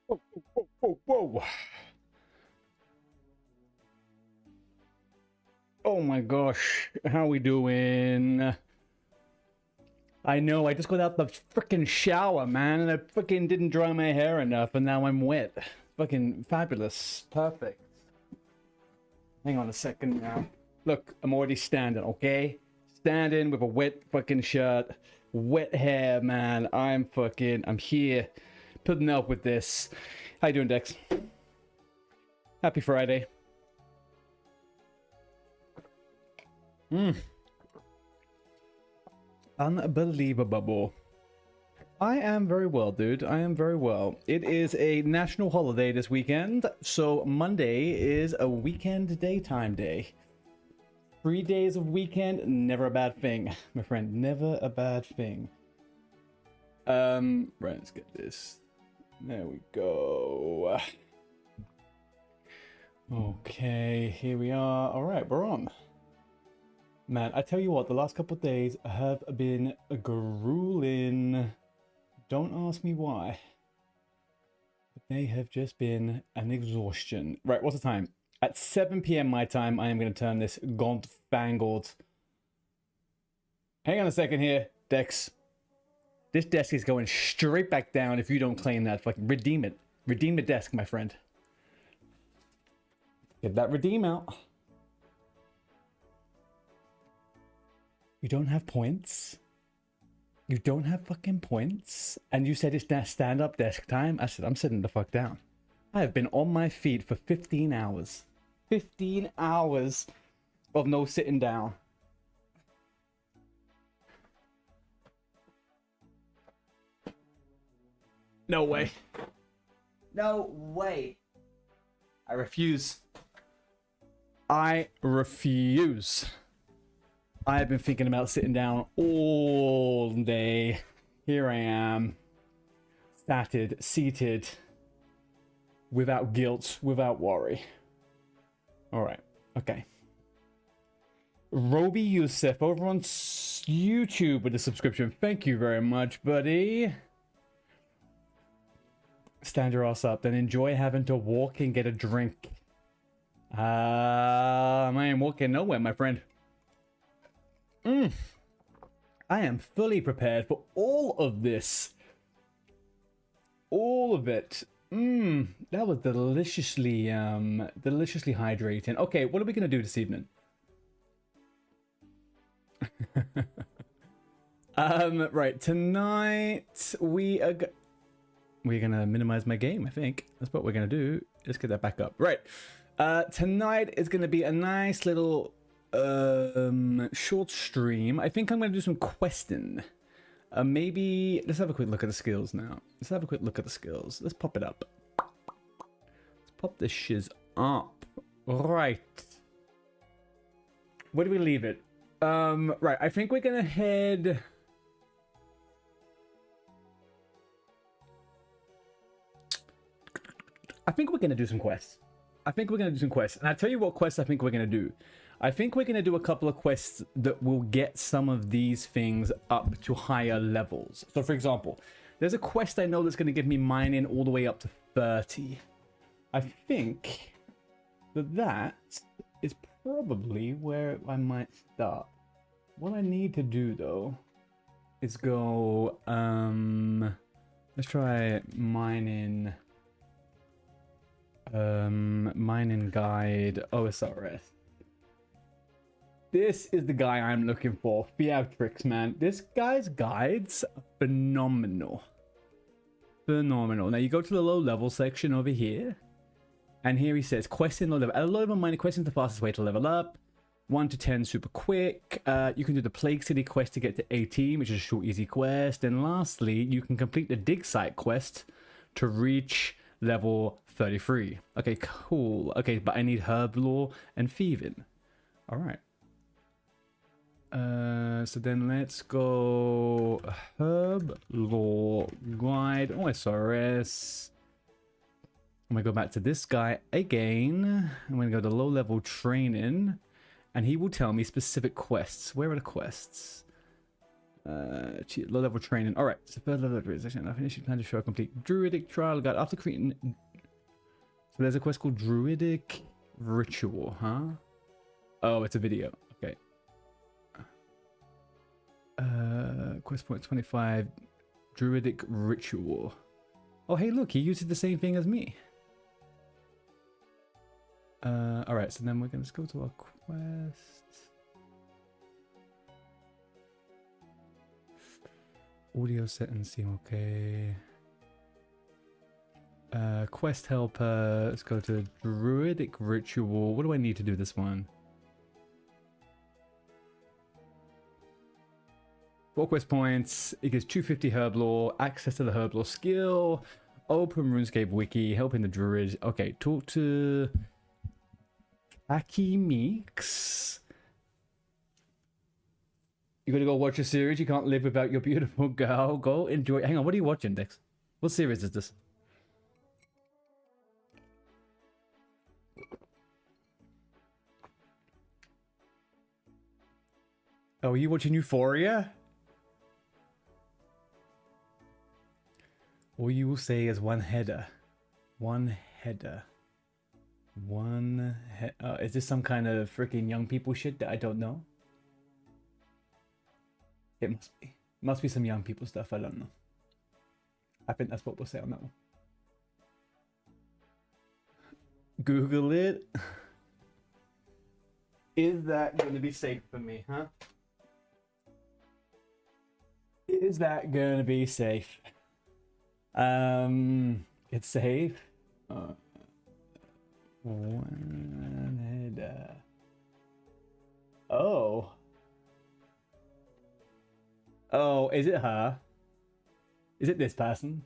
Whoa, whoa, whoa, whoa. Oh my gosh, how we doing? I know, I just got out the freaking shower, man, and I freaking didn't dry my hair enough, and now I'm wet. Fucking fabulous. Perfect. Hang on a second now. Look, I'm already standing, okay? Standing with a wet fucking shirt, wet hair, man. I'm here, putting up with this. How you doing, Dex? Happy Friday. Unbelievable. I am very well, dude. I am very well. It is a national holiday this weekend, so Monday is a weekend daytime day. 3 days of weekend, never a bad thing, my friend. Never a bad thing. Right, let's get this. There we go. Okay, here we are. All right, we're on. Man, I tell you what, the last couple of days have been grueling. Don't ask me why. But they have just been an exhaustion. Right, what's the time? At 7 p.m. my time, I am going to turn this gaunt-fangled... Hang on a second here, Dex. This desk is going straight back down if you don't claim that. Fucking redeem it. Redeem the desk, my friend. Get that redeem out. You don't have points? You don't have fucking points? And you said it's that stand-up desk time? I said, I'm sitting the fuck down. I have been on my feet for 15 hours. 15 hours of no sitting down. No way. No way. I refuse. I refuse. I've been thinking about sitting down all day. Here I am, seated, without guilt, without worry. All right, okay. Roby Youssef over on YouTube with a subscription. Thank you very much, buddy. Stand your ass up, then enjoy having to walk and get a drink. I ain't walking nowhere, my friend. I am fully prepared for all of this. All of it. That was deliciously hydrating. Okay, what are we gonna do this evening? Right, tonight we're gonna minimize my game, I think. That's what we're gonna do. Let's get that back up. Right. Tonight is gonna be a nice little short stream. I think I'm gonna do some questing. Maybe let's have a quick look at the skills now. Let's have a quick look at the skills. Let's pop it up. Let's pop this shiz up. Right. Where do we leave it? Right, I think we're gonna head. I think we're gonna do some quests. And I'll tell you what quests I think we're gonna do. I think we're going to do a couple of quests that will get some of these things up to higher levels. So, for example, there's a quest I know that's going to give me mining all the way up to 30. I think that is probably where I might start. What I need to do, though, is go... let's try mining... mining guide OSRS. This is the guy I'm looking for. Theatrics, man. This guy's guides are phenomenal. Phenomenal. Now you go to the low level section over here. And here he says, question low level. At a low level mining, question is the fastest way to level up. 1 to 10 super quick. You can do the Plague City quest to get to 18, which is a short, easy quest. And lastly, you can complete the dig site quest to reach level 33. Okay, cool. Okay, but I need herb lore and thieving. All right. So then let's go herb lore guide OSRS. I'm gonna go back to this guy again. I'm gonna go to low level training, and he will tell me specific quests. Where are the quests? Low level training. All right, so first level of I finished plan to show a complete druidic trial guide after creating. So there's a quest called Druidic Ritual, huh? Oh, it's a video. Okay. Quest point 25, Druidic Ritual. Oh, hey, look, he uses the same thing as me. All right, so then we're gonna go to our quest. Audio settings seem okay. Quest helper. Let's go to Druidic Ritual. What do I need to do this one? 4 quest points. It gives 250 herb lore, access to the herb lore skill, open RuneScape wiki, helping the druid. Okay, talk to Aki Meeks. You gotta go watch a series. You can't live without your beautiful girl. Go enjoy. Hang on, what are you watching, Dex? What series is this? Oh, are you watching Euphoria? All you will say is one header. One header. Is this some kind of freaking young people shit that I don't know? It must be. Must be some young people stuff, I don't know. I think that's what we'll say on that one. Google it. Is that going to be safe for me, huh? Is that going to be safe? It's safe. One header. Oh. Oh, is it her? Is it this person?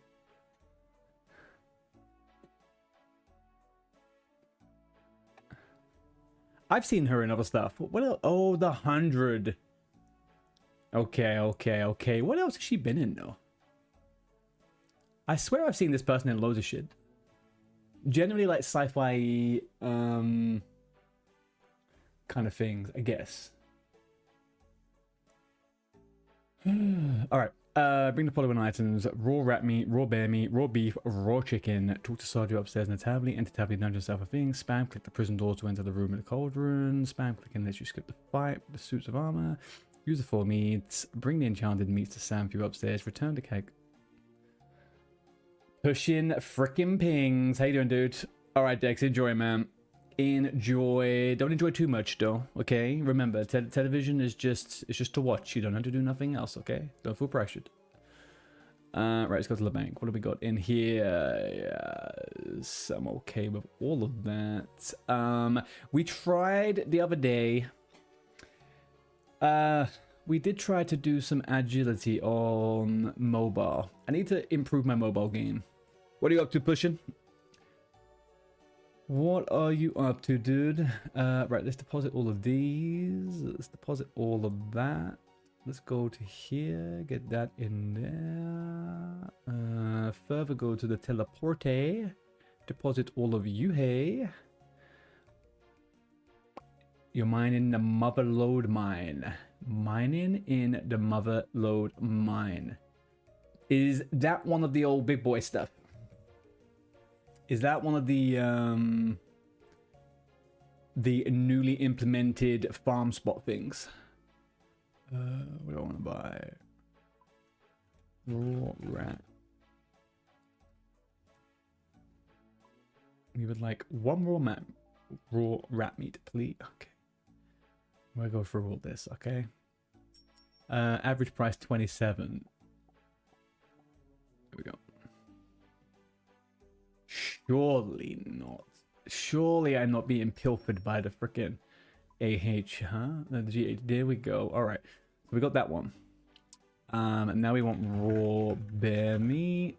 I've seen her in other stuff. What else? Oh, the 100. Okay. What else has she been in, though? I swear I've seen this person in loads of shit. Generally, like, sci-fi, kind of things, I guess. Alright. Bring the following items: raw rat meat, raw bear meat, raw beef, raw chicken. Talk to Sergio upstairs in the tavern. Enter tavern dungeon self a thing. Spam click the prison door to enter the room in the cauldron. Spam click and lets you skip the fight. The suits of armor. Use the 4 meats. Bring the enchanted meats to Sam for you upstairs. Return the keg. Pushing frickin' pings. How you doing, dude? Alright, Dex, enjoy, man. Enjoy. Don't enjoy too much, though, okay? Remember, television is just to watch. You don't have to do nothing else, okay? Don't feel pressured. Right, let's go to the bank. What do we got in here? Yes, I'm okay with all of that. We tried the other day. We did try to do some agility on mobile. I need to improve my mobile game. What are you up to, pushing? What are you up to, dude? Right, let's deposit all of these. Let's deposit all of that. Let's go to here, get that in there. Further go to the teleporte. Deposit all of you, hey. You're mining the mother load mine. Mining in the mother load mine. Is that one of the old big boy stuff? Is that one of the newly implemented farm spot things? What do I want to buy? Raw rat. We would like one raw rat meat, please. Okay. I'm gonna go for all this, okay? Average price 27. There we go. Surely not. Surely I'm not being pilfered by the frickin' AH, huh? The GH. There we go. Alright. So we got that one. And now we want raw bear meat.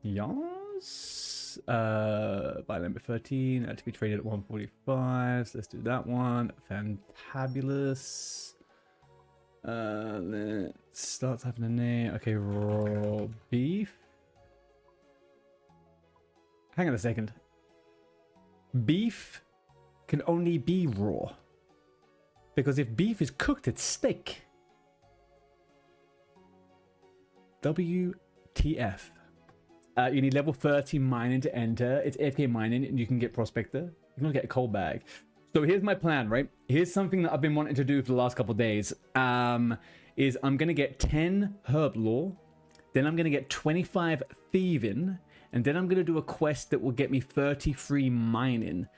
Yes. By number 13. That to be traded at 145. So let's do that one. Fantabulous. Let's start typing the name. Okay, raw beef. Hang on a second. Beef can only be raw. Because if beef is cooked, it's steak. WTF. You need level 30 mining to enter. It's AFK mining, and you can get Prospector. You can get a coal bag. So here's my plan, right? Here's something that I've been wanting to do for the last couple of days. Is I'm going to get 10 herb lore. Then I'm going to get 25 thieving. And then I'm going to do a quest that will get me 30 free mining.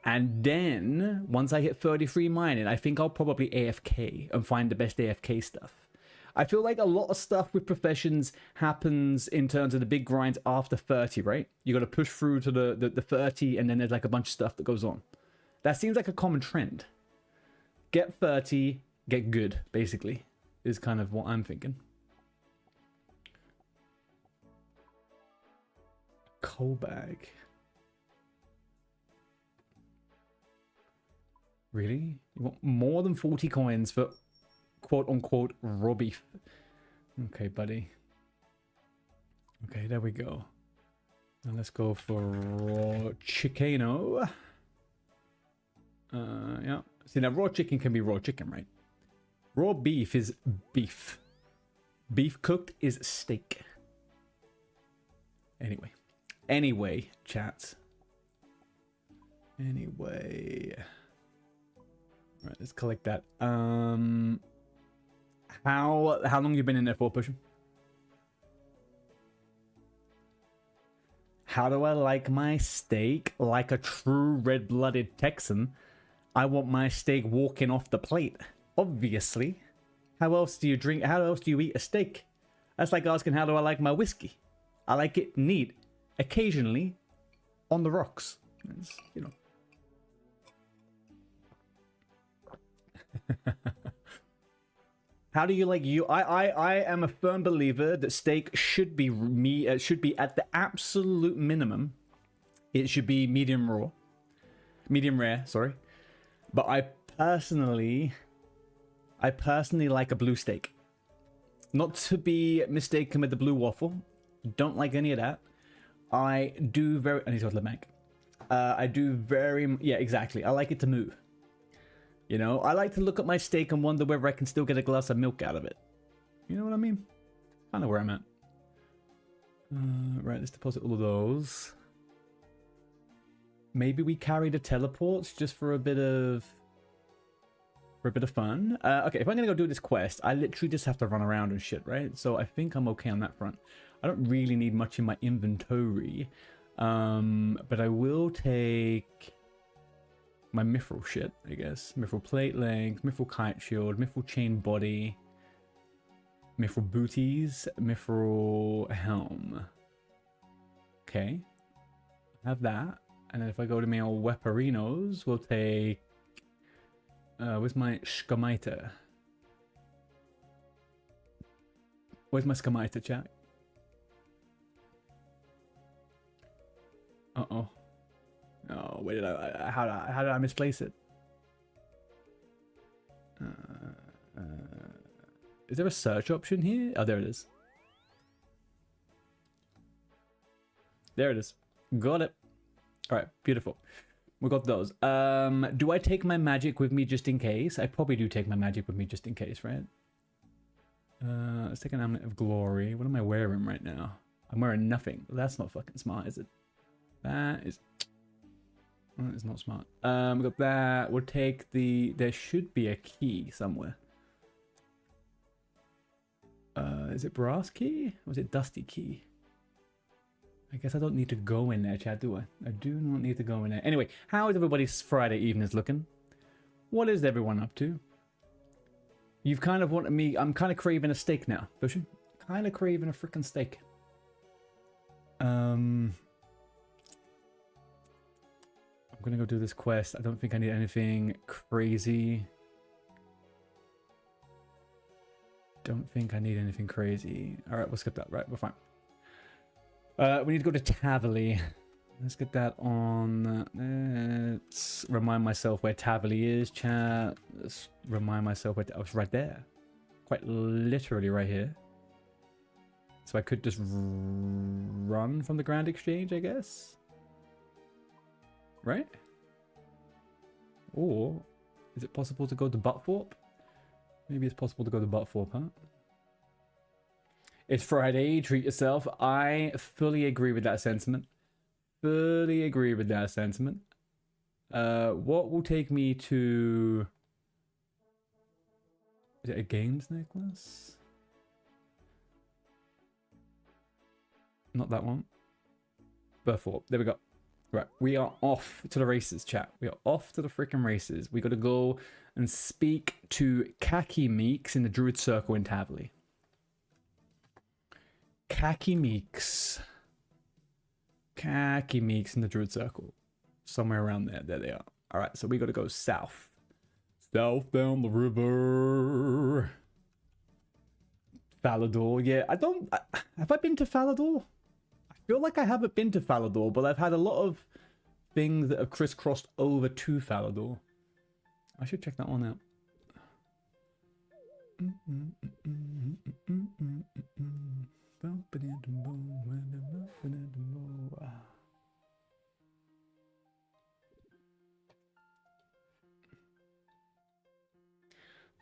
And then, once I hit 30 free mining, I think I'll probably AFK and find the best AFK stuff. I feel like a lot of stuff with professions happens in terms of the big grinds after 30, right? You got to push through to the 30, and then there's like a bunch of stuff that goes on. That seems like a common trend. Get 30, get good, basically, is kind of what I'm thinking. Coal bag. Really? You want more than 40 coins for quote-unquote raw beef? Okay, buddy. Okay, there we go. Now let's go for raw chickeno. Yeah. See, now raw chicken can be raw chicken, right? Raw beef is beef. Beef cooked is steak. Anyway, chat. Anyway. Right, let's collect that. How long you been in there for, Pushing? How do I like my steak? Like a true red-blooded Texan, I want my steak walking off the plate. Obviously. How else do you drink? How else do you eat a steak? That's like asking, how do I like my whiskey? I like it neat. Occasionally, on the rocks. It's, you know. How do you like you? I am a firm believer that steak should be should be at the absolute minimum. It should be medium rare. Sorry, but I personally like a blue steak. Not to be mistaken with the blue waffle. Don't like any of that. I do very. I need to go to the bank. I do very. Yeah, exactly. I like it to move. You know, I like to look at my steak and wonder whether I can still get a glass of milk out of it. You know what I mean? Kind of where I'm at. Right, let's deposit all of those. Maybe we carry the teleports just for a bit of fun. Okay, if I'm gonna go do this quest, I literally just have to run around and shit, right? So I think I'm okay on that front. I don't really need much in my inventory, but I will take my mithril shit, I guess. Mithril plate length, mithril kite shield, mithril chain body, mithril booties, mithril helm. Okay. Have that. And then if I go to my old weaparinos, we'll take... where's my Skamita? Where's my Skamita, chat? Uh-oh. Oh, where did how did I misplace it? Is there a search option here? Oh, there it is. There it is. Got it. All right, beautiful. We got those. Do I take my magic with me just in case? I probably do take my magic with me just in case, right? Let's take an amulet of glory. What am I wearing right now? I'm wearing nothing. That's not fucking smart, is it? That is... That is not smart. We got that. We'll take the... There should be a key somewhere. Is it brass key? Or is it dusty key? I guess I don't need to go in there, chat, do I? I do not need to go in there. Anyway, how is everybody's Friday evenings looking? What is everyone up to? You've kind of wanted me... I'm kind of craving a steak now, Bushin. Kind of craving a freaking steak. I'm gonna go do this quest. I don't think I need anything crazy. Don't think I need anything crazy. Alright, we'll skip that. Right, we're fine. We need to go to Tavily. Let's get that on. Let's remind myself where Tavily is, chat. Let's remind myself where... Oh, it's right there. Quite literally right here. So I could just run from the Grand Exchange, I guess. Right? Or is it possible to go to Buttthorpe? Maybe it's possible to go to Buttthorpe, huh? It's Friday, treat yourself. I fully agree with that sentiment. Fully agree with that sentiment. What will take me to... Is it a games necklace? Not that one. Burfort. There we go. Right, we are off to the races, chat. We are off to the freaking races. We got to go and speak to Khaki Meeks in the Druid Circle in Tavley. Khaki Meeks. Khaki Meeks in the Druid Circle. Somewhere around there. There they are. All right, so we got to go south. South down the river. Falador. Yeah, have I been to Falador? I feel like I haven't been to Falador, but I've had a lot of things that have crisscrossed over to Falador. I should check that one out.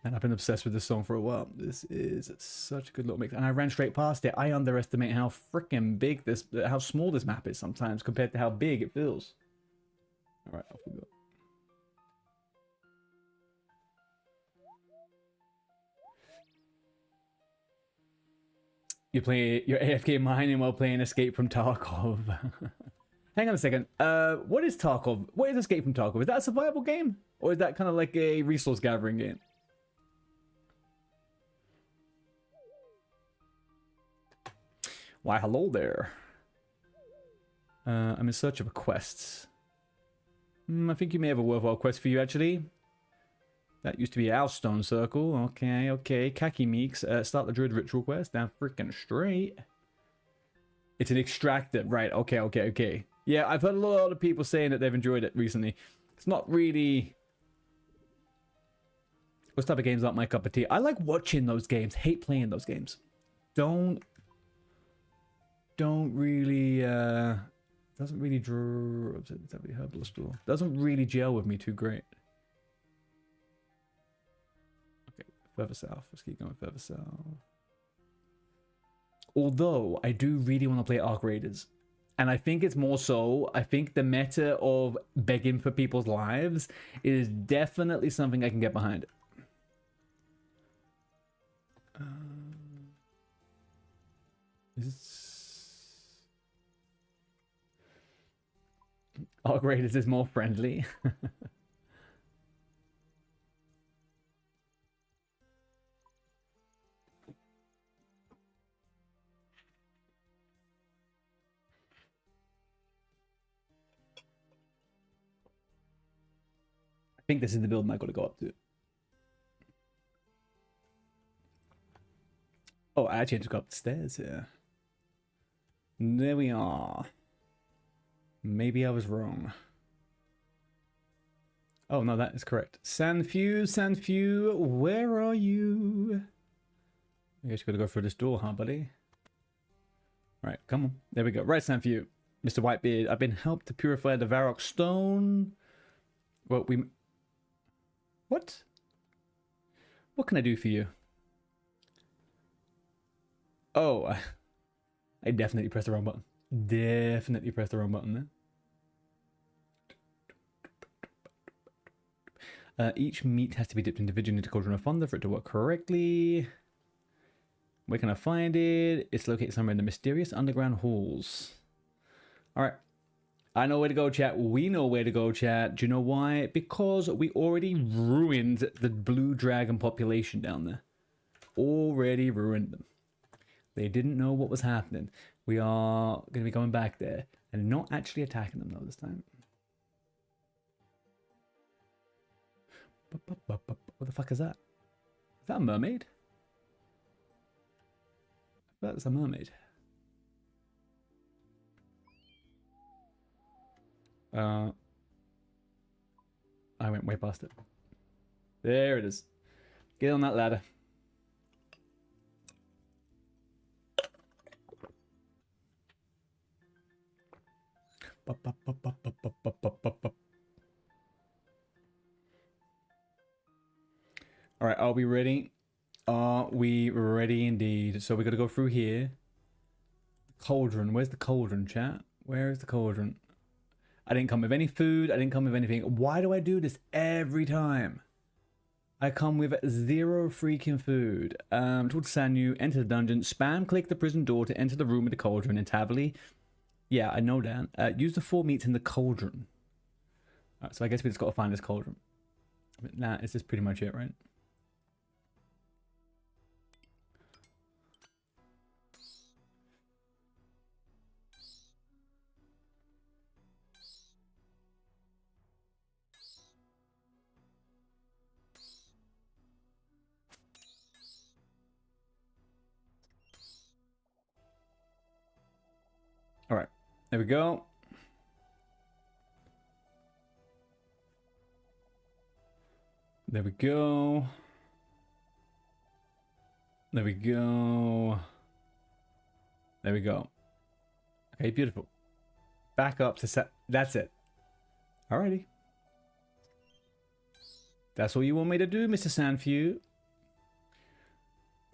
And I've been obsessed with this song for a while. This is such a good little mix. And I ran straight past it. I underestimate how freaking big how small this map is sometimes compared to how big it feels. All right, off we go. You're AFK mining while playing Escape from Tarkov. Hang on a second. What is Tarkov? What is Escape from Tarkov? Is that a survival game? Or is that kind of like a resource gathering game? Why, hello there. I'm in search of a quest. I think you may have a worthwhile quest for you, actually. That used to be our stone circle. Okay, okay. Khaki Meeks. Start the Druid Ritual quest. Down freaking straight. It's an extractor. Right, okay, okay, okay. Yeah, I've heard a lot of people saying that they've enjoyed it recently. It's not really... Those type of games aren't my cup of tea. I like watching those games. Hate playing those games. Don't really doesn't really draw herbalist store. Doesn't really gel with me too great. Okay, further south. Let's keep going further south. Although I do really want to play Arc Raiders. And I think it's more so, I think the meta of begging for people's lives is definitely something I can get behind. Arc Raiders is more friendly. I think this is the building I got to go up to. Oh, I actually had to go up the stairs here. There we are. Maybe I was wrong. Oh, no, that is correct. Sanfew, where are you? I guess you gotta go through this door, huh, buddy? Right, come on. There we go. Right, Sanfew. Mr. Whitebeard, I've been helped to purify the Varrock stone. Well, What? What can I do for you? Oh, I definitely pressed the wrong button. Definitely pressed the wrong button there. Each meat has to be dipped individually into Cauldron of Thunder for it to work correctly. Where can I find it? It's located somewhere in the mysterious underground halls. Alright. I know where to go, chat. We know where to go, chat. Do you know why? Because we already ruined the blue dragon population down there. Already ruined them. They didn't know what was happening. We are going to be going back there and not actually attacking them, though, this time. What the fuck is that? Is that a mermaid? That's a mermaid. I went way past it. There it is. Get on that ladder. All right, are we ready? Are we ready indeed? So we got to go through here. Cauldron. Where's the cauldron, chat? Where is the cauldron? I didn't come with any food. I didn't come with anything. Why do I do this every time? I come with 0 freaking food. Towards Sanyu, enter the dungeon. Spam click the prison door to enter the room with the cauldron in Tavily. Yeah, I know that. Use the 4 meats in the cauldron. Alright, so I guess we just got to find this cauldron. But nah, it's just pretty much it, right? Alright, there we go. There we go. There we go. There we go. Okay, beautiful. Back up to set. That's it. Alrighty. That's all you want me to do, Mr. Sandfew.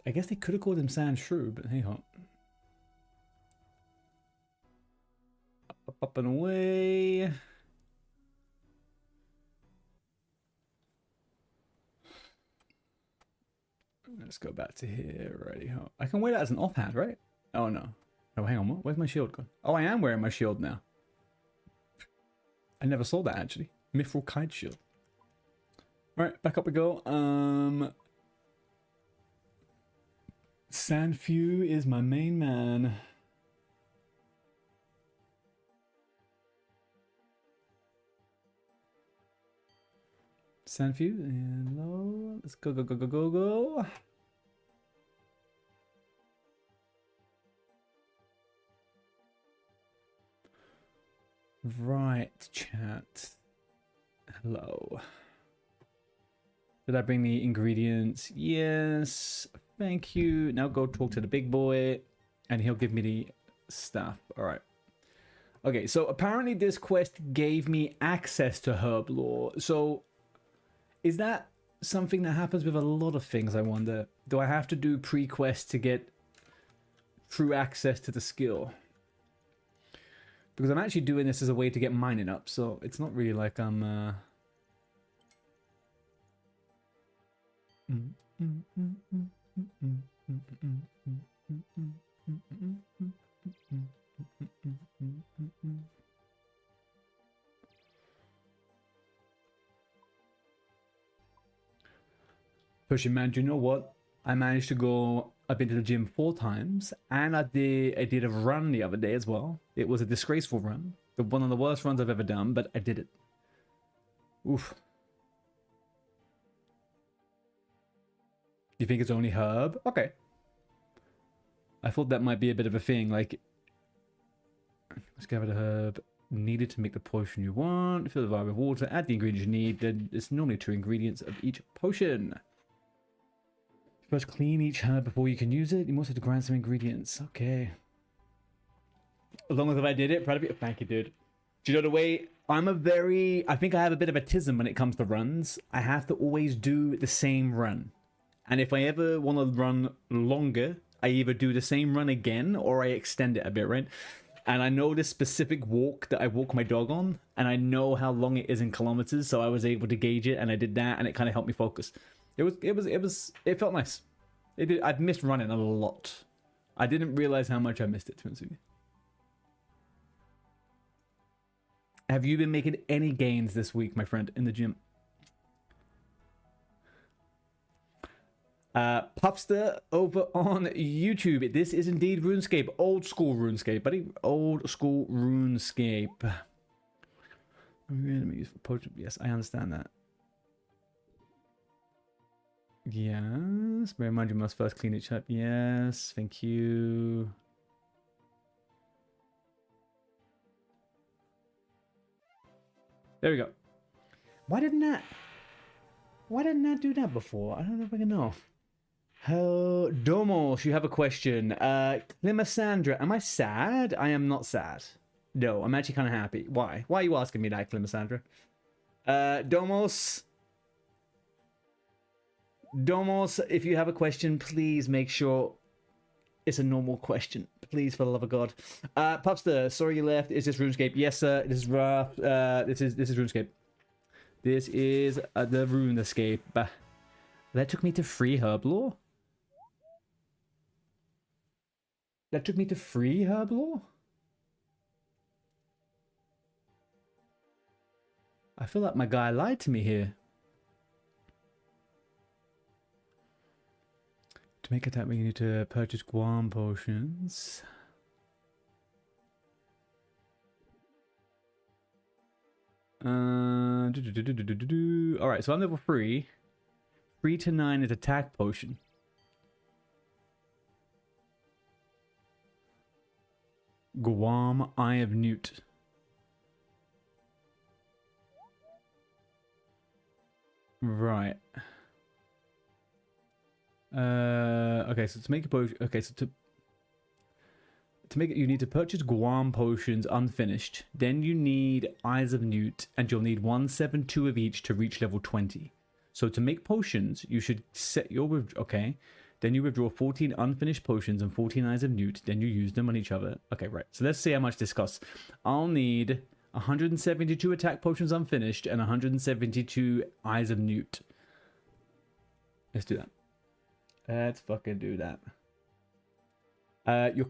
I guess they could have called him Sandshrew, but hey ho. Up and away. Let's go back to here. Righty ho. I can wear that as an offhand, right? Oh no. Oh, hang on. Where's my shield gone? Oh, I am wearing my shield now. I never saw that actually. Mithril kite shield. Alright, back up we go. Sandfew is my main man. Sandfew, and low. Let's go, go, go, go, go, go. Right, chat. Hello. Did I bring the ingredients? Yes. Thank you. Now go talk to the big boy, and he'll give me the stuff. All right. Okay, so apparently this quest gave me access to herb lore. So is that something that happens with a lot of things, I wonder? Do I have to do pre-quest to get true access to the skill? Because I'm actually doing this as a way to get mining up, so it's not really like I'm... Pushing man, do you know what? I managed to go. I've been to the gym 4 times, and I did a run the other day as well. It was a disgraceful run, one of the worst runs I've ever done, but I did it. Oof. You think it's only herb? Okay. I thought that might be a bit of a thing, like... Let's gather the herb needed to make the potion you want. Fill the vial with water, add the ingredients you need. Then it's normally 2 ingredients of each potion. First clean each herb before you can use it. You must have to grind some ingredients. Okay. As long as I did it, proud of you. Thank you, dude. Do you know the way... I think I have a bit of a tism when it comes to runs. I have to always do the same run. And if I ever want to run longer, I either do the same run again or I extend it a bit, right? And I know this specific walk that I walk my dog on, and I know how long it is in kilometers, so I was able to gauge it, and I did that, and it kind of helped me focus. It felt nice. I've missed running a lot. I didn't realize how much I missed it, to be honest with you. Have you been making any gains this week, my friend, in the gym? Puffster over on YouTube. This is indeed RuneScape. Old school RuneScape, buddy. Old school RuneScape. Let me use for potion. Yes, I understand that. Yes. Bear in mind you must first clean each up. Yes. Thank you. There we go. Why didn't that do that before? I don't know if I can know. Oh, Domos, you have a question. Climasandra, am I sad? I am not sad. No, I'm actually kind of happy. Why? Why are you asking me that, Climasandra? Domos, Domos, if you have a question, please make sure it's a normal question. Please, for the love of God. Pupster, sorry you left. Is this RuneScape? Yes, sir. This is rough. This is RuneScape. This is the RuneScape. That took me to free Herblore? That took me to free Herblore? I feel like my guy lied to me here. To make attack, we need to purchase Guam potions. Alright, so I'm level 3. 3 to 9 is attack potion. Guam Eye of Newt. Right. Okay, so to make a potion, okay, so to make it, you need to purchase Guam potions unfinished. Then you need Eyes of Newt, and you'll need 172 of each to reach level 20. So to make potions, you should set your okay. Then you withdraw 14 unfinished potions and 14 Eyes of Newt. Then you use them on each other. Okay, right. So let's see how much this costs. I'll need 172 attack potions unfinished and 172 Eyes of Newt. Let's do that. Let's fucking do that. You're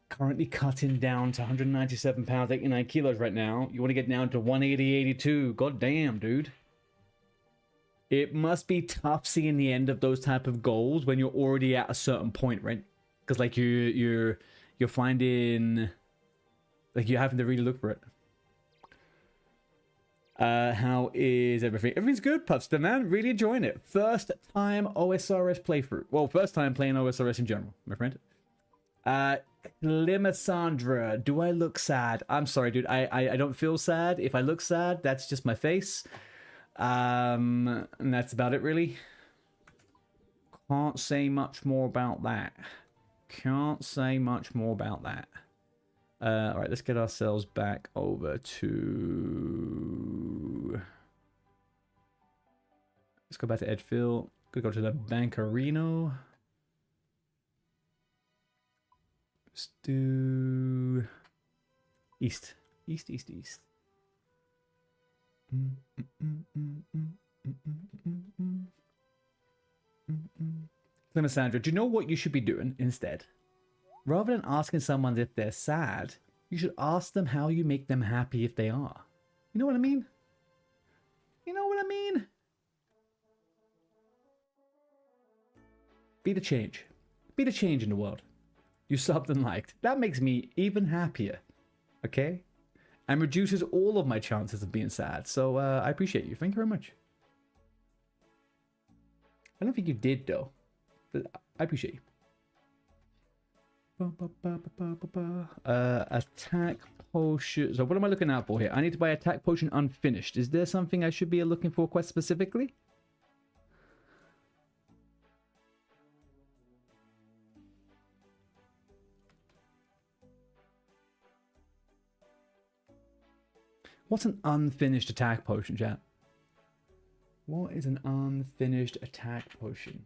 currently cutting down to 197 pounds, 89 kilos right now. You want to get down to 180, 82. God damn, dude. It must be tough seeing the end of those type of goals when you're already at a certain point, right? Because like you're finding, like you're having to really look for it. How is everything? Everything's good, Pupster, man. Really enjoying it. First time OSRS playthrough. Well, first time playing OSRS in general, my friend. Klimasandra, do I look sad? I'm sorry, dude. I don't feel sad. If I look sad, that's just my face. And that's about it, really. Can't say much more about that. Can't say much more about that. Alright, let's get ourselves back over to... Let's go back to Edgefield. Could go to the Bancarino. Let's do... East. East. Sandra, do you know what you should be doing instead? Rather than asking someone if they're sad, you should ask them how you make them happy if they are. You know what I mean? You know what I mean? Be the change. Be the change in the world. You subbed and liked. That makes me even happier. Okay? And reduces all of my chances of being sad. So I appreciate you. Thank you very much. I don't think you did though. But I appreciate you. Attack potion. So what am I looking out for here? I need to buy attack potion unfinished. Is there something I should be looking for quite specifically? What's an unfinished attack potion, chat? What is an unfinished attack potion?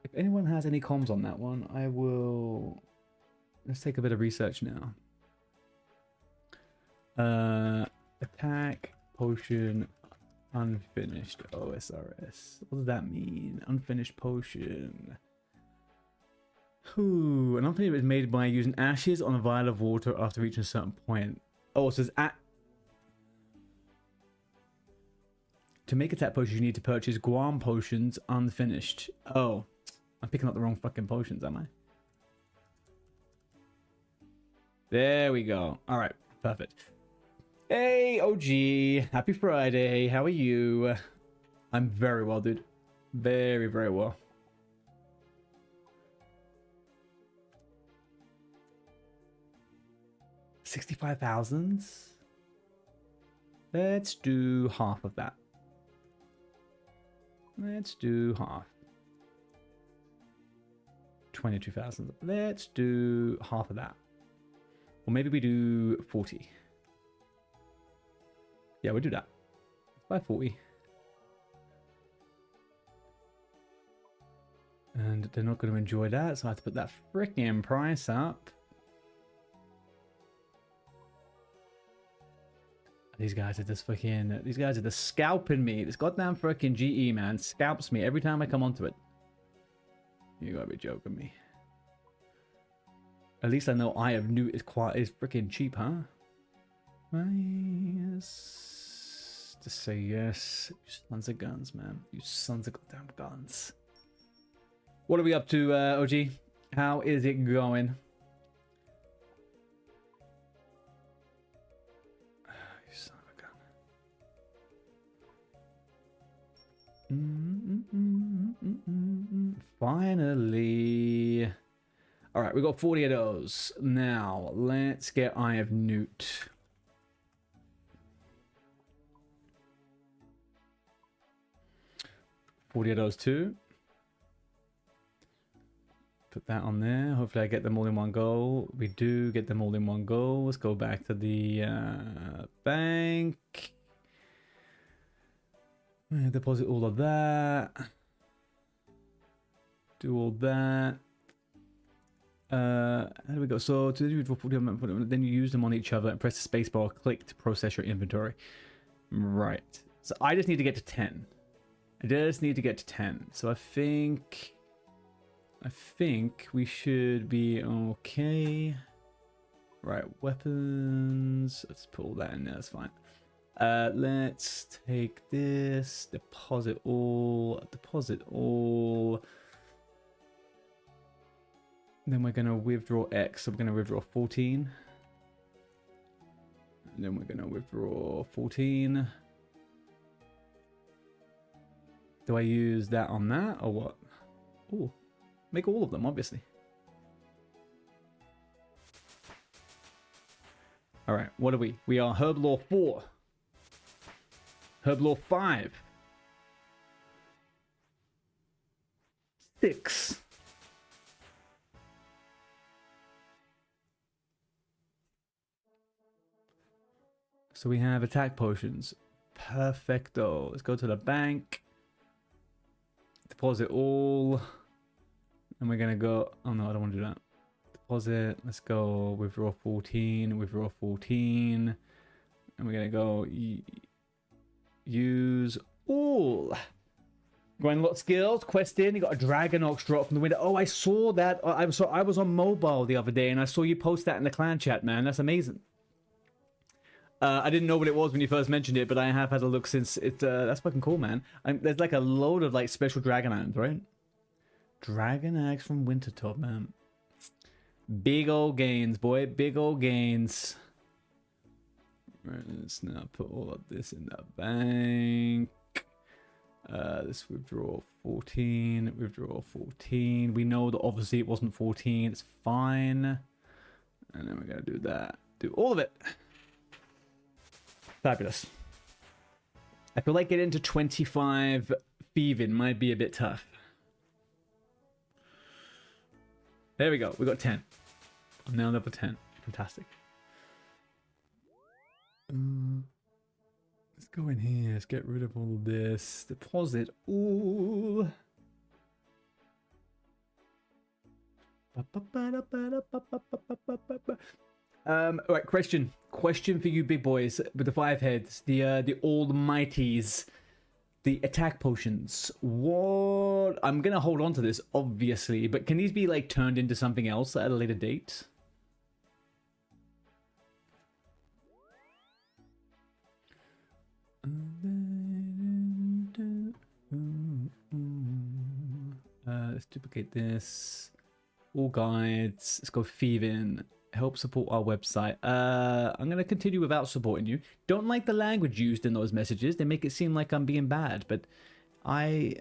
If anyone has any comms on that one, I will... Let's take a bit of research now. Attack potion unfinished OSRS. What does that mean? Unfinished potion. Ooh, an unfinished is made by using ashes on a vial of water after reaching a certain point. Oh, so it's at... To make attack potions, you need to purchase Guam potions unfinished. Oh, I'm picking up the wrong fucking potions, am I? There we go. All right, perfect. Hey, OG. Happy Friday. How are you? I'm very well, dude. Very, very well. $65,000? Let's do half of that. Let's do half. 22,000. Let's do half of that. Or maybe we do 40. Yeah, we'll do that. 540. And they're not going to enjoy that, so I have to put that freaking price up. These guys are just fucking... These guys are just scalping me. This goddamn freaking GE, man, scalps me every time I come onto it. You gotta be joking me. At least I know Eye of Newt is freaking cheap, huh? Yes. Just say yes. You sons of guns, man. You sons of goddamn guns. What are we up to, OG? How is it going? You son of a gun. Finally. All right, we got 40 of those. Now, let's get Eye of Newt. $40 of those too. Put that on there. Hopefully I get them all in one go. We do get them all in one go. Let's go back to the bank. Deposit all of that. Do all that. How do we go? So to then you use them on each other and press the spacebar, click to process your inventory. Right. So I just need to get to 10. I just need to get to 10. So I think we should be okay. Right, weapons. Let's put all that in there. That's fine. Let's take this. Deposit all. Deposit all. Then we're gonna withdraw X. So we're gonna withdraw 14. And then we're gonna withdraw 14. Do I use that on that or what? Oh. Make all of them, obviously. All right, what are we? We are Herb Law 4. Herb Law 5. 6. So we have attack potions. Perfecto. Let's go to the bank. Deposit all. And we're going to go... Oh, no, I don't want to do that. Deposit. Let's go withdraw 14. Withdraw 14. And we're going to go use all. Going lot skills. Quest in. You got a Dragon Ox drop from the window. Oh, I saw that. I was on mobile the other day and I saw you post that in the clan chat, man. That's amazing. I didn't know what it was when you first mentioned it, but I have had a look since. That's fucking cool, man. There's like a load of like special dragon items, right? Dragon Axe from Wintertop, man. Big old gains, boy. Big old gains. Right, let's now put all of this in the bank. Let's withdraw 14. Withdraw 14. We know that obviously it wasn't 14. It's fine. And then we're going to do that. Do all of it. Fabulous. I feel like getting to 25 thieving might be a bit tough. There we go. We got 10. I'm now level 10. Fantastic. Let's go in here. Let's get rid of all of this. Deposit all. Alright, question for you big boys with the 5 heads, the almighties, the attack potions. What? I'm gonna hold on to this obviously, but can these be like turned into something else at a later date? Let's duplicate this. All guides. Let's go thieving. Help support our website. I'm going to continue without supporting you. Don't like the language used in those messages. They make it seem like I'm being bad, but I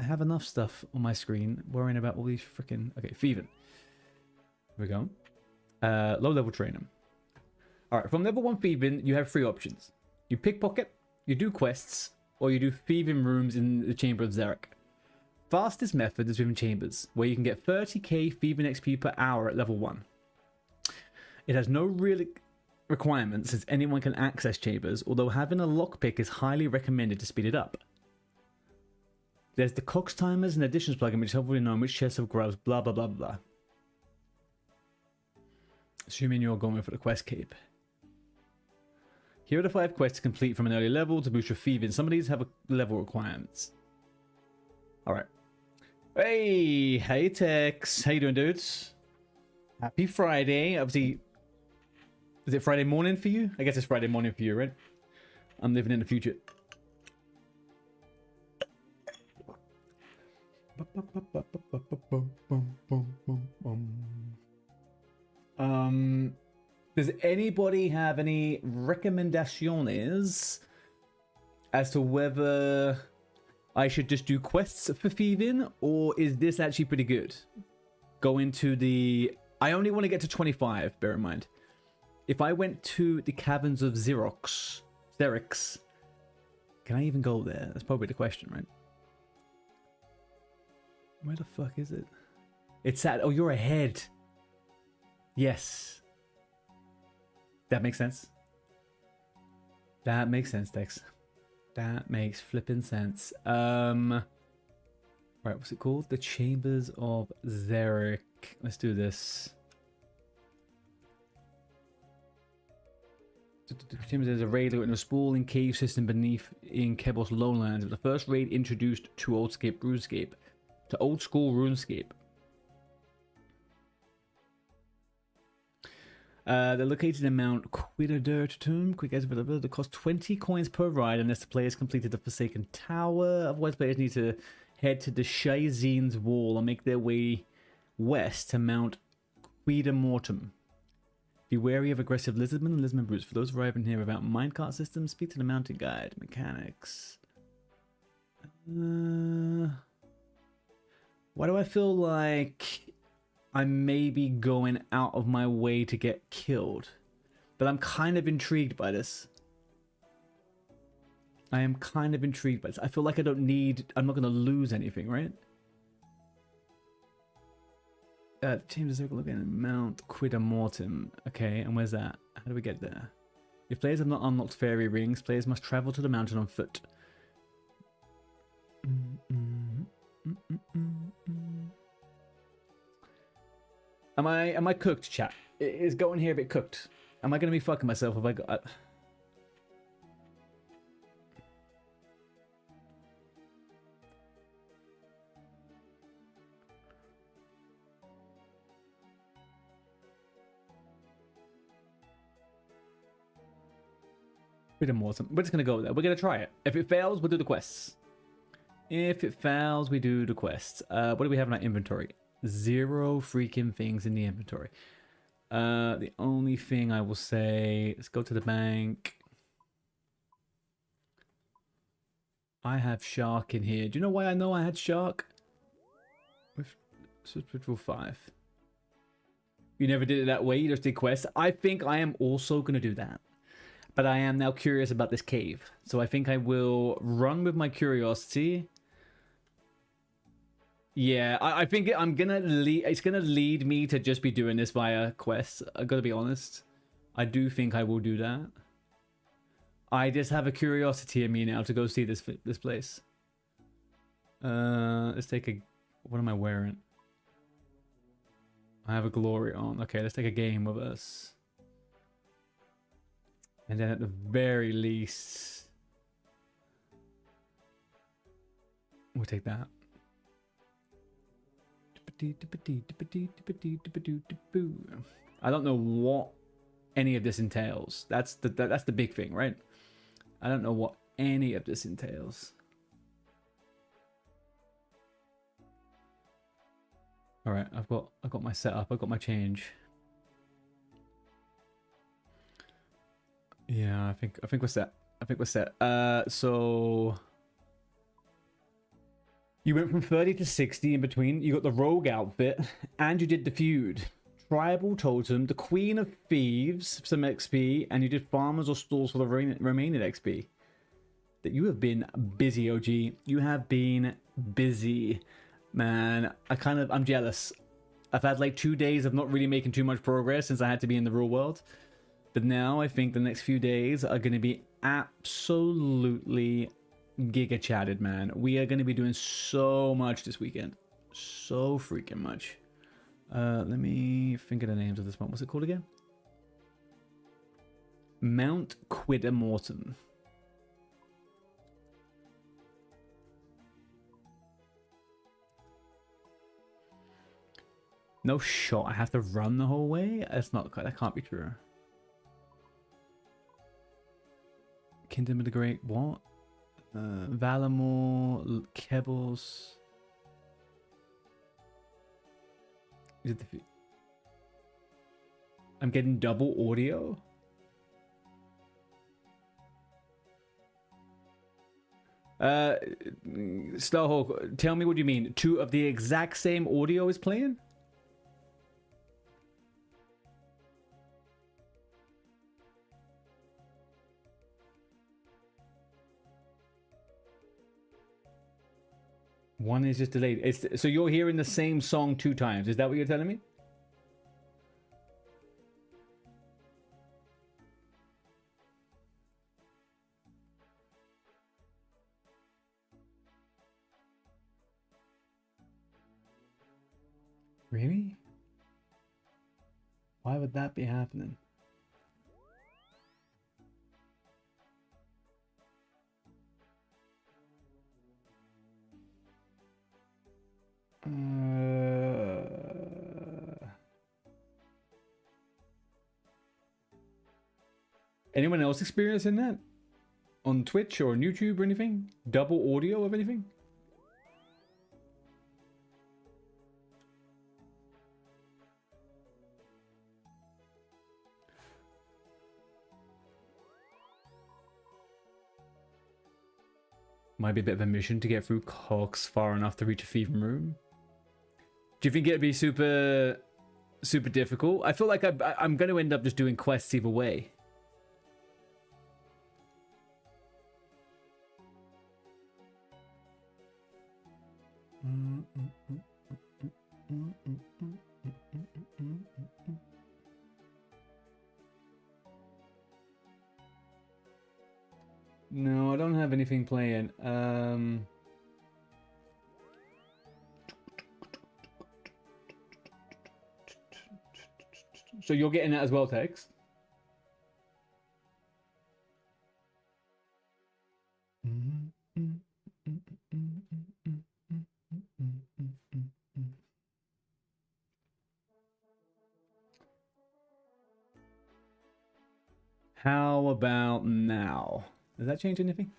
have enough stuff on my screen worrying about all these freaking... Okay, thieving. Here we go. Low level training. All right, from level 1 thieving, you have 3 options. You pickpocket, you do quests, or you do thieving rooms in the Chamber of Zarek. Fastest method is within Chambers, where you can get 30k thieving XP per hour at level 1. It has no really... requirement says anyone can access chambers, although having a lockpick is highly recommended to speed it up. There's the Cox timers and additions plugin, which helpfully know which chests have grubs, blah blah blah blah. Assuming you're going for the quest cape. Here are the 5 quests to complete from an early level to boost your thieving. Some of these have level requirements. Alright. Hey Tex. How you doing, dudes? Happy Friday. Obviously, is it Friday morning for you? I guess it's Friday morning for you, right? I'm living in the future. Does anybody have any recommendations as to whether I should just do quests for thieving, or is this actually pretty good? Go into the... I only want to get to 25, bear in mind. If I went to the caverns of Xerox, can I even go there? That's probably the question, right? Where the fuck is it? It's at... Oh, you're ahead. Yes. That makes sense. That makes sense, Dex. That makes flipping sense. Right, what's it called? The Chambers of Xeric. Let's do this. Chambers is a raid in a sprawling cave system beneath in Kebos lowlands. The first raid introduced to old school RuneScape. They're located in Mount Quidderdurtum. Quick as availability. They cost 20 coins per ride unless the players completed the Forsaken Tower. Otherwise, players need to head to the Shazine's Wall and make their way west to Mount Quidamortum. Be wary of aggressive lizardmen and lizardmen brutes. For those arriving here without minecart systems, speak to the mountain guide. Mechanics. Why do I feel like I may be going out of my way to get killed? But I'm kind of intrigued by this. I am kind of intrigued by this. I feel like I'm not going to lose anything, right? Change the circle again. Mount Quidamortum. Okay, and where's that? How do we get there? If players have not unlocked fairy rings, players must travel to the mountain on foot. Am I cooked, chat? Is going here a bit cooked? Am I going to be fucking myself if I got... We're just going to go there. We're going to try it. If it fails, we'll do the quests. If it fails, we do the quests. What do we have in our inventory? 0 freaking things in the inventory. The only thing I will say, let's go to the bank. I have shark in here. Do you know why I know I had shark? With Ritual 5. You never did it that way, you just did quests. I think I am also going to do that. But I am now curious about this cave. So I think I will run with my curiosity. Yeah, I think it's gonna lead me to just be doing this via quests. I gotta be honest. I do think I will do that. I just have a curiosity in me now to go see this place. Let's take a... What am I wearing? I have a glory on. Okay, let's take a game with us. And then at the very least, we'll take that. I don't know what any of this entails. That's the big thing, right? I don't know what any of this entails. All right, I've got my setup. I've got my change. Yeah, I think we're set. I think we're set. So you went from 30 to 60 in between. You got the rogue outfit, and you did the feud. Tribal totem, the Queen of Thieves, some XP, and you did farmers or stalls for the remaining XP. That you have been busy, OG. You have been busy, man. I'm jealous. I've had like 2 days of not really making too much progress since I had to be in the real world. But now I think the next few days are going to be absolutely giga chatted, man. We are going to be doing so much this weekend. So freaking much. Let me think of the names of this one. What's it called again? Mount Quidamorton. No shot. I have to run the whole way? That's not. That can't be true. Kingdom of the Great. What? Valamore. Kebbles. Is it the... I'm getting double audio? Starhawk, tell me what you mean. Two of the exact same audio is playing? One is just delayed. So you're hearing the same song 2 times. Is that what you're telling me? Really? Why would that be happening? Anyone else experiencing that? On Twitch or on YouTube or anything? Double audio of anything? Might be a bit of a mission to get through cogs far enough to reach a thieving room. Do you think it'd be super difficult? I feel like I'm going to end up just doing quests either way. No, I don't have anything playing. So you're getting that as well, Tex? How about now? Does that change anything?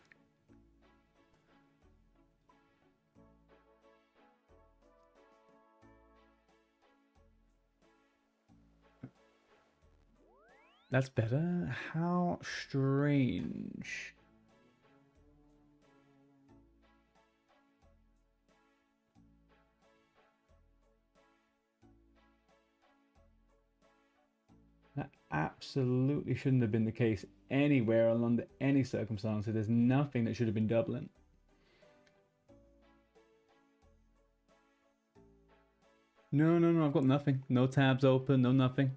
That's better. How strange. That absolutely shouldn't have been the case anywhere under any circumstances. There's nothing that should have been doubling. No, I've got nothing. No tabs open, no nothing.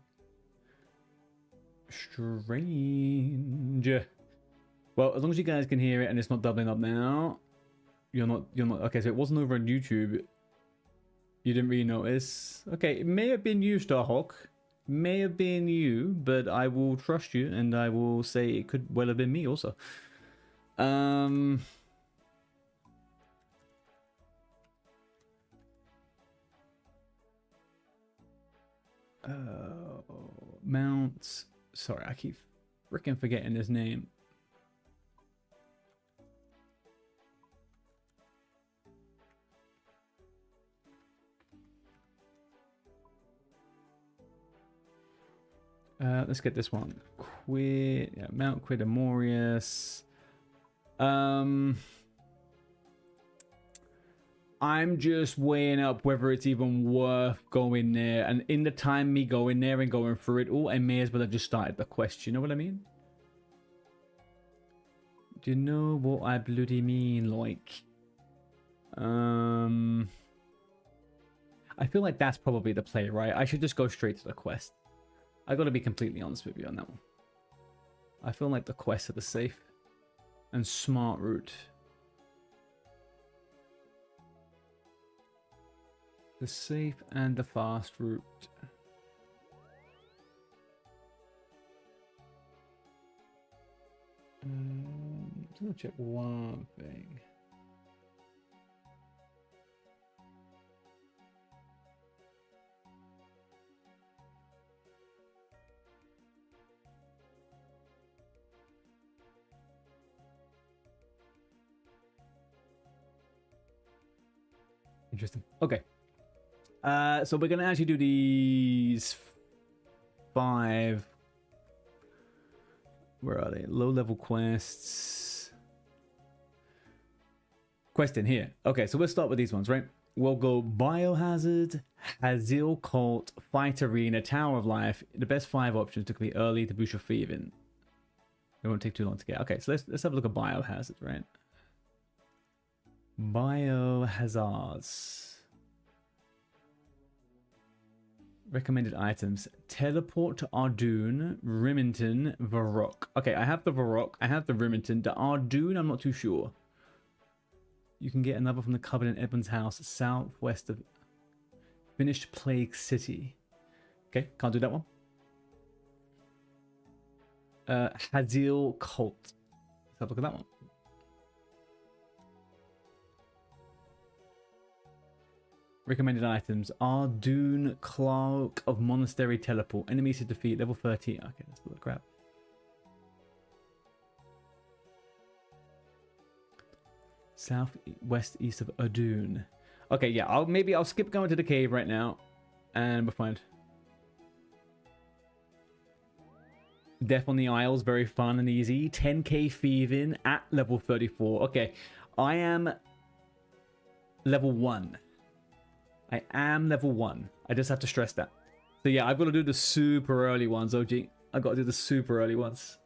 Strange. Well, as long as you guys can hear it and it's not doubling up now, you're not okay. So it wasn't over on YouTube. You didn't really notice. Okay, it may have been you, Starhawk. May have been you, but I will trust you and I will say it could well have been me also. Mount. Sorry, I keep freaking forgetting his name. Let's get this one. Mount Quidamorius. I'm just weighing up whether it's even worth going there. And in the time me going there and going through it all, I may as well have just started the quest. You know what I mean? Do you know what I bloody mean? Like, I feel like that's probably the play, right? I should just go straight to the quest. I got to be completely honest with you on that one. I feel like the quests are the safe and smart route. The safe and the fast route. Let's go check one thing. Interesting. Okay. So we're gonna actually do these 5. Where are they? Low-level quests. Quest in here. Okay, so we'll start with these ones, right? We'll go Biohazard, Hazil Cult, Fight Arena, Tower of Life. The best 5 options to complete early to boost your thieving. It won't take too long to get. Okay, so let's have a look at Biohazard, right? Biohazards. Recommended items. Teleport to Ardoon, Remington, Varrock. Okay, I have the Varrock. I have the Remington. The Ardoon, I'm not too sure. You can get another from the cupboard in Edmund's house, southwest of Finished Plague City. Okay, can't do that one. Hazil Cult. Let's have a look at that one. Recommended items. Ardoon, Cloak of Monastery Teleport. Enemies to defeat, level 30. Okay, that's a lot of crap. Southwest east of Ardoon. Okay, yeah, I'll skip going to the cave right now. And we'll find. Death on the Isles, very fun and easy. 10k thieving at level 34. Okay, I am level 1. I am level 1. I just have to stress that. So yeah, I've got to do the super early ones, OG. I've got to do the super early ones.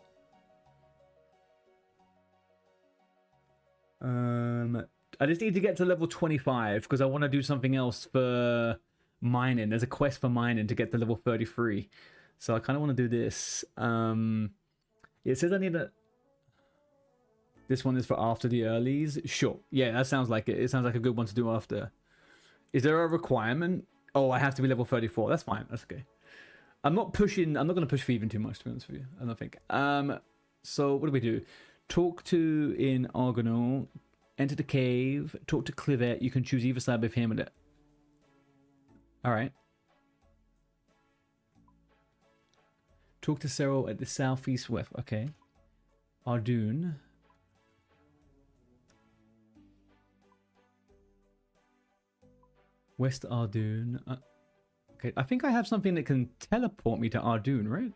I just need to get to level 25 because I want to do something else for mining. There's a quest for mining to get to level 33. So I kind of want to do this. It says I need a... This one is for after the earlies. Sure. Yeah, that sounds like it. It sounds like a good one to do after. Is there a requirement? Oh, I have to be level 34. That's fine. That's okay. I'm not going to push thieving too much, to be honest with you. I don't think. So what do we do? Talk to in Argonal. Enter the cave. Talk to Clivet. You can choose either side with him and it. Alright. Talk to Cyril at the southeast west. Okay. Ardoon. West Ardoon. Okay, I think I have something that can teleport me to Ardoon, right?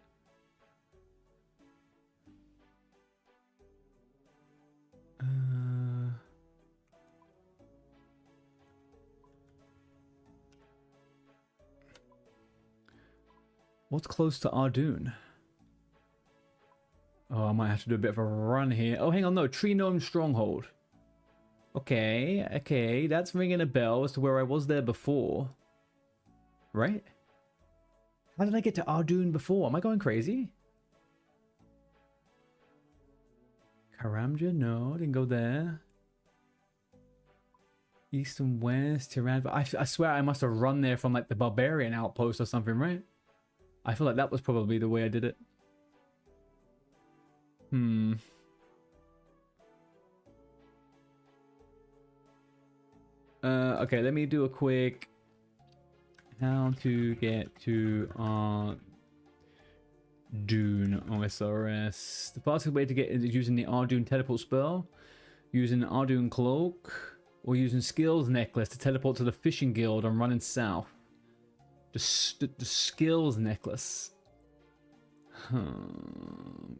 What's close to Ardoon? Oh, I might have to do a bit of a run here. Oh, hang on, no. Tree Gnome Stronghold. Okay, that's ringing a bell as to where I was there before. Right? How did I get to Ardoon before? Am I going crazy? Karamja? No, I didn't go there. East and west, Tiran. I swear I must have run there from like the Barbarian outpost or something, right? I feel like that was probably the way I did it. Okay, let me do a quick how to get to Dune OSRS. The fastest way to get is using the Ardoon teleport spell, using the Ardoon cloak, or using skills necklace to teleport to the fishing guild and running south. The skills necklace.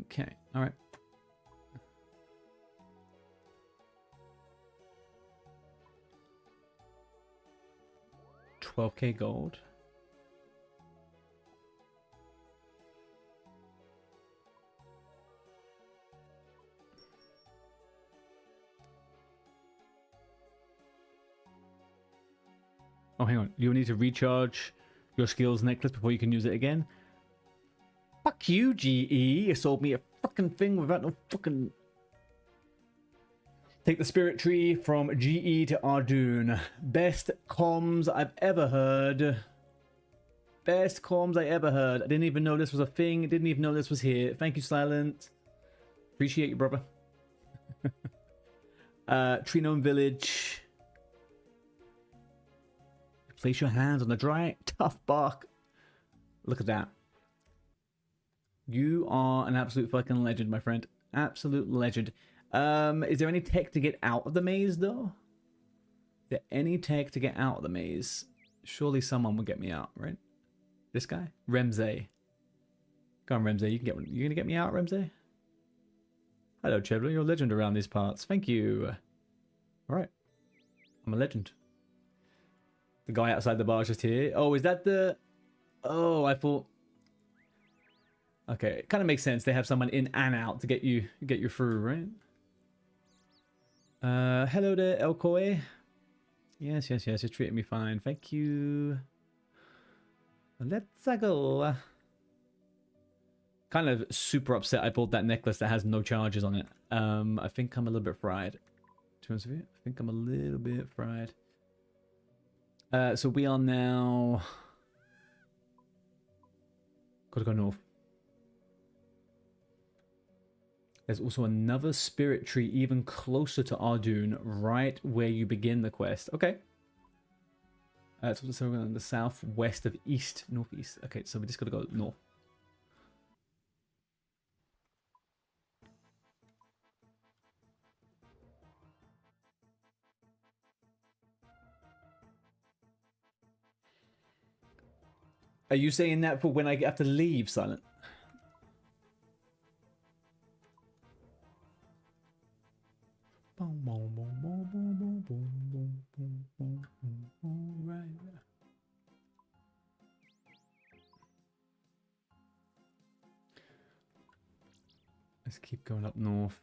Okay, all right. $12k gold. Oh, hang on. You'll need to recharge your skills necklace before you can use it again. Fuck you, GE. You sold me a fucking thing without no fucking... Take the spirit tree from GE to Ardoon. Best comms I've ever heard. Best comms I ever heard. I didn't even know this was a thing. Didn't even know this was here. Thank you, Silent. Appreciate you, brother. Tree Gnome Village. Place your hands on the dry, tough bark. Look at that. You are an absolute fucking legend, my friend. Absolute legend. Is there any tech to get out of the maze, though? Is there any tech to get out of the maze? Surely someone will get me out, right? This guy? Remze. Go on, Remze. You gonna get me out, Remze? Hello, Chevrolet. You're a legend around these parts. Thank you. Alright. I'm a legend. The guy outside the bar is just here. Oh, is that the... Oh, I thought... Okay, it kind of makes sense. They have someone in and out to get you through, right? Hello there, Elkoi. Yes, you're treating me fine. Thank you. Let's go. Kind of super upset I bought that necklace that has no charges on it. I think I'm a little bit fried. To be honest with you, I think I'm a little bit fried. So we are now... Gotta go north. There's also another spirit tree even closer to Ardoon, right where you begin the quest. Okay. So we're on the southwest of northeast. Okay, so we just gotta go north. Are you saying that for when I have to leave, Silent? Right. Let's keep going up north.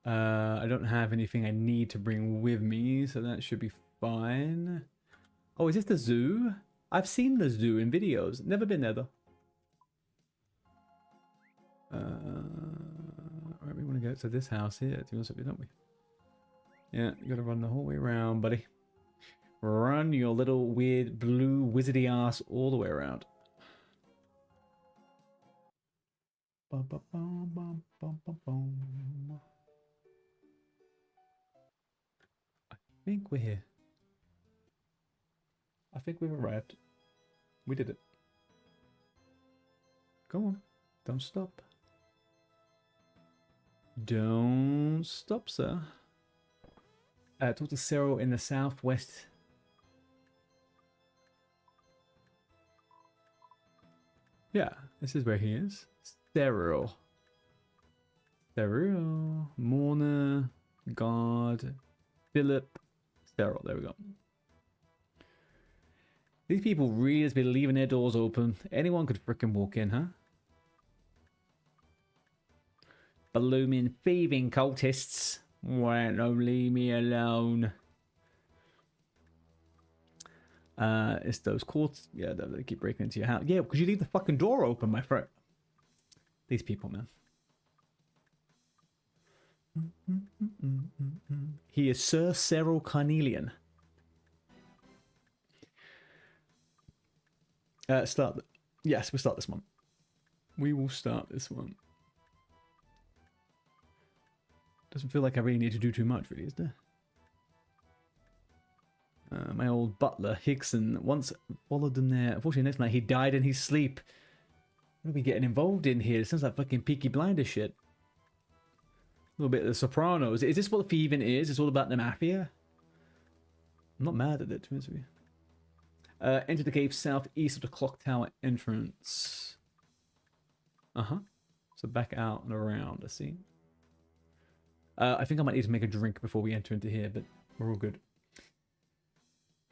I don't have anything I need to bring with me, so that should be fine. Oh, is this the zoo? I've seen the zoo in videos. Never been there, though. Alright, we want to go to this house here, to be honest with you, don't we? Yeah, you gotta run the whole way around, buddy. Run your little weird blue wizardy ass all the way around. I think we're here. I think we've arrived. We did it. Go on. Don't stop. Don't stop, sir. Talk to Cyril in the southwest. Yeah, this is where he is. Cyril. Cyril. Morna. God. Philip. Cyril. There we go. These people really just be leaving their doors open. Anyone could frickin' walk in, huh? Blooming thieving cultists. Won't leave me alone. It's those courts. Yeah, they keep breaking into your house. Yeah, because you leave the fucking door open, my friend. These people, man. He is Sir Cyril Carnelian. Start. Yes, we'll start this one. We will start this one. Doesn't feel like I really need to do too much, really, is there? My old butler, Hickson, once followed them there. Unfortunately, next night he died in his sleep. What are we getting involved in here? It sounds like fucking Peaky Blinders shit. A little bit of The Sopranos. Is this what thieving is? It's all about the mafia? I'm not mad at it, to be honest with you. Enter the cave southeast of the clock tower entrance. Uh-huh. So back out and around, I see. I think I might need to make a drink before we enter into here, but we're all good.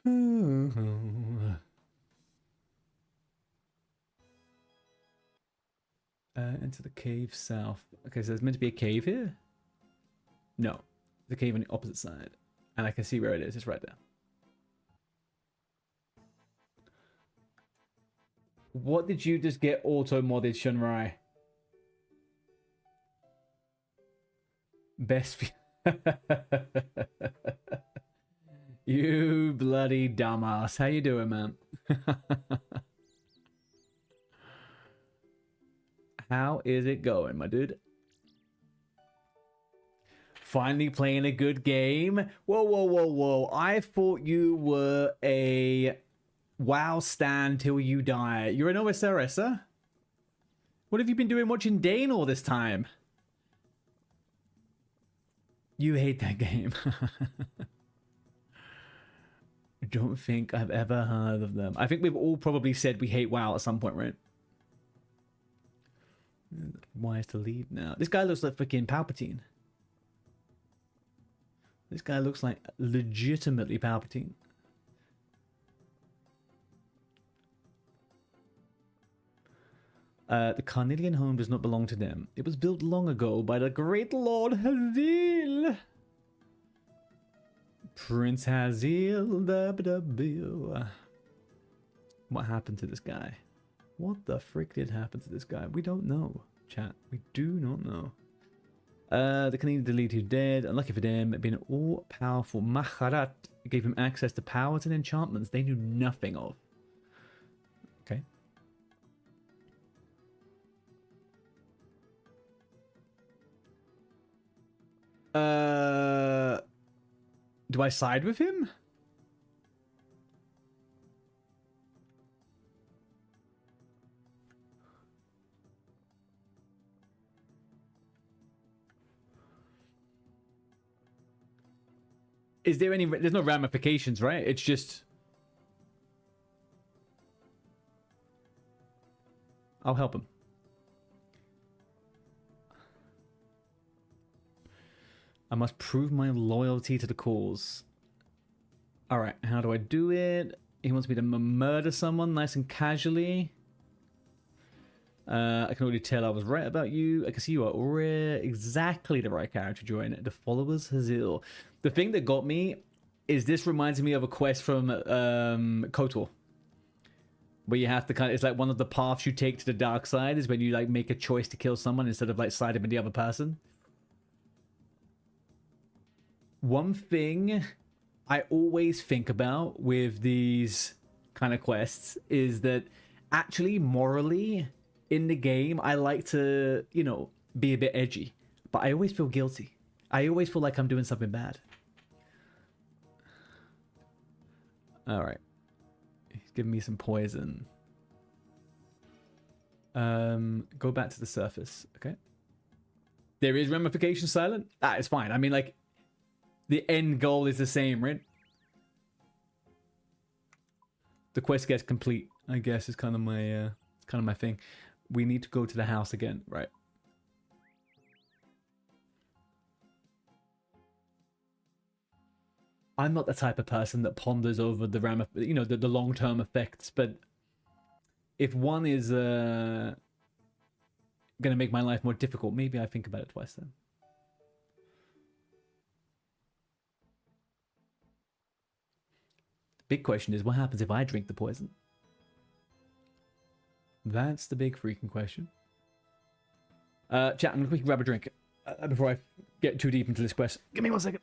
Enter the cave south. Okay, so there's meant to be a cave here? No. The cave on the opposite side. And I can see where it is. It's right there. What did you just get auto-modded, Shunrai? Best. You bloody dumbass. How you doing, man? How is it going, my dude? Finally playing a good game? Whoa, whoa, whoa, whoa. I thought you were a WoW stan till you die. You're an OSRS, huh? What have you been doing watching Dane all this time? You hate that game. I don't think I've ever heard of them. I think we've all probably said we hate WoW at some point, right? Wise to leave now. This guy looks like freaking Palpatine. This guy looks like legitimately Palpatine. The Carnelian home does not belong to them. It was built long ago by the great Lord Hazil. Prince Hazil. What happened to this guy? What the frick did happen to this guy? We don't know, chat. We do not know. The Canadian delete who's dead. Unlucky for them, being an all-powerful Maharat gave him access to powers and enchantments they knew nothing of. Okay. Do I side with him? Is there any... There's no ramifications, right? It's just... I'll help him. I must prove my loyalty to the cause. Alright, how do I do it? He wants me to murder someone nice and casually. I can already tell I was right about you. I can see you are exactly the right character to join. The Followers Hazil. The thing that got me is this reminds me of a quest from KOTOR. Where you have to kind of... It's like one of the paths you take to the dark side is when you like make a choice to kill someone instead of like siding with the other person. One thing I always think about with these kind of quests is that actually morally in the game I like to, you know, be a bit edgy, but I always feel guilty. I always feel like I'm doing something bad. All right, he's giving me some poison. Go back to the surface. Okay, there is ramification silent. Ah, it's fine. I mean, like, the end goal is the same, right? The quest gets complete, I guess, is kind of my thing. We need to go to the house again, right? I'm not the type of person that ponders over the the long-term effects, but if one is gonna make my life more difficult, maybe I think about it twice then. The big question is, what happens if I drink the poison? That's the big freaking question. Chat, I'm gonna quickly grab a drink before I get too deep into this quest. Give me 1 second.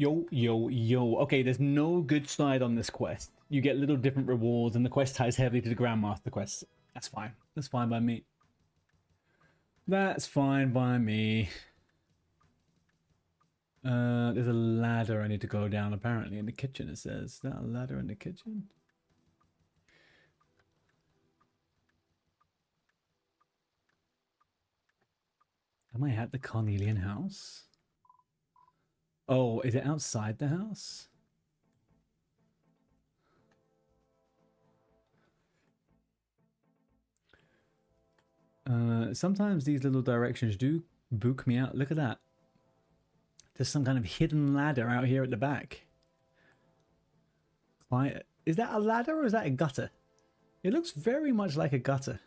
Yo, yo, yo. Okay, there's no good side on this quest. You get little different rewards, and the quest ties heavily to the Grandmaster quest. That's fine. That's fine by me. That's fine by me. There's a ladder I need to go down, apparently, in the kitchen, it says. Is that a ladder in the kitchen? Am I at the Carnelian house? Oh, is it outside the house? Sometimes these little directions do book me out. Look at that. There's some kind of hidden ladder out here at the back. Is that a ladder or is that a gutter? It looks very much like a gutter.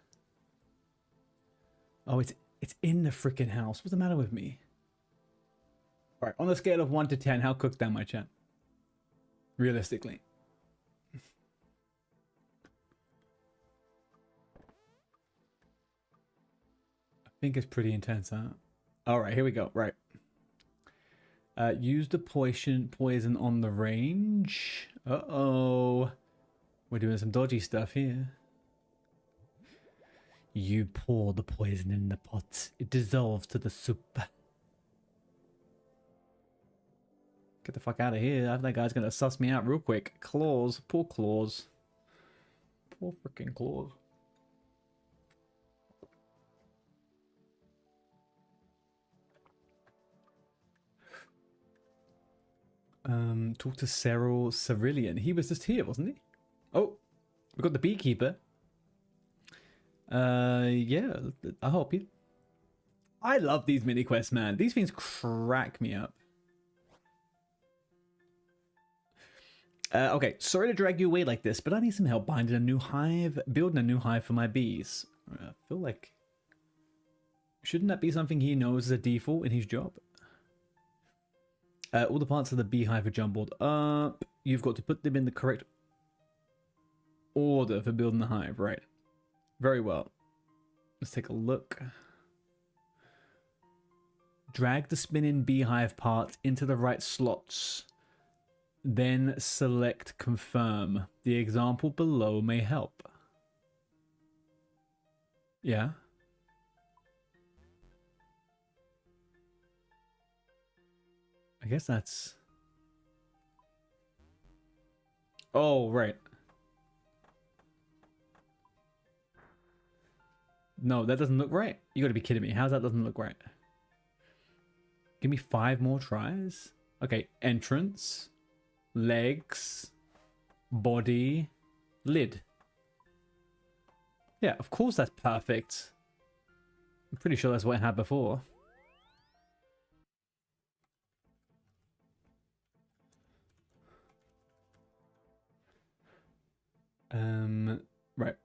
Oh, it's in the freaking house. What's the matter with me? All right, on a scale of 1 to 10, how cooked am I, chat? Realistically. I think it's pretty intense, huh? All right, here we go. Right. Use the poison on the range. Uh-oh. We're doing some dodgy stuff here. You pour the poison in the pot. It dissolves to the soup. Get the fuck out of here. I think that guy's gonna suss me out real quick. Claws. Poor claws. Poor freaking claws. Talk to Cerillion. He was just here, wasn't he? Oh, we got the beekeeper. Yeah, I'll help you. I love these mini quests, man. These things crack me up. Okay, sorry to drag you away like this, but I need some help building a new hive for my bees. I feel like... Shouldn't that be something he knows as a default in his job? All the parts of the beehive are jumbled up. You've got to put them in the correct order for building the hive, right? Very well. Let's take a look. Drag the spinning beehive parts into the right slots. Then select confirm. The example below may help. Yeah. I guess that's... Oh, right. No, that doesn't look right. You gotta be kidding me. How's that doesn't look right? Give me 5 more tries. Okay, entrance, legs, body, lid. Yeah, of course that's perfect. I'm pretty sure that's what I had before. Right.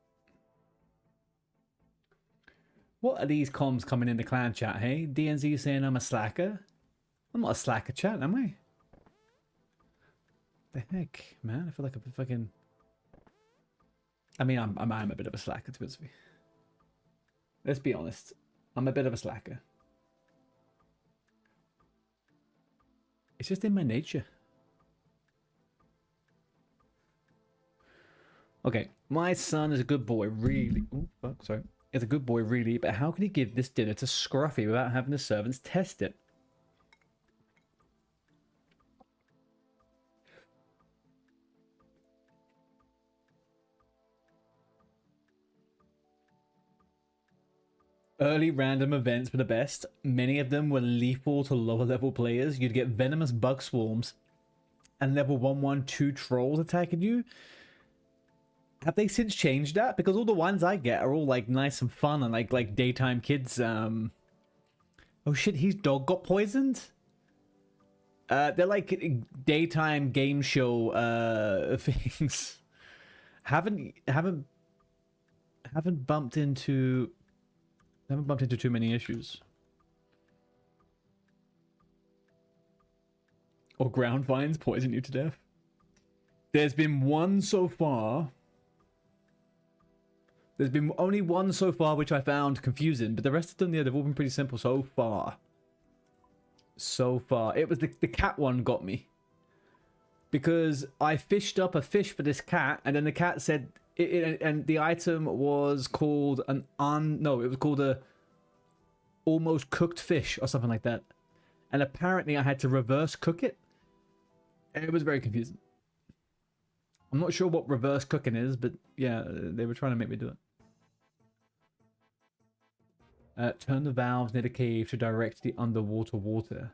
What are these comms coming in the clan chat, hey? DNZ saying I'm a slacker? I'm not a slacker, chat, am I? The heck, man? I feel like a fucking... I mean, I'm a bit of a slacker, to be honest with you. Let's be honest. I'm a bit of a slacker. It's just in my nature. Okay, my son is a good boy, really. Oh, fuck, sorry. Is a good boy, really, but how can he give this dinner to Scruffy without having the servants test it? Early random events were the best. Many of them were lethal to lower level players. You'd get venomous bug swarms and level 112 trolls attacking you. Have they since changed that? Because all the ones I get are all like nice and fun and like daytime kids. Oh shit, his dog got poisoned? They're like daytime game show things. Haven't bumped into too many issues. Or ground vines poison you to death. There's been one so far. There's been only one so far which I found confusing, but the rest of them, yeah, they've all been pretty simple so far. So far. It was the cat one got me. because I fished up a fish for this cat, and then the cat said, and the item was called it was called a almost cooked fish or something like that. And apparently I had to reverse cook it. It was very confusing. I'm not sure what reverse cooking is, but yeah, they were trying to make me do it. Turn the valves near the cave to direct the underwater water.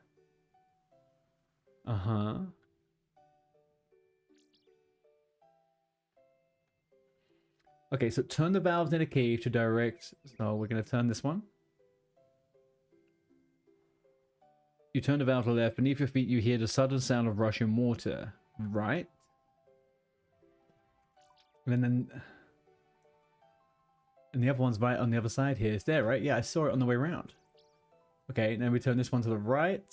Uh-huh. Okay, so turn the valves near the cave to direct... So we're going to turn this one. You turn the valve to the left. Beneath your feet, you hear the sudden sound of rushing water. Right? And then... And the other one's right on the other side here. It's there, right? Yeah, I saw it on the way around. Okay, now we turn this one to the right.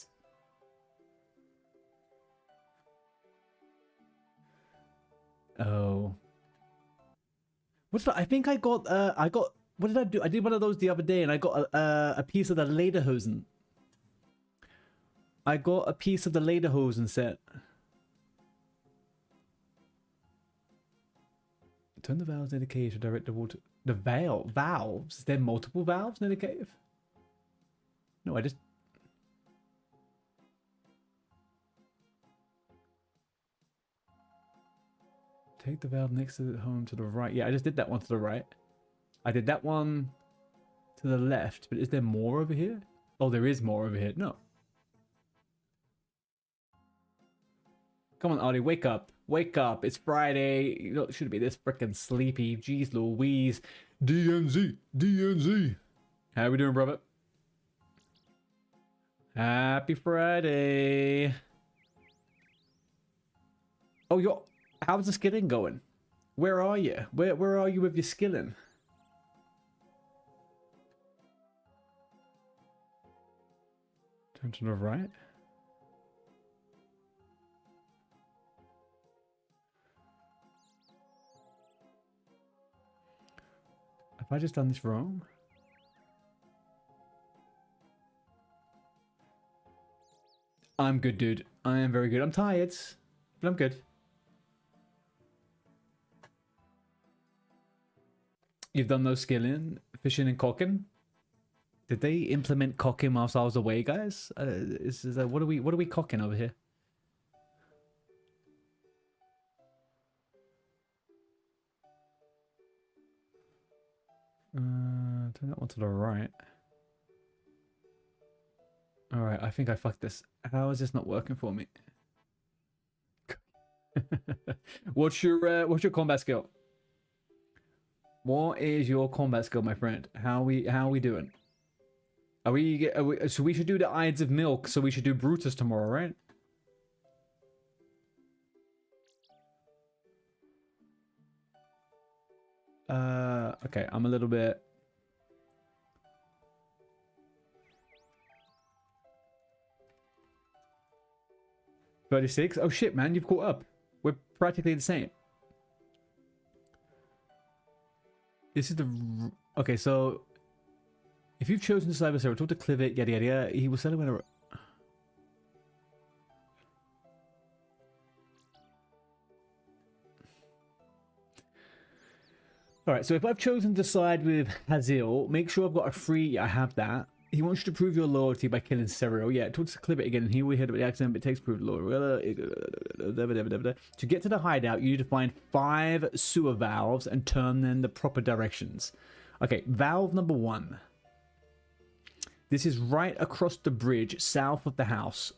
Oh. What's that? I think I got, what did I do? I did one of those the other day and I got a piece of the lederhosen. I got a piece of the lederhosen set. Turn the valves near the cave to direct the water. The valves? Is there multiple valves near the cave? No, I just... Take the valve next to the home to the right. Yeah, I just did that one to the right. I did that one to the left. But is there more over here? Oh, there is more over here. No. Come on, Artie, wake up. Wake up. It's Friday. You don't shouldn't be this freaking sleepy. Jeez Louise. DNZ. DNZ. How we doing, brother? Happy Friday. Oh, how's the skilling going? Where are you? Where are you with your skilling? Turn to the right. Have I just done this wrong? I'm good, dude. I am very good. I'm tired, but I'm good. You've done no skilling, fishing and cocking. Did they implement cocking whilst I was away, guys? What are we cocking over here? Turn that one to the right. All right, I think I fucked this. How is this not working for me? What's your combat skill? What is your combat skill, my friend? How are we doing? So we should do the Ides of Milk, so we should do Brutus tomorrow, right? Okay, I'm a little bit... $36? Oh shit, man, you've caught up. We're practically the same. This is the... Okay, so... If you've chosen to cyber server, talk to Clivet, yada yada yada, he will send him whenever... Alright, so if I've chosen to side with Hazil, make sure I've got a free... Yeah, I have that. He wants you to prove your loyalty by killing Serial. Yeah, talk to Clivet again, and he will hear about the accident, but it takes proof of loyalty. To get to the hideout, you need to find 5 sewer valves and turn them in the proper directions. Okay, valve number 1. This is right across the bridge, south of the house.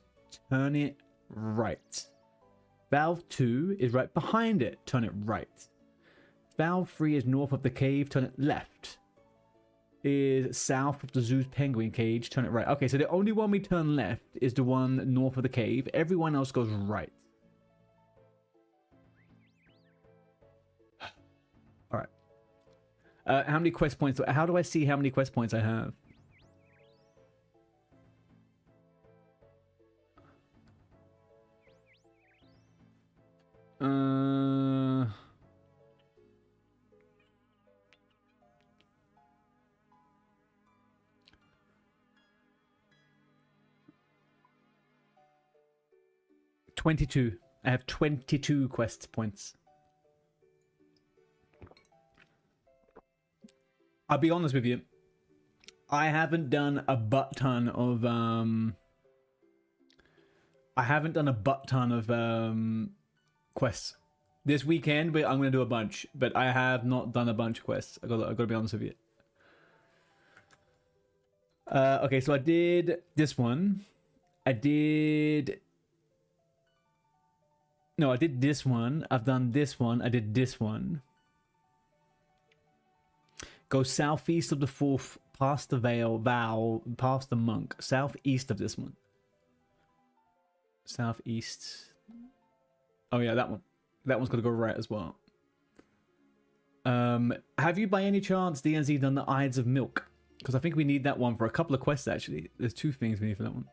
Turn it right. Valve 2 is right behind it. Turn it right. Valve 3 is north of the cave. Turn it left. Is south of the zoo's penguin cage. Turn it right. Okay, so the only one we turn left is the one north of the cave. Everyone else goes right. All right. How many quest points? How do I see how many quest points I have? Uh... 22. I have 22 quest points. I'll be honest with you. I haven't done a butt ton of quests this weekend, but I'm gonna do a bunch. But I have not done a bunch of quests. I gotta be honest with you. Okay, so I did this one. I did this one. I've done this one. I did this one. Go southeast of the fourth, past the vow, past the monk. Southeast of this one. Southeast. Oh yeah, that one. That one's got to go right as well. Have you by any chance, DNZ, done the Ides of Milk? Because I think we need that one for a couple of quests, actually. There's 2 things we need for that one.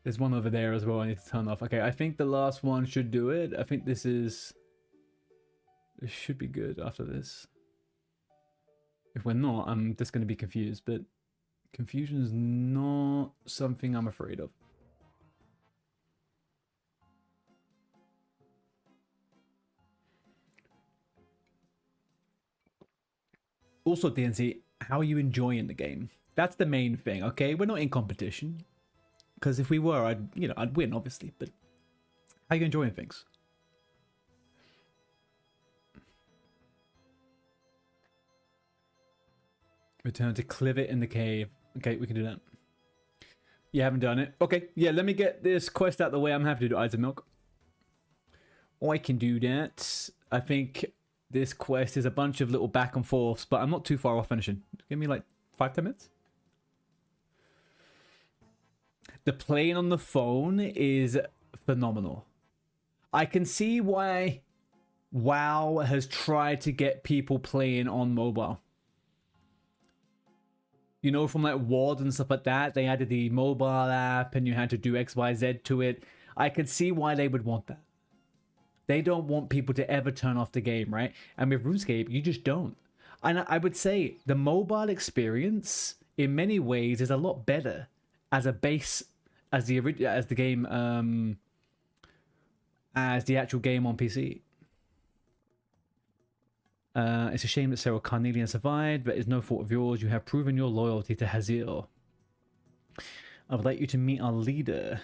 There's one over there as well I need to turn off. Okay, I think the last one should do it. I think this should be good after this. If we're not, I'm just going to be confused. But confusion is not something I'm afraid of. Also, DNC, how are you enjoying the game? That's the main thing, okay? We're not in competition. Because if we were, I'd win, obviously. But how are you enjoying things? Return to Clivet in the cave. Okay, we can do that. You haven't done it. Okay, yeah, let me get this quest out of the way. I'm happy to do Ides of Milk. I can do that. I think this quest is a bunch of little back and forths, but I'm not too far off finishing. Give me like 5-10 minutes. The playing on the phone is phenomenal. I can see why WoW has tried to get people playing on mobile. You know, from like WoD and stuff like that, they added the mobile app and you had to do XYZ to it. I could see why they would want that. They don't want people to ever turn off the game, right? And with RuneScape, you just don't. And I would say the mobile experience, in many ways, is a lot better as a base, as the game, as the actual game on PC. It's a shame that Sarah Carnelian survived, but it's no fault of yours. You have proven your loyalty to Hazil. I would like you to meet our leader.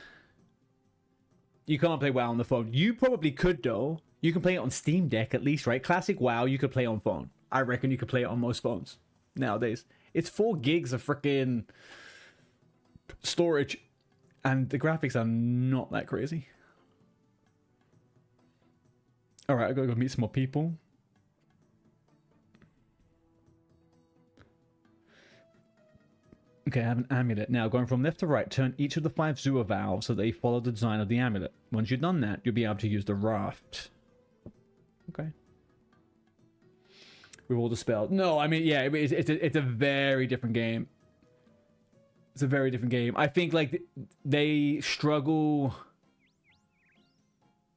You can't play WoW on the phone. You probably could, though. You can play it on Steam Deck at least, right? Classic WoW, you could play on phone. I reckon you could play it on most phones nowadays. It's 4 gigs of freaking storage, and the graphics are not that crazy. All right, I gotta go meet some more people. Okay, I have an amulet. Now, going from left to right, turn each of the 5 Zua valves so they follow the design of the amulet. Once you've done that, you'll be able to use the raft. Okay. With all the spells. No, I mean, yeah, it's a very different game. It's a very different game. I think, like, they struggle...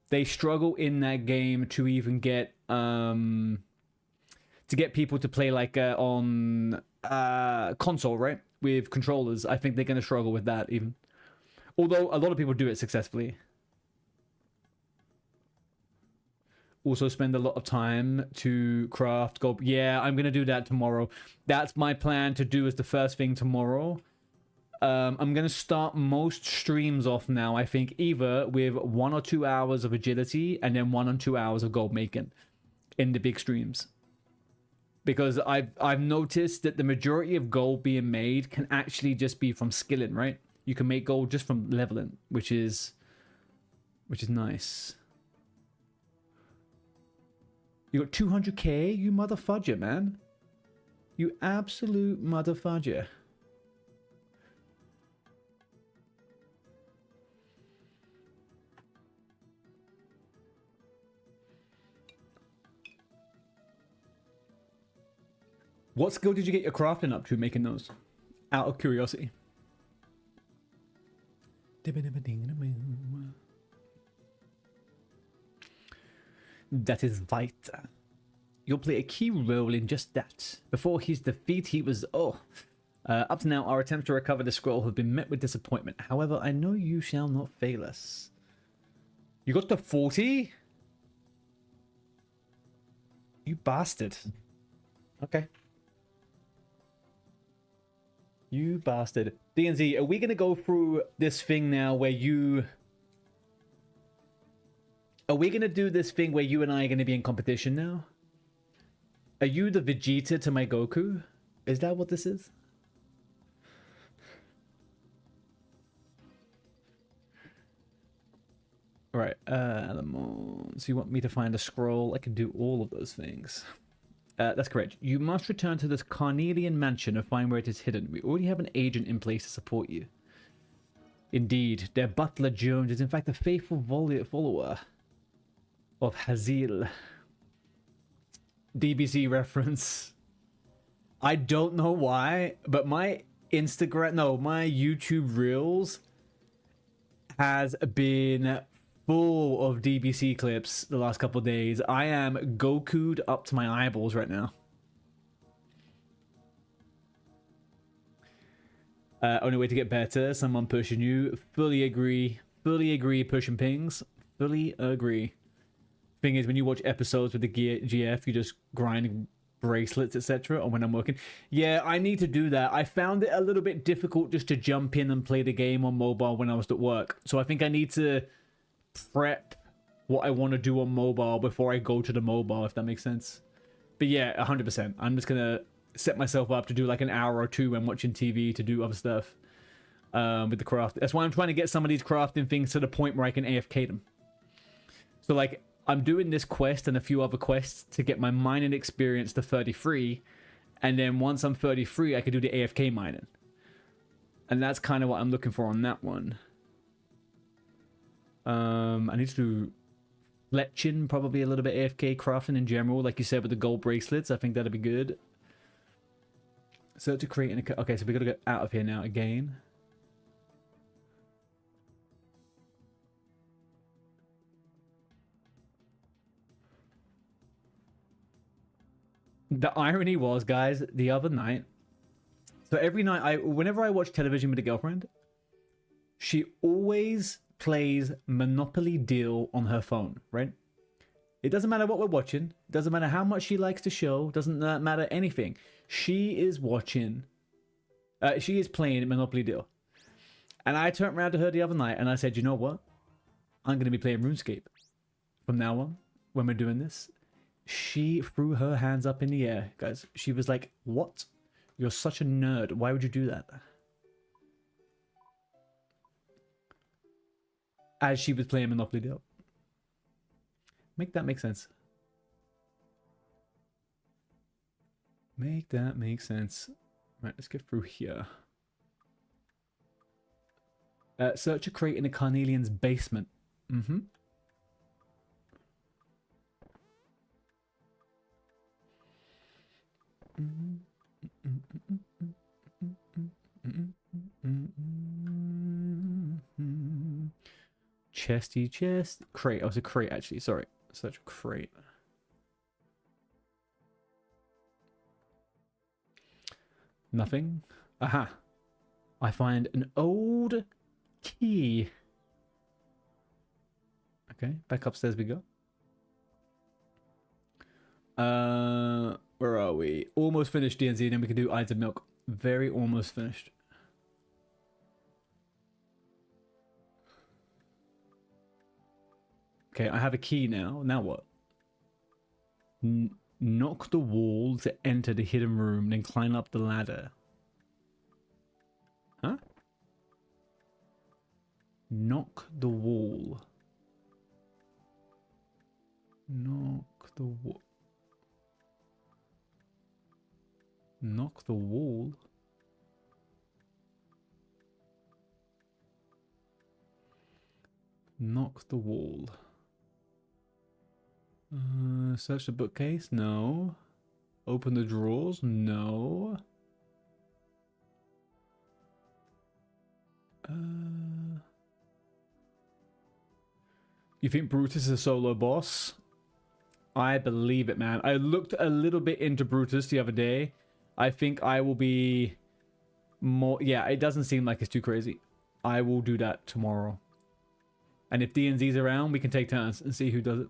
They struggle in that game to even get... to get people to play, like, on... console, right? With controllers. I think they're going to struggle with that even. Although a lot of people do it successfully. Also spend a lot of time to craft gold. Yeah, I'm going to do that tomorrow. That's my plan to do as the first thing tomorrow. I'm going to start most streams off now, I think, either with 1 or 2 hours of agility and then 1 or 2 hours of gold making in the big streams. Because I've noticed that the majority of gold being made can actually just be from skilling, right? You can make gold just from leveling, which is nice. You got 200k, you motherfudger, man. You absolute motherfudger. What skill did you get your crafting up to making those? Out of curiosity. That is right. You'll play a key role in just that. Before his defeat, he was... up to now, our attempts to recover the scroll have been met with disappointment. However, I know you shall not fail us. You got the 40? You bastard. Okay. You bastard. DNZ, are we going to go through this thing now where you... Are we going to do this thing where you and I are going to be in competition now? Are you the Vegeta to my Goku? Is that what this is? Right, so you want me to find a scroll? I can do all of those things. That's correct. You must return to this Carnelian mansion and find where it is hidden. We already have an agent in place to support you. Indeed, their butler Jones is in fact a faithful follower of Hazil. DBC reference. I don't know why, but my YouTube Reels has been full of DBC clips the last couple of days. I am Goku'd up to my eyeballs right now. Only way to get better, someone pushing you. Fully agree. Fully agree, pushing pings. Fully agree. Thing is, when you watch episodes with the GF, you just grind bracelets, etc. Or when I'm working. Yeah, I need to do that. I found it a little bit difficult just to jump in and play the game on mobile when I was at work. So I think I need to prep what I want to do on mobile before I go to the mobile, if that makes sense. But yeah, 100%. I'm just gonna set myself up to do like an hour or two when watching TV to do other stuff with the craft. That's why I'm trying to get some of these crafting things to the point where I can AFK them. So like, I'm doing this quest and a few other quests to get my mining experience to 33, and then once I'm 33, I can do the AFK mining. And that's kind of what I'm looking for on that one. I need to do fletching, probably a little bit AFK crafting in general, like you said with the gold bracelets. I think that'd be good. So to create an... Okay, so we gotta get out of here now again. The irony was, guys, the other night... So every night, whenever I watch television with a girlfriend, she always plays Monopoly Deal on her phone, right? It doesn't matter what we're watching. It doesn't matter how much she likes the show. Doesn't matter anything. She is watching... she is playing Monopoly Deal. And I turned around to her the other night and I said, you know what? I'm going to be playing RuneScape from now on when we're doing this. She threw her hands up in the air, guys. She was like, what? You're such a nerd. Why would you do that? As she was playing Monopoly Deal. Make that make sense. Make that make sense. Right, let's get through here. Search a crate in the Carnelian's basement. Mm-hmm. Chesty chest. Crate. Oh, it's a crate, actually. Sorry. Search a crate. Nothing. Aha. I find an old key. Okay, back upstairs we go. Where are we? Almost finished DNZ, then we can do Ides of Milk. Very almost finished. Okay, I have a key now. Now what? Knock the wall to enter the hidden room, then climb up the ladder. Huh? Knock the wall. Knock the wall. Knock the wall? Knock the wall. Search the bookcase? No. Open the drawers? No. You think Brutus is a solo boss? I believe it, man. I looked a little bit into Brutus the other day. I think I will be more... Yeah, it doesn't seem like it's too crazy. I will do that tomorrow. And if DNZ's around, we can take turns and see who does it.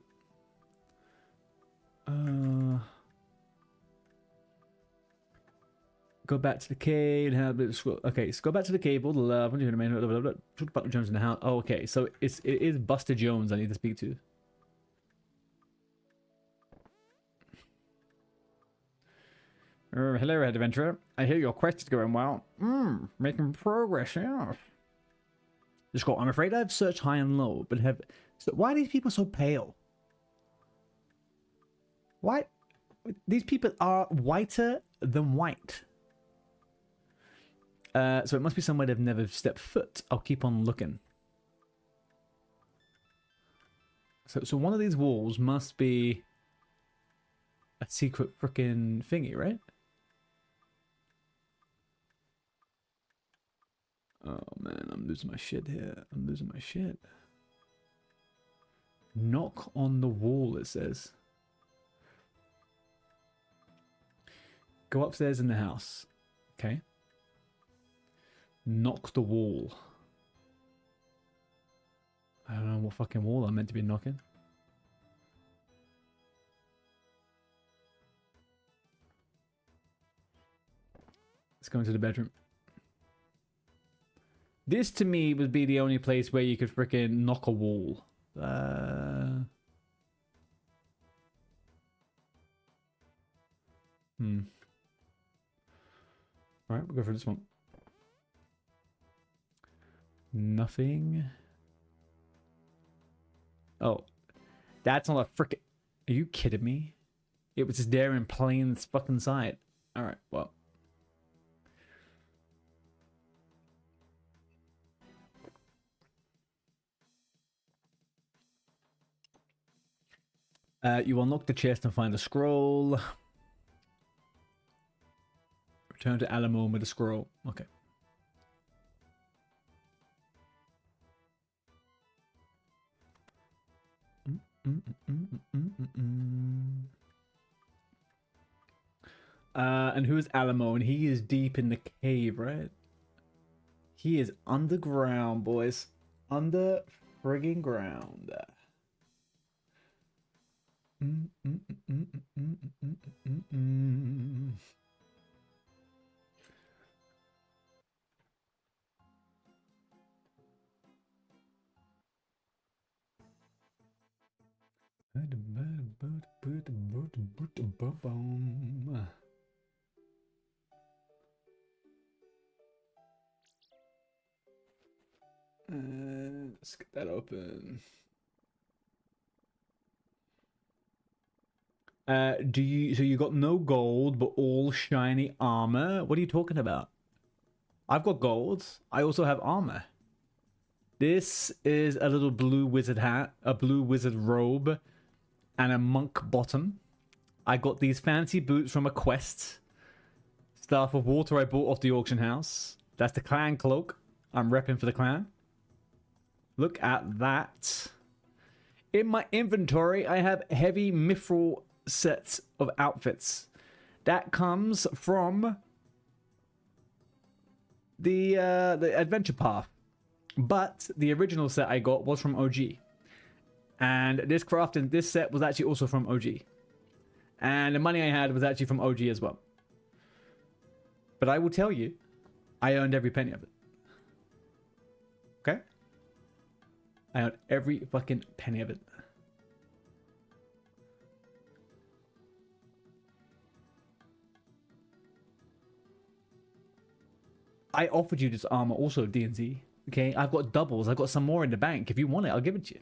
Go back to the cave and have a bit of scroll. Okay, so go back to the cave. All the love. Talk about Jones in the house. Oh, okay. So it is Buster Jones I need to speak to. Hello, adventurer. I hear your quest is going well. Making progress, yeah. Just go. I'm afraid I've searched high and low, but have... So why are these people so pale? Why? These people are whiter than white. So it must be somewhere they've never stepped foot. I'll keep on looking. So one of these walls must be a secret frickin' thingy, right? Oh man, I'm losing my shit here. I'm losing my shit. Knock on the wall, it says. Go upstairs in the house. Okay. Knock the wall. I don't know what fucking wall I'm meant to be knocking. Let's go into the bedroom. This to me would be the only place where you could freaking knock a wall. Alright, we'll go for this one. Nothing. Oh, that's not a frickin'... Are you kidding me? It was just there in plain fucking sight. Alright, well. You unlock the chest and find a scroll. Return to Alamo with a scroll. Okay. And who is Alamo? And he is deep in the cave, right? He is underground, boys. Under frigging ground. Let's get that open. So you got no gold but all shiny armor? What are you talking about? I've got gold. I also have armor. This is a little blue wizard hat, a blue wizard robe, and a monk bottom. I got these fancy boots from a quest. Staff of water I bought off the auction house. That's the clan cloak. I'm repping for the clan. Look at that. In my inventory, I have heavy mithril sets of outfits. That comes from the adventure path. But the original set I got was from OG. And this set was actually also from OG. And the money I had was actually from OG as well. But I will tell you, I earned every penny of it. Okay? I earned every fucking penny of it. I offered you this armor also, DNZ. Okay, I've got doubles. I've got some more in the bank. If you want it, I'll give it to you.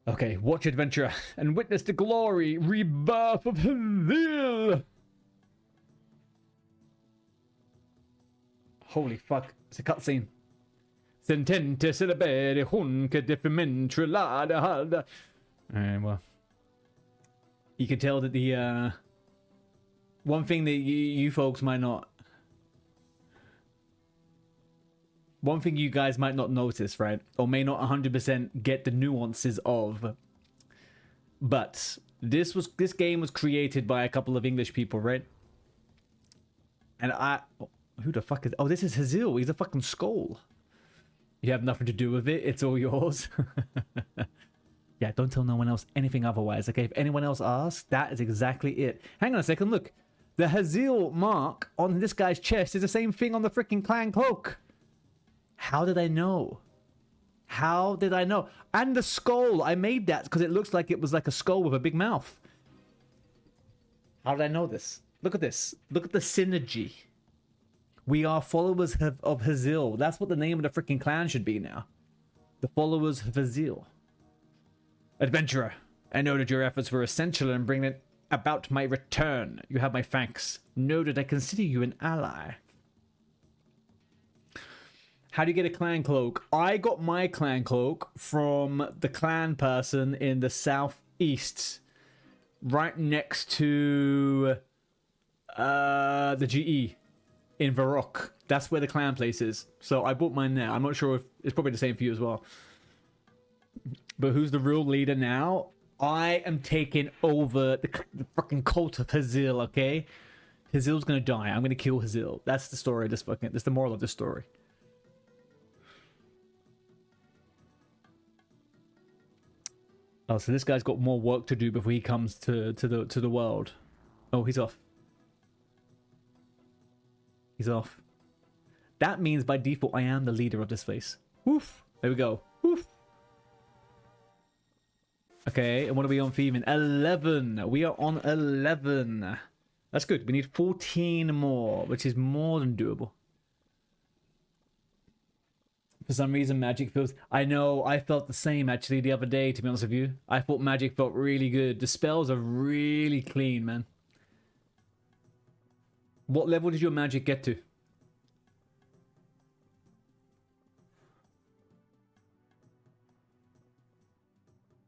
Okay, watch adventure and witness the glory rebirth of Halil. Holy fuck, it's a cutscene. Sentente celebere hunke defimentrulada halda. Alright, well. You can tell that the, one thing that you folks might not one thing you guys might not notice, right? Or may not 100% get the nuances of. But this game was created by a couple of English people, right? And who the fuck is... Oh, this is Hazil. He's a fucking skull. You have nothing to do with it. It's all yours. Yeah, don't tell no one else anything otherwise, okay? If anyone else asks, that is exactly it. Hang on a second, look. The Hazil mark on this guy's chest is the same thing on the freaking clan cloak. How did I know? How did I know? And the skull, I made that because it looks like it was like a skull with a big mouth. How did I know this? Look at this. Look at the synergy. We are followers of Hazil. That's what the name of the freaking clan should be now. The followers of Hazil. Adventurer, I know that your efforts were essential in bringing about my return. You have my thanks. Know that I consider you an ally. How do you get a clan cloak? I got my clan cloak from the clan person in the southeast. Right next to the GE in Varrock. That's where the clan place is. So I bought mine there. I'm not sure if it's probably the same for you as well. But who's the real leader now? I am taking over the fucking cult of Hazil, okay? Hazil's gonna die. I'm gonna kill Hazil. That's the story of this fucking... That's the moral of this story. Oh, so this guy's got more work to do before he comes to the world. Oh, he's off. He's off. That means by default I am the leader of this place. Woof. There we go. Woof. Okay, and what are we on thieving? 11. We are on 11. That's good. We need 14 more, which is more than doable. For some reason, magic feels... I know, I felt the same actually the other day, to be honest with you. I thought magic felt really good. The spells are really clean, man. What level did your magic get to?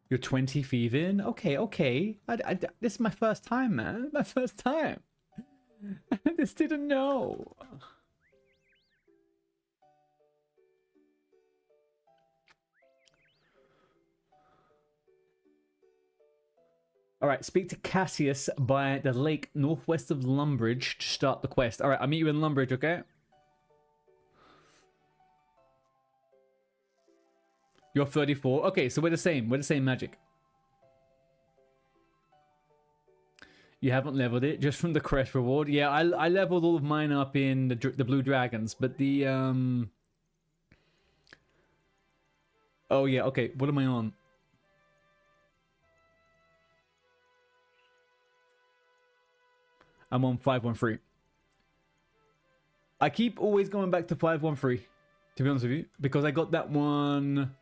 You're 20 thieving? Okay, okay. This is my first time, man. My first time. I just didn't know. Alright, speak to Cassius by the lake northwest of Lumbridge to start the quest. Alright, I'll meet you in Lumbridge, okay? You're 34. Okay, so we're the same. We're the same magic. You haven't leveled it just from the crest reward. Yeah, I leveled all of mine up in the blue dragons, but the Oh yeah, okay. What am I on? I'm on 513. I keep always going back to 513, to be honest with you, because I got that one.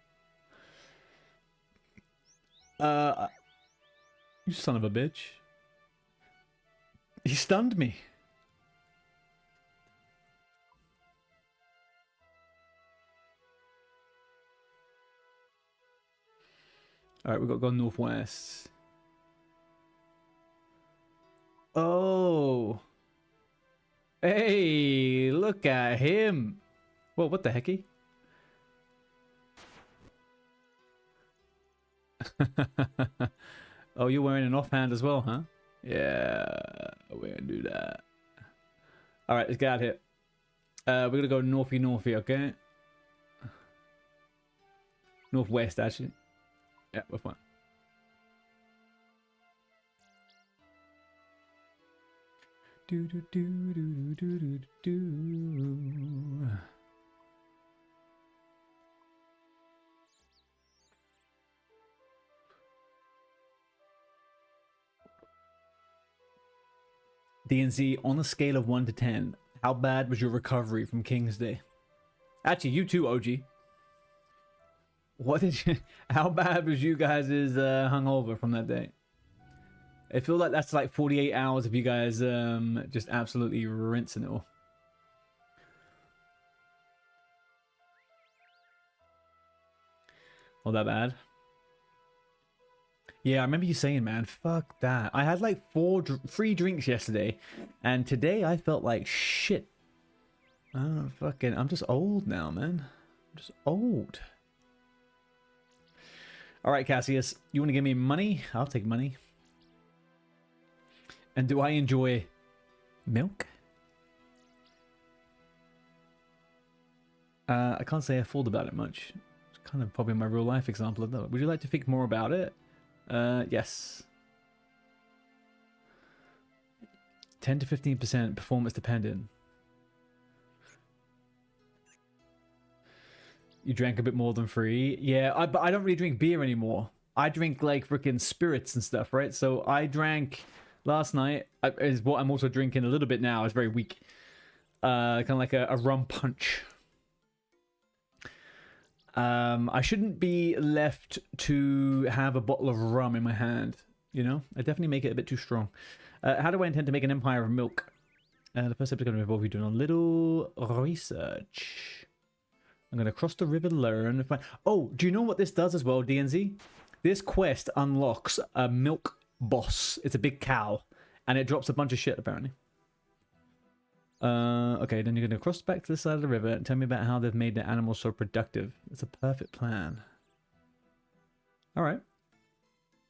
You son of a bitch. He stunned me. Alright, we've got to go northwest. Oh. Hey, look at him. Whoa, what the hecky? Oh, you're wearing an offhand as well, huh? Yeah, we're gonna do that. Alright, let's get out here. We're gonna go northy, okay? Northwest, actually. Yeah, we're fine. Do do do do do do do. DNC, on a scale of 1 to 10, how bad was your recovery from King's Day? Actually, you too, OG. What did you... How bad was you guys' hungover from that day? I feel like that's like 48 hours of you guys just absolutely rinsing it all. Not that bad. Yeah, I remember you saying, man, fuck that. I had like 3 drinks yesterday, and today I felt like shit. I'm just old now, man. I'm just old. All right, Cassius, you want to give me money? I'll take money. And do I enjoy milk? I can't say I thought about it much. It's kind of probably my real life example of that. Would you like to think more about it? Yes. 10 to 15% performance dependent. You drank a bit more than 3. Yeah, but I don't really drink beer anymore. I drink like freaking spirits and stuff, right? So I drank last night, is what I'm also drinking a little bit now. It's very weak. Kind of like a rum punch. I shouldn't be left to have a bottle of rum in my hand, you know? I definitely make it a bit too strong. How do I intend to make an empire of milk? The first step is going to involve you doing a little research. I'm going to cross the river, learn. Oh, do you know what this does as well, DNZ? This quest unlocks a milk boss. It's a big cow, and it drops a bunch of shit, apparently. Okay, then you're going to cross back to the side of the river and tell me about how they've made the animals so productive. It's a perfect plan. All right.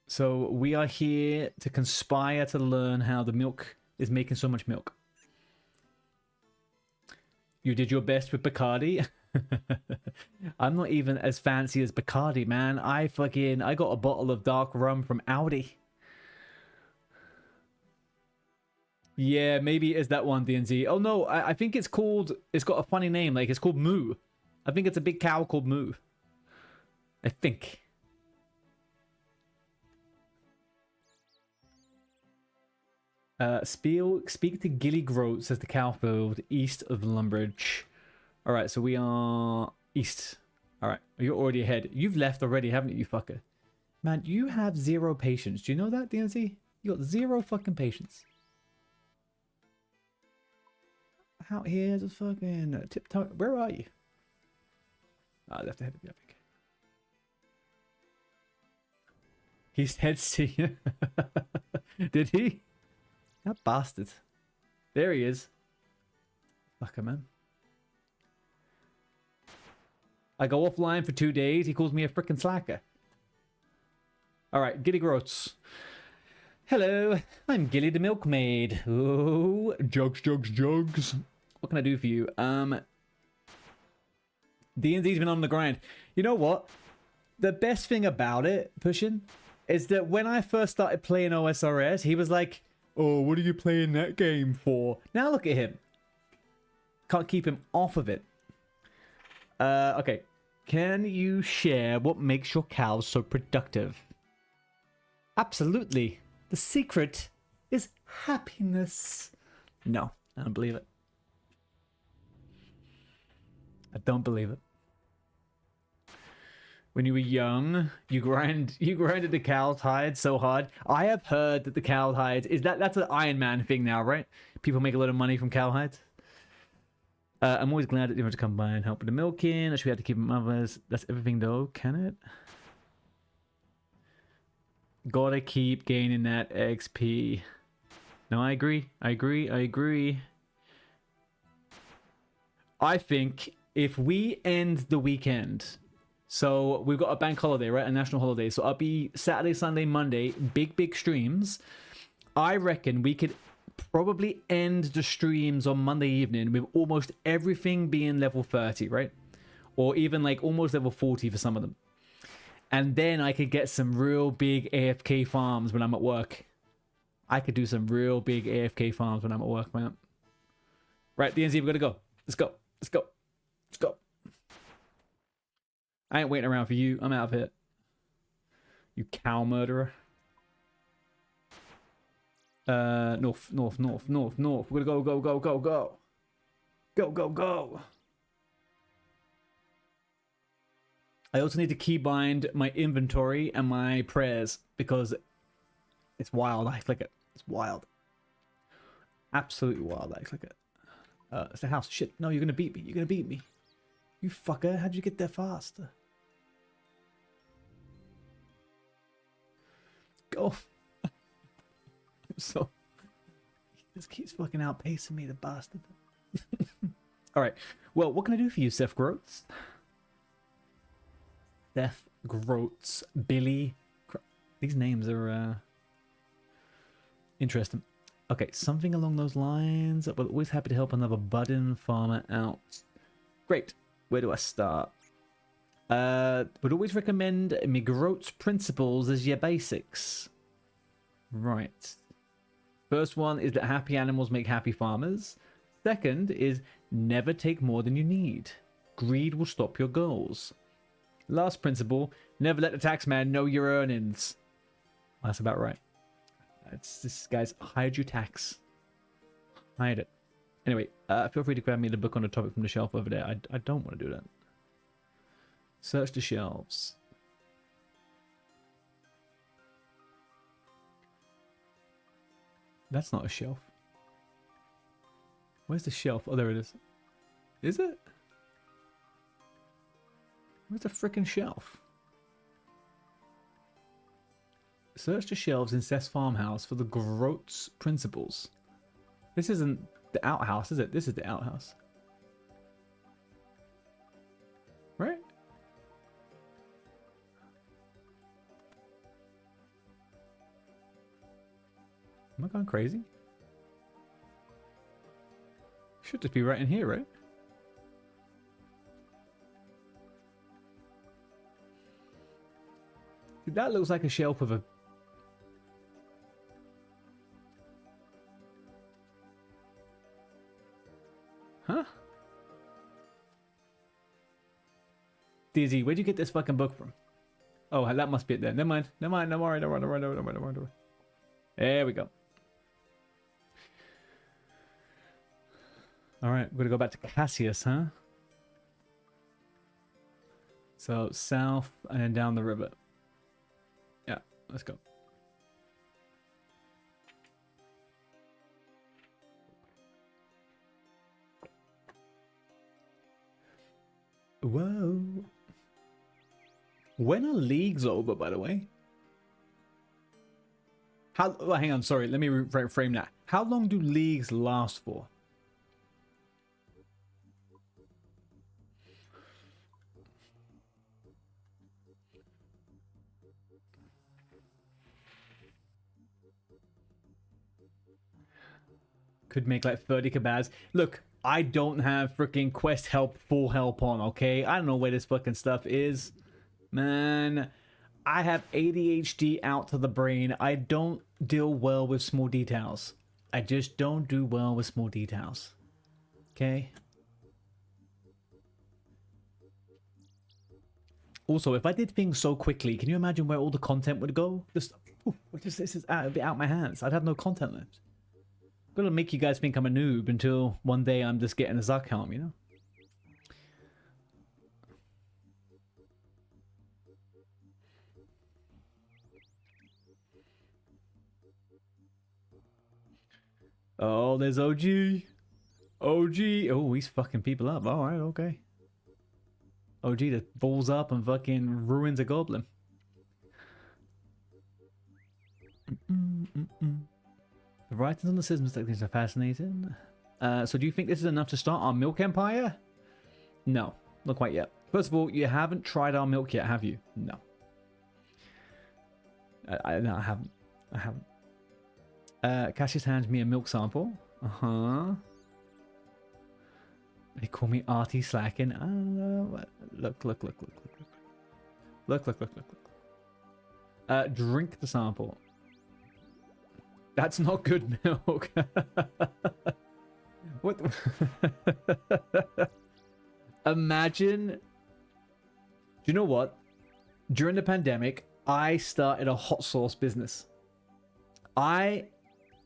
So we are here to conspire to learn how the milk is making so much milk. You did your best with Bacardi. I'm not even as fancy as Bacardi, man. I got a bottle of dark rum from Audi. Yeah, maybe it's that one, DNZ. Oh no, I think it's got a funny name. Like, it's called Moo. I think it's a big cow called Moo. I think. Speak to Gilly Groat, says the Cowfield, east of Lumbridge. Alright, so we are east. Alright, you're already ahead. You've left already, haven't you, you fucker? Man, you have 0 patience. Do you know that, DNZ? You got 0 fucking patience. Out here, just fucking tiptoe. Where are you? I left ahead of you, I think. He said see you. Did he? That bastard. There he is. Fucker, man. I go offline for 2 days. He calls me a freaking slacker. Alright, Gilly Groats. Hello, I'm Gilly the Milkmaid. Oh, jugs, jugs, jugs. What can I do for you? D&D's been on the grind. You know what? The best thing about it, Pushin, is that when I first started playing OSRS, he was like, oh, what are you playing that game for? Now look at him. Can't keep him off of it. Okay. Can you share what makes your cows so productive? Absolutely. The secret is happiness. No, I don't believe it. I don't believe it. When you were young, you grinded the cow's hide so hard. I have heard that the cow hides that's an Iron Man thing now, right? People make a lot of money from cow hides. I'm always glad that you want to come by and help with the milking. Actually, we have to keep them others. That's everything, though. Can it? Gotta keep gaining that XP. No, I agree. I agree. I think if we end the weekend, so we've got a bank holiday, right? A national holiday. So I'll be Saturday, Sunday, Monday, big streams. I reckon we could probably end the streams on Monday evening with almost everything being level 30, right? Or even like almost level 40 for some of them. And then I could get some real big AFK farms when I'm at work. I could do some real big AFK farms when I'm at work, man. Right, DNZ, we've got to go. Let's go. Let's go. Let's go. I ain't waiting around for you. I'm out of here. You cow murderer. North. We're gonna go. Go. I also need to keybind my inventory and my prayers because it's wild. I click it. It's wild. Absolutely wild. I click it. It's the house. Shit. No, you're gonna beat me. You fucker. How'd you get there fast? Go. So he just keeps fucking outpacing me, the bastard. All right. Well, what can I do for you, Seth Groats? Seth Groats, Billy. These names are interesting. Okay, something along those lines. We're always happy to help another budding farmer out. Great. Where do I start? Would always recommend McGroat's principles as your basics. Right. First one is that happy animals make happy farmers. Second is never take more than you need. Greed will stop your goals. Last principle, never let the taxman know your earnings. That's about right. This guys, hide your tax. Hide it. Anyway, feel free to grab me the book on the topic from the shelf over there. I don't want to do that. Search the shelves. That's not a shelf. Where's the shelf? Oh, there it is. Is it? Where's the frickin' shelf? Search the shelves in Seth's farmhouse for the Groats principles. This isn't the outhouse, is it? This is the outhouse. Right? Am I going crazy? Should just be right in here, right? That looks like a shelf of a... Huh? Dizzy, where'd you get this fucking book from? Oh, that must be it then. Never mind. Never mind. Never mind. Never mind. Never mind. Never mind. Never mind. There we go. All right, we're gonna go back to Cassius, huh? So south and then down the river. Yeah, let's go. Whoa. When are leagues over, by the way? How? Oh, hang on, sorry. Let me reframe that. How long do leagues last for? Could make like 30 kebabs. Look, I don't have freaking quest help, full help on, okay? I don't know where this fucking stuff is. Man, I have ADHD out to the brain. I don't deal well with small details. I just don't do well with small details. Okay? Also, if I did things so quickly, can you imagine where all the content would go? This is out my hands. I'd have no content left. Gonna make you guys think I'm a noob until one day I'm just getting a Zuck helm, you know? Oh, there's OG. OG. Oh, he's fucking people up. All right, okay. OG that balls up and fucking ruins a goblin. The writings on the systems techniques are fascinating. So do you think this is enough to start our milk empire? No, not quite yet. First of all, you haven't tried our milk yet, have you? No. No, I haven't. I haven't. Cassius hands me a milk sample. Uh-huh. They call me Artie slacking. Look. Look. Drink the sample. That's not good milk. What the... Imagine... Do you know what? During the pandemic, I started a hot sauce business. I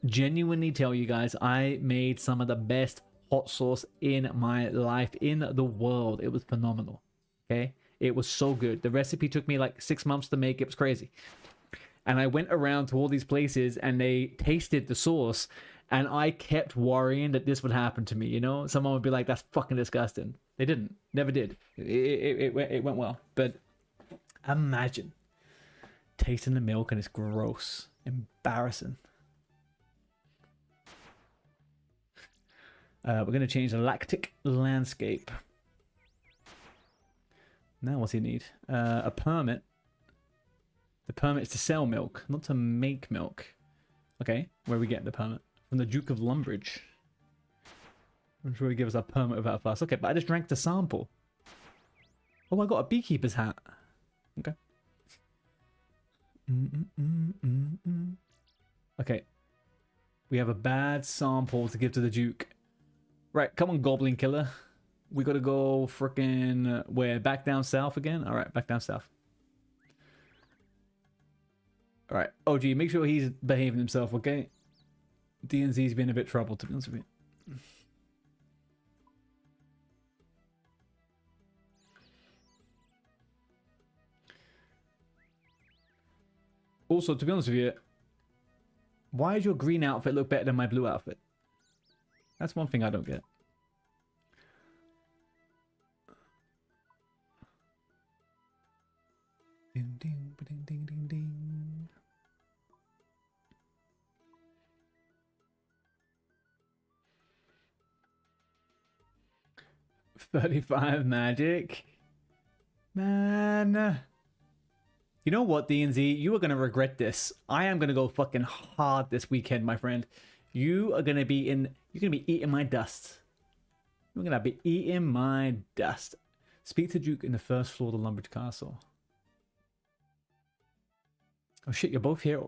genuinely tell you guys, I made some of the best hot sauce in my life, in the world. It was phenomenal. Okay? It was so good. The recipe took me like 6 months to make. It was crazy. And I went around to all these places and they tasted the sauce. And I kept worrying that this would happen to me, you know? Someone would be like, that's fucking disgusting. They didn't. Never did. It went well. But imagine tasting the milk and it's gross. Embarrassing. We're going to change the lactic landscape. Now what's he need? A permit. The permit is to sell milk, not to make milk. Okay, where we get the permit? From the Duke of Lumbridge. I'm sure he gives us a permit without a fuss. Okay, but I just drank the sample. Oh, I got a beekeeper's hat. Okay. Okay. We have a bad sample to give to the Duke. Right, come on, Goblin Killer. We gotta go frickin' where? Back down south again? Alright, back down south. Alright, OG, make sure he's behaving himself, okay? DNZ's been a bit trouble, to be honest with you. Also, to be honest with you, why does your green outfit look better than my blue outfit? That's one thing I don't get. Ding, ding, ding, ding, ding, ding. $35 magic. Man. You know what, DNZ? You are going to regret this. I am going to go fucking hard this weekend, my friend. You are going to be in... You're going to be eating my dust. You're going to be eating my dust. Speak to Duke in the first floor of the Lumbridge Castle. Oh shit, you're both here.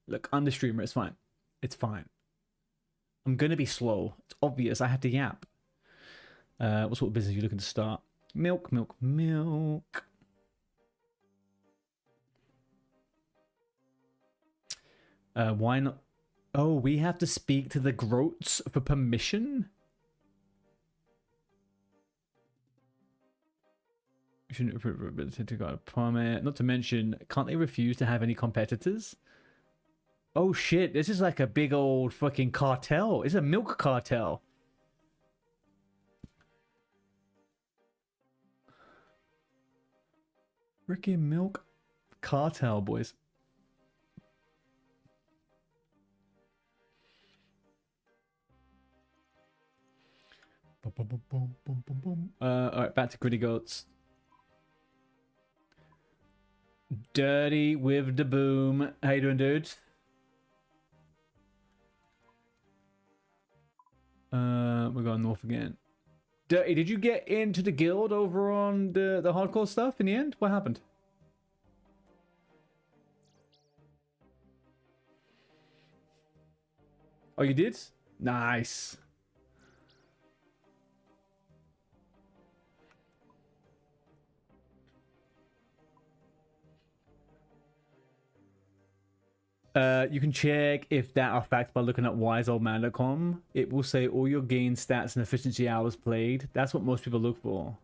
Look, I'm the streamer. It's fine. It's fine. I'm going to be slow. It's obvious. I have to yap. What sort of business are you looking to start? Milk, milk, milk. Why not? Oh, we have to speak to the Groats for permission? You shouldn't approve ability to got a permit. Not to mention, can't they refuse to have any competitors? Oh shit, this is like a big old fucking cartel. It's a milk cartel. Freaking milk cartel, boys. Alright, back to Gritty Goats. Dirty with the boom. How you doing, dude? We're going north again. Dirty, did you get into the guild over on the hardcore stuff in the end? What happened? Oh, you did? Nice. You can check if that are facts by looking at wiseoldman.com. It will say all your gain stats and efficiency hours played. That's what most people look for.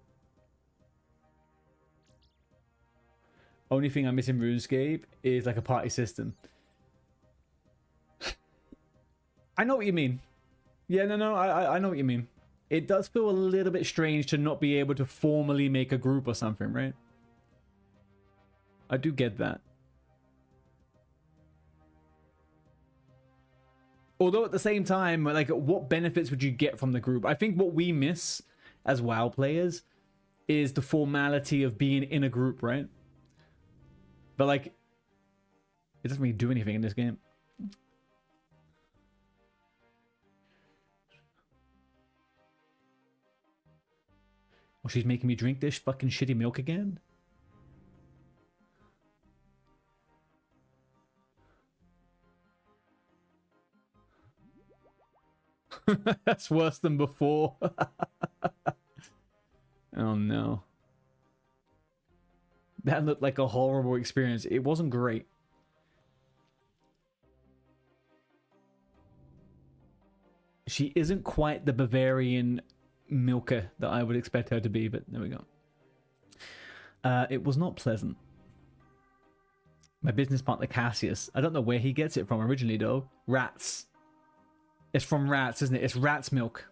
Only thing I miss in RuneScape is like a party system. I know what you mean. Yeah, no, I know what you mean. It does feel a little bit strange to not be able to formally make a group or something, right? I do get that. Although at the same time, like, what benefits would you get from the group? I think what we miss as WoW players is the formality of being in a group, right? But, like, it doesn't really do anything in this game. Oh, she's making me drink this fucking shitty milk again? That's worse than before. Oh no. That looked like a horrible experience. It wasn't great. She isn't quite the Bavarian milker that I would expect her to be, but there we go. It was not pleasant. My business partner Cassius, I don't know where he gets it from originally though. Rats. It's from rats, isn't it? It's rat's milk.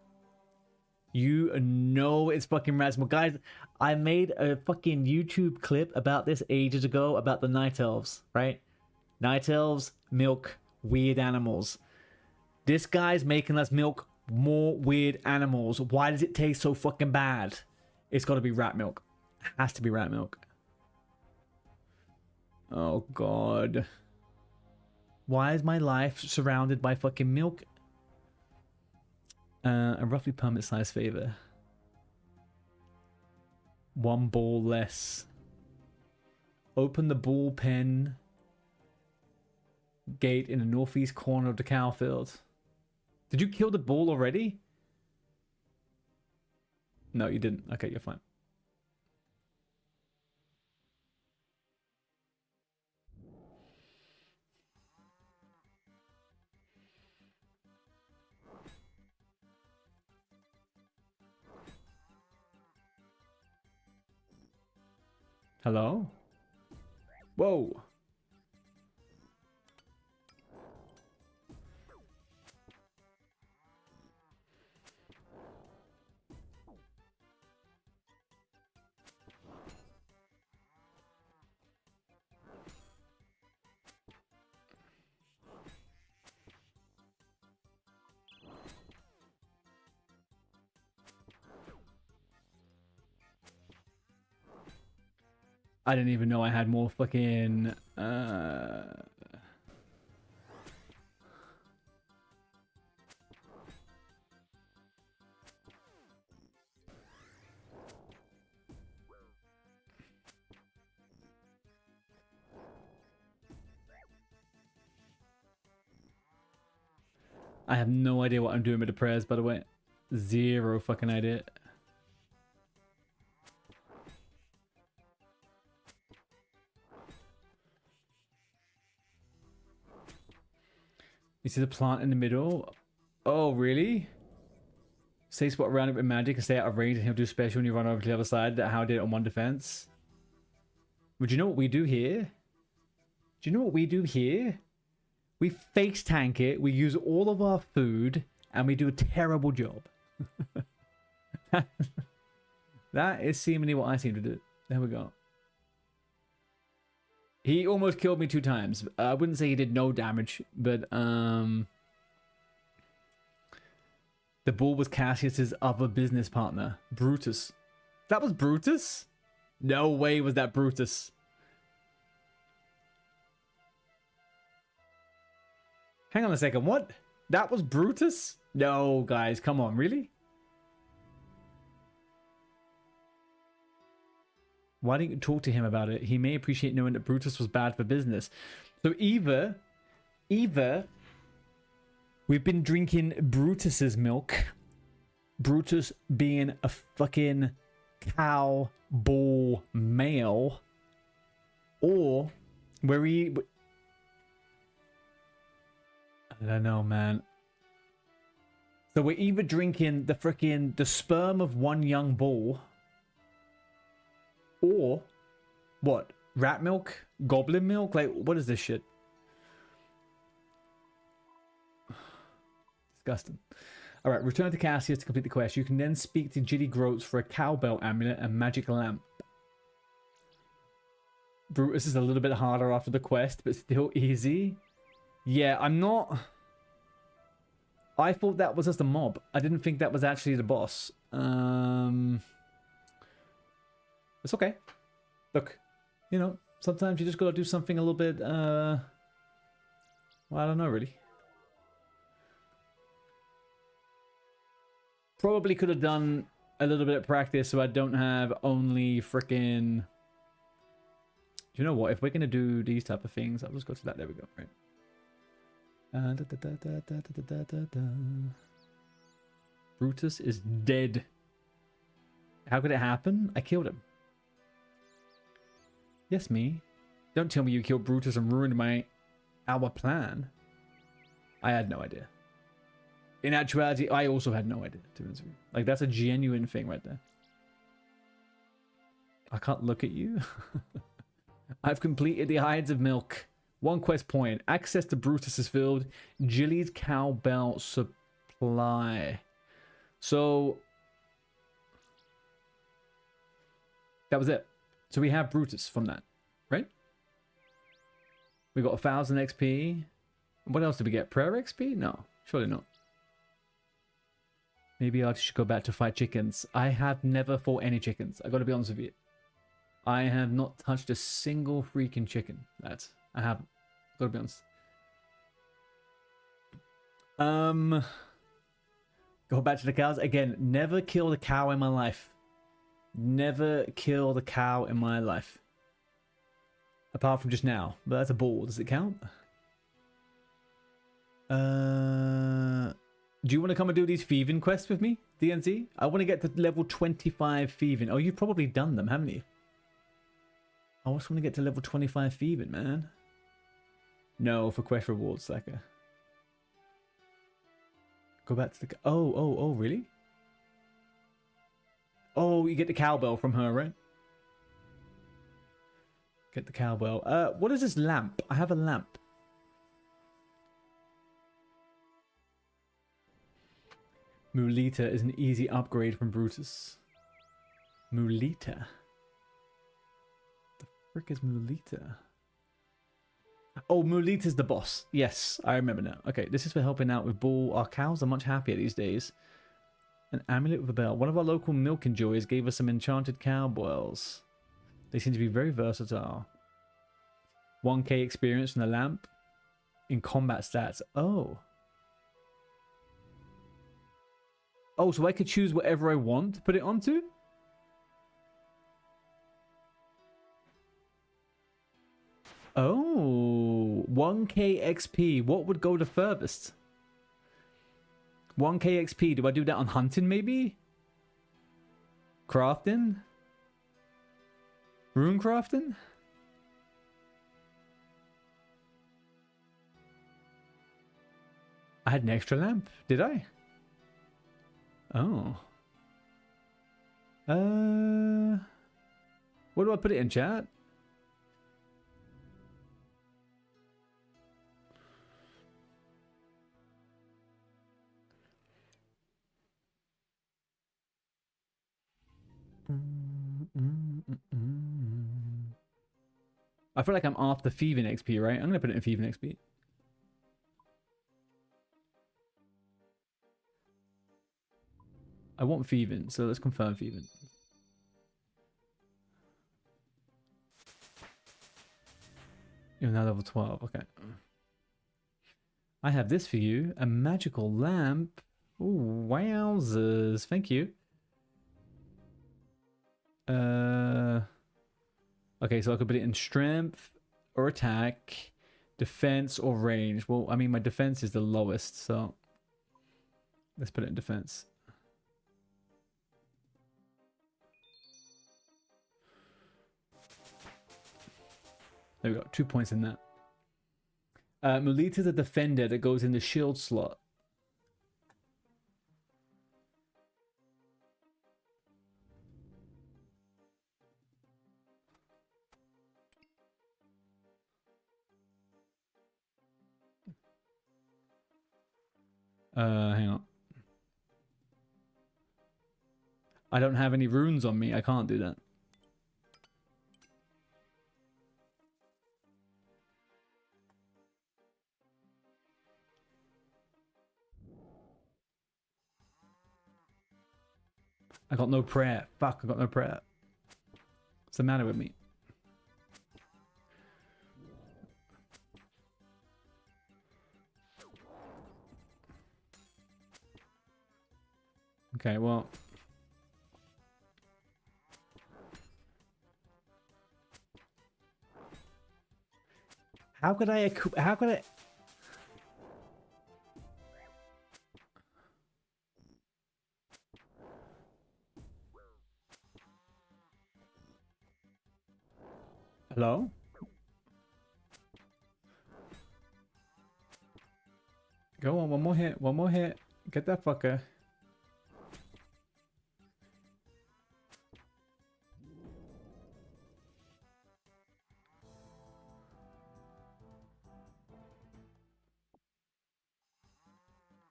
You know it's fucking rat's milk. Guys, I made a fucking YouTube clip about this ages ago, about the night elves, right? Night elves, milk, weird animals. This guy's making us milk more weird animals. Why does it taste so fucking bad? It's got to be rat milk. It has to be rat milk. Oh, God. Why is my life surrounded by fucking milk? A roughly permanent size favor. 1 ball less. Open the bullpen gate in the northeast corner of the cow field. Did you kill the bull already? No, you didn't. Okay, you're fine. Hello? Whoa. I didn't even know I had more fucking I have no idea what I'm doing with the prayers, by the way. Zero fucking idea. You see the plant in the middle? Oh, really? Stay spot around it with magic and stay out of range and he'll do special when you run over to the other side. That how I did it on 1 defense. Would you know what we do here? Do you know what we do here? We face tank it, we use all of our food, and we do a terrible job. That is seemingly what I seem to do. There we go. He almost killed me 2 times. I wouldn't say he did no damage, but the bull was Cassius's other business partner, Brutus. That was Brutus? No way was that Brutus. Hang on a second, what? That was Brutus? No, guys, come on, really? Why didn't you talk to him about it? He may appreciate knowing that Brutus was bad for business. So either we've been drinking Brutus's milk, Brutus being a fucking cow bull male, or I don't know, man. So we're either drinking the sperm of one young bull, or what? Rat milk? Goblin milk? Like, what is this shit? Disgusting. Alright, return to Cassius to complete the quest. You can then speak to Jitty Groats for a cowbell amulet and magic lamp. Brutus is a little bit harder after the quest, but still easy. Yeah, I'm not... I thought that was just a mob. I didn't think that was actually the boss. It's okay. Look, you know, sometimes you just gotta do something a little bit, well, I don't know, really. Probably could have done a little bit of practice so I don't have only freaking... You know what? If we're gonna do these type of things, I'll just go to that. There we go. Right. Brutus is dead. How could it happen? I killed him. Yes, me. Don't tell me you killed Brutus and ruined our plan. I had no idea. In actuality, I also had no idea, to be honest with you. Like, that's a genuine thing right there. I can't look at you. I've completed the Hides of Milk. 1 quest point. Access to Brutus's field. Jilly's cowbell supply. So... that was it. So we have Brutus from that, right? We got 1,000 XP. What else did we get? Prayer XP? No, surely not. Maybe I should go back to fight chickens. I have never fought any chickens. I gotta be honest with you. I have not touched a single freaking chicken. I haven't. Gotta be honest. Go back to the cows. Again, never killed a cow in my life. Never killed a cow in my life. Apart from just now. But that's a bull. Does it count? Do you want to come and do these thieving quests with me, DNZ? I want to get to level 25 thieving. Oh, you've probably done them, haven't you? I just want to get to level 25 thieving, man. No, for quest rewards, Slacker. Go back to the... Oh, really? Oh, you get the cowbell from her, right? Get the cowbell. What is this lamp? I have a lamp. Mulita is an easy upgrade from Brutus. Mulita? The frick is Mulita? Oh, Mulita's the boss. Yes, I remember now. Okay, this is for helping out with bull. Our cows are much happier these days. An amulet with a bell. One of our local milk enjoyers gave us some enchanted cowbells. They seem to be very versatile. 1k experience from the lamp. In combat stats. Oh. Oh, so I could choose whatever I want to put it onto? Oh, 1k XP. What would go the furthest? 1k XP. Do I do that on hunting, maybe? Crafting? Rune crafting? I had an extra lamp. Did I? Oh. What do I put it in, chat? I feel like I'm after thieving XP, right? I'm gonna put it in thieving XP. I want thieving, so let's confirm thieving. You're now level 12, okay. I have this for you, a magical lamp. Ooh, wowzers, thank you. Okay, so I could put it in strength or attack, defense or range. Well, I mean, my defense is the lowest, so let's put it in defense. There we go, 2 points in that. Mulita's a defender that goes in the shield slot. Hang on. I don't have any runes on me. I can't do that. I got no prayer. Fuck, I got no prayer. What's the matter with me? Okay, well... How could I... Hello? Go on, one more hit, one more hit. Get that fucker.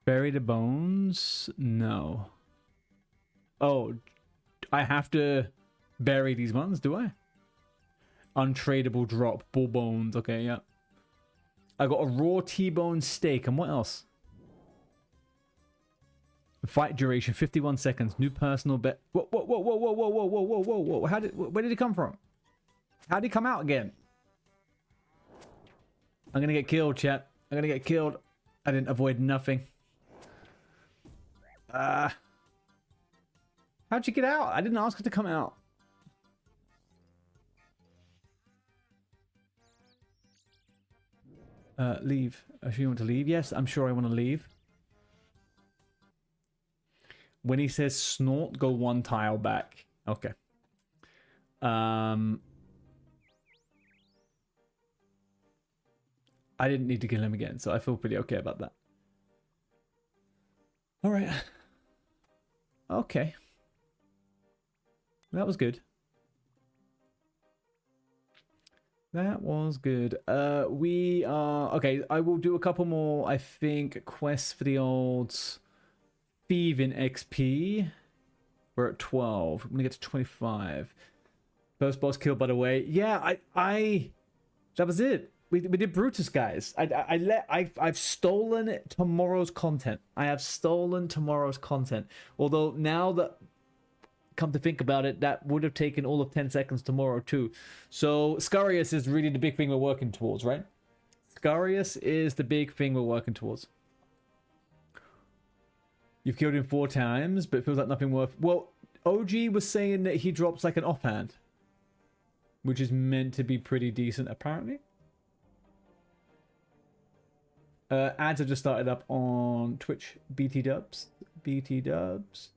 Bury the bones? No. Oh, I have to bury these ones, do I? Untradeable drop, bull bones. Okay, yeah. I got a raw T-bone steak. And what else? Fight duration 51 seconds. New personal bet. Whoa, whoa, whoa, whoa, whoa, whoa, whoa, whoa, whoa, whoa, whoa. Where did he come from? How did he come out again? I'm gonna get killed, chat. I'm gonna get killed. I didn't avoid nothing. How'd you get out? I didn't ask her to come out. Leave. I sure you want to leave? Yes, I'm sure I want to leave. When he says snort, go one tile back. Okay. I didn't need to kill him again, so I feel pretty okay about that. All right. Okay. That was good. That was good. We are... Okay, I will do a couple more, I think, quests for the old thieving XP. We're at 12. I'm gonna get to 25. First boss kill, by the way. Yeah, that was it. We did Brutus, guys. I've stolen tomorrow's content. I have stolen tomorrow's content. Although now that... Come to think about it, that would have taken all of 10 seconds tomorrow too. So Scarius is really the big thing we're working towards, right? Scarius is the big thing we're working towards. You've killed him 4 times, but it feels like nothing worth... Well, OG was saying that he drops like an offhand, which is meant to be pretty decent, apparently. Ads have just started up on Twitch. BT dubs. BT dubs.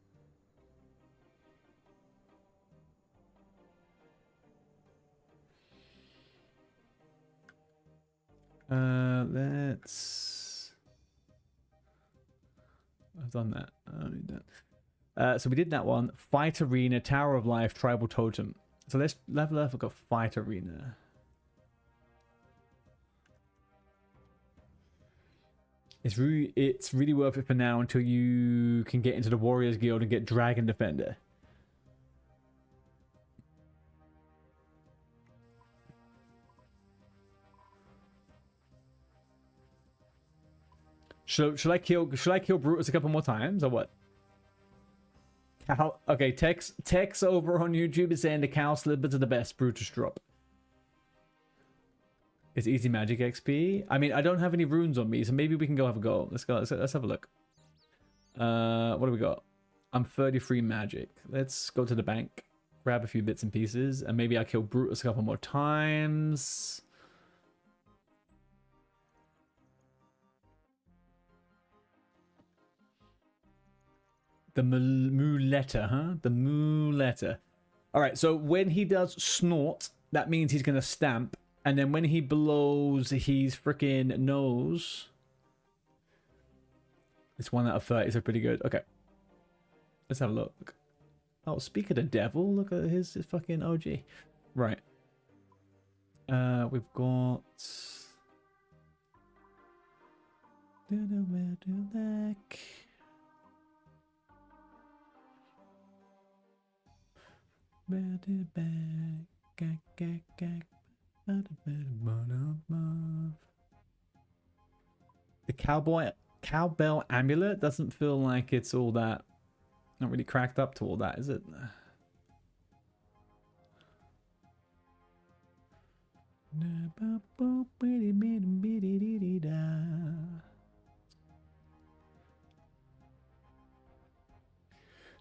Let's... I've done that. I don't need that. So we did that one. Fight Arena, Tower of Life, Tribal Totem. So let's level up. We've got Fight Arena. It's really worth it for now until you can get into the Warriors Guild and get Dragon Defender. Should I kill Brutus a couple more times or what? Okay, Tex over on YouTube is saying the cow slippers are the best Brutus drop. It's easy magic XP. I mean, I don't have any runes on me, so maybe we can go have a go. Let's go. Let's have a look. What do we got? I'm 33 magic. Let's go to the bank, grab a few bits and pieces, and maybe I'll kill Brutus a couple more times. The Muleta, huh? The Muleta. All right, so when he does snort, that means he's going to stamp. And then when he blows his freaking nose... It's 1 out of 30, so pretty good. Okay. Let's have a look. Oh, speak of the devil, look at his fucking OG. Right. We've got... The cowbell amulet doesn't feel like it's all that, not really cracked up to all that, is it?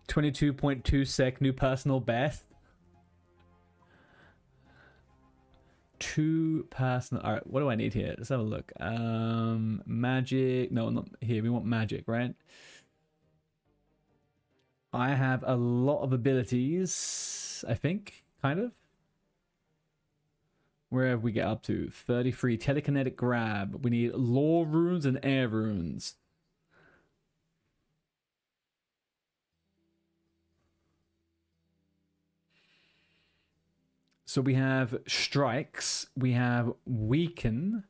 $22.2 sec new personal best. 2 personal. All right, what do I need here? Let's have a look. Magic. No, not here. We want magic, right? I have a lot of abilities, I think, kind of. Where have we get up to? 33. Telekinetic grab. We need law runes and air runes. So we have strikes, we have weaken,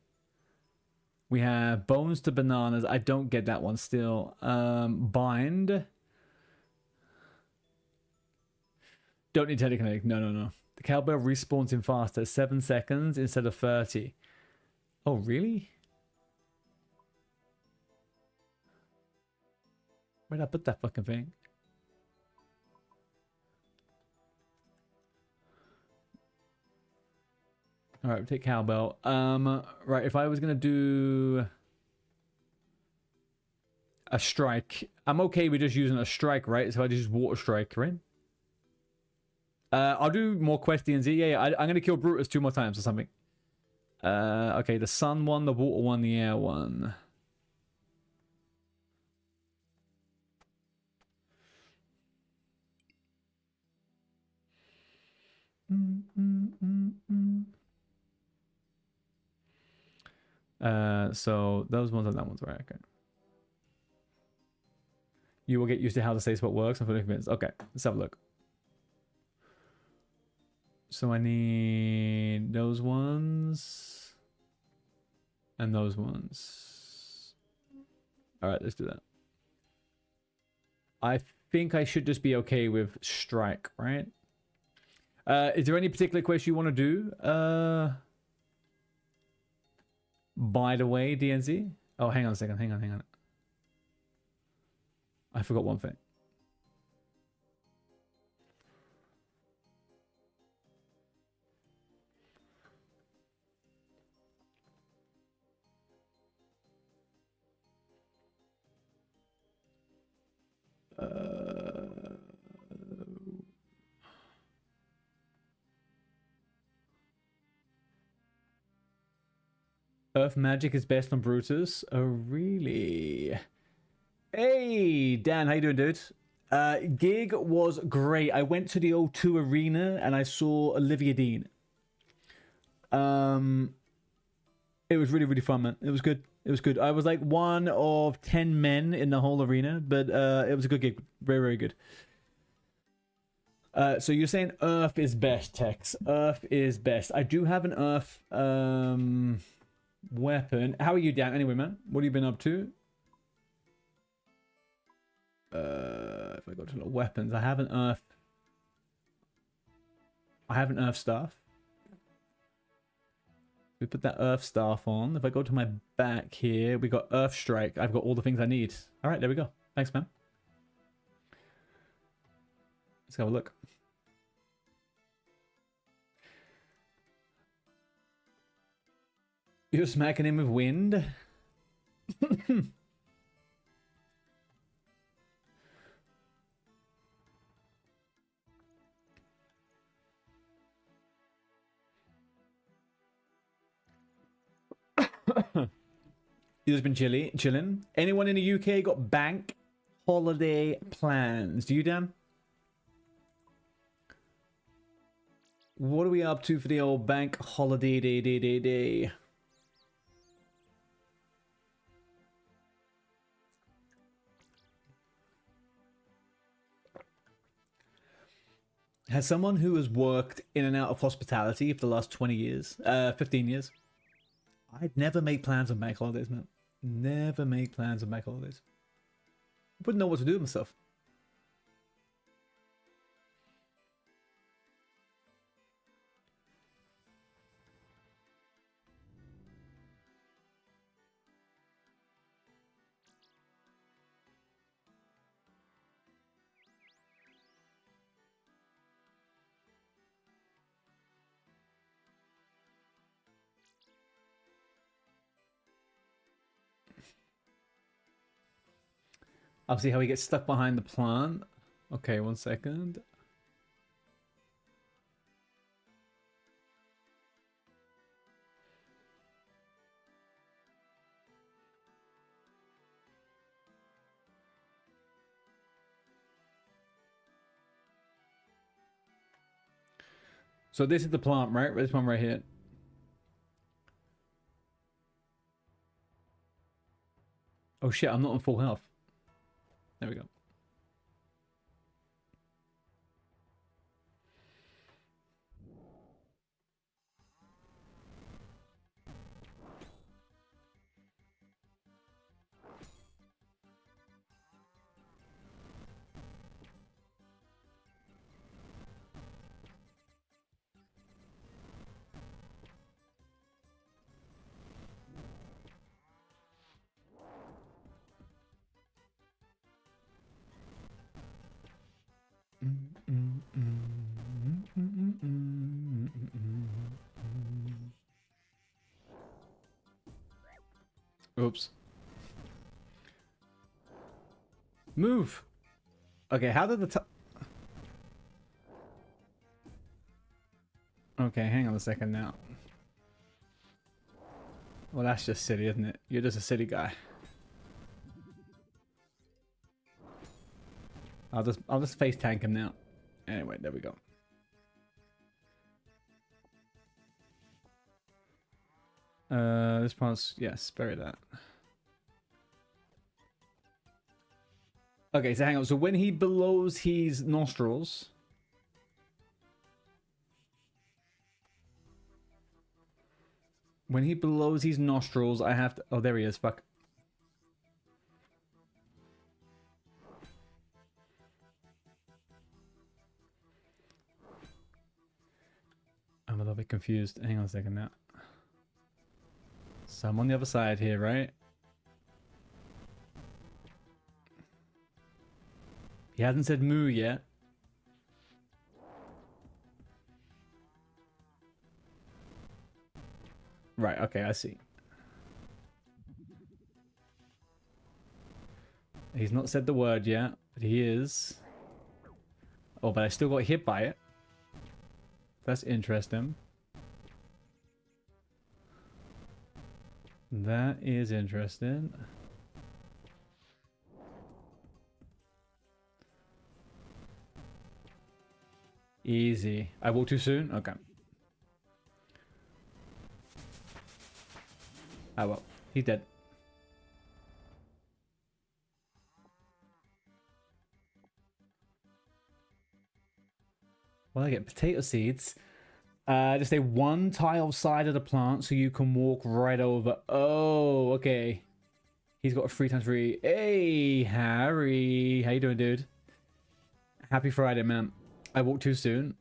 we have bones to bananas. I don't get that one still. Bind. Don't need telekinetic. No. The cowbell respawns in faster, 7 seconds instead of 30. Oh, really? Where'd I put that fucking thing? All right, we'll take cowbell. Right, if I was gonna do a strike, I'm okay with just using a strike, right? So I just use water strike, right? I'll do more quest DNZ. Yeah, I'm gonna kill Brutus 2 more times or something. Okay, the sun one, the water one, the air one. So those ones and that one's right. Okay. You will get used to how the safe spot works and fully convinced. Okay, let's have a look. So I need those ones and those ones. All right, let's do that. I think I should just be okay with strike, right? Is there any particular quest you want to do? By the way, DNZ. Oh, hang on a second. Hang on. I forgot one thing. Earth magic is best on Brutus. Oh, really? Hey, Dan, how you doing, dude? Gig was great. I went to the O2 Arena and I saw Olivia Dean. It was really, really fun, man. It was good. It was good. I was like one of 10 men in the whole arena, but it was a good gig. Very, very good. So you're saying Earth is best, Tex. Earth is best. I do have an Earth weapon. How are you, Dan? Anyway, man, what have you been up to? If I go to the weapons, I have an Earth. I have an Earth staff. We put that Earth staff on. If I go to my back here, we got Earth Strike. I've got all the things I need. All right, there we go. Thanks, man. Let's have a look. You're smacking him with wind. You've just been chilling. Anyone in the UK got bank holiday plans? Do you, Dan? What are we up to for the old bank holiday day? Has someone who has worked in and out of hospitality for the last 20 years, 15 years, I'd never make plans on bank holidays, man. Never make plans on bank holidays. Wouldn't know what to do with myself. I'll see how he gets stuck behind the plant. Okay, 1 second. So this is the plant, right? This one right here. Oh shit, I'm not on full health. There we go. Oops. Move. Okay, how did the okay, hang on a second now. Well, that's just silly, isn't it? You're just a silly guy. I'll just face tank him now. Anyway, there we go. This part's, yes, bury that. Okay, so hang on. So when he blows his nostrils, I have to. Oh, there he is. Fuck. I'm a little bit confused. Hang on a second now. So I'm on the other side here, right? He hasn't said moo yet. Right, okay, I see. He's not said the word yet, but he is. Oh, but I still got hit by it. That's interesting. That is interesting. Easy. I walk too soon? Okay. Oh well. He's dead. Well, I get potato seeds. Just a one tile side of the plant so you can walk right over. Oh, okay. He's got a 3x3. Hey, Harry. How you doing, dude? Happy Friday, man. I walked too soon.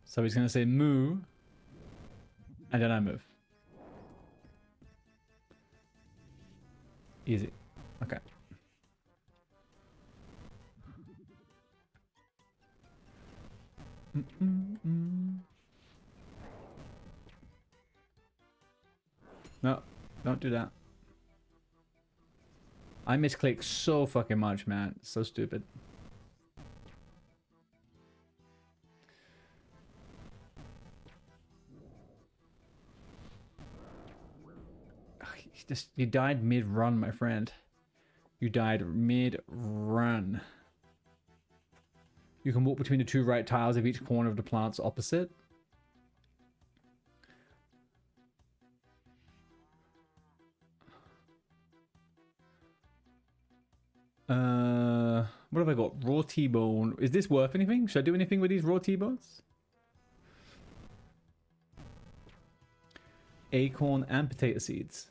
So he's going to say moo. And then I move. Easy. Okay. No, don't do that. I misclick so fucking much, man. So stupid. You died mid-run, my friend. You died mid-run. You can walk between the two right tiles of each corner of the plants opposite. What have I got? Raw T-bone. Is this worth anything? Should I do anything with these raw T-bones? Acorn and potato seeds.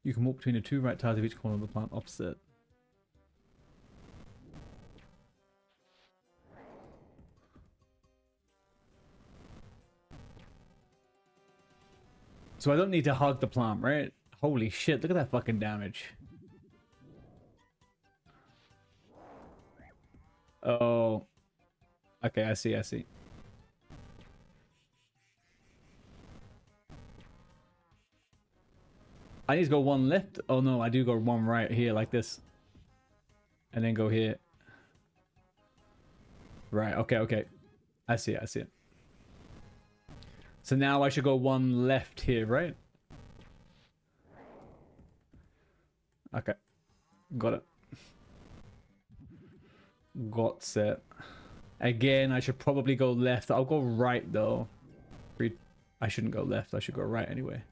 You can walk between the two right tiles of each corner of the plant opposite. So I don't need to hug the plant, right? Holy shit, look at that fucking damage. Oh. Okay, I see, I see. I need to go one left. Oh no, I do go one right here like this. And then go here. Right, okay, okay. I see it, I see it. So now I should go one left here, right? Okay. Got it. Got set. Again, I should probably go left. I'll go right though. I shouldn't go left. I should go right anyway.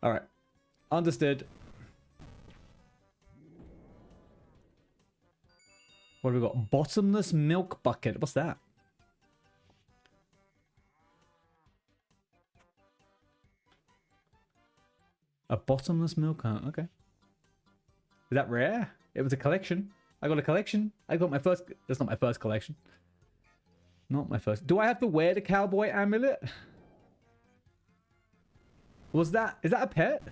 Alright. Understood. What have we got? Bottomless milk bucket. What's that? A bottomless milk hunt. Okay. Is that rare? It was a collection. I got a collection. I got my first... That's not my first collection. Not my first. Do I have to wear the cowboy amulet? Is that a pet?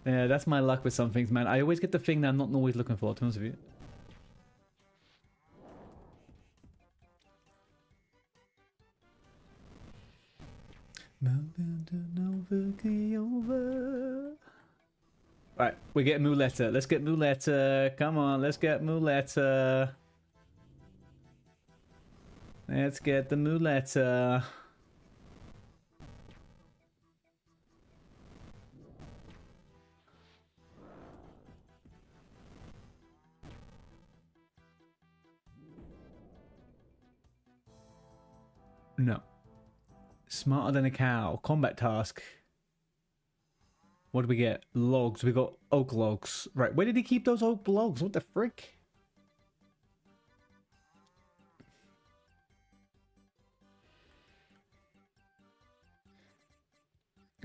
Yeah, that's my luck with some things, man. I always get the thing that I'm not always looking for, to be honest with you. Right, we're getting Muleta. Let's get Muleta. Come on, let's get Muleta. Let's get the Muleta. No. Smarter than a cow. Combat task. What do we get? Logs. We got oak logs. Right, where did he keep those oak logs? What the frick?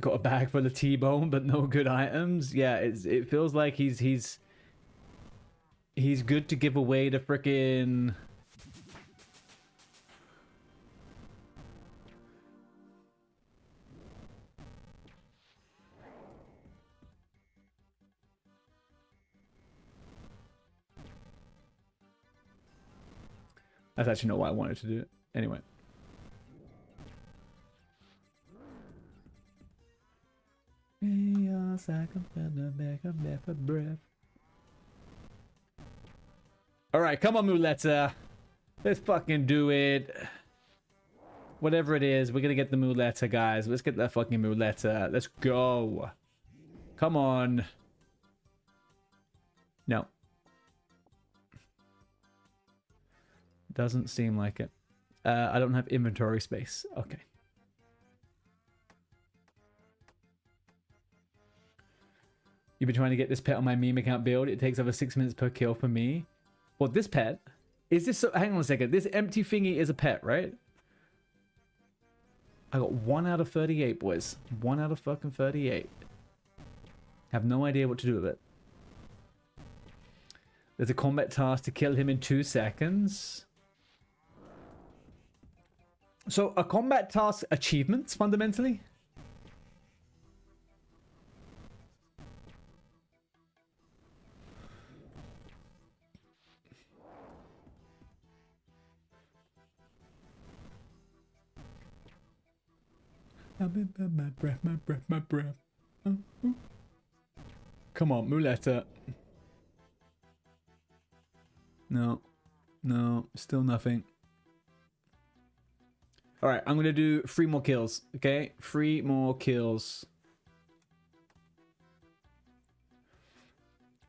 Got a bag full of T-bone, but no good items. Yeah, it feels like he's good to give away the frickin'. That's actually not what I wanted to do. Anyway. Alright, come on, Muleta. Let's fucking do it. Whatever it is, we're gonna get the Muleta, guys. Let's get that fucking Muleta. Let's go. Come on. No. Doesn't seem like it. I don't have inventory space. Okay. You've been trying to get this pet on my meme account build. It takes over 6 minutes per kill for me. Well, this pet? Is this so? Hang on a second. This empty thingy is a pet, right? I got 1 out of 38, boys. 1 out of fucking 38. Have no idea what to do with it. There's a combat task to kill him in 2 seconds. So, are combat tasks achievements, fundamentally? My breath. Come on, Muleta. No. No, still nothing. Alright, I'm gonna do 3 more kills, okay? 3 more kills.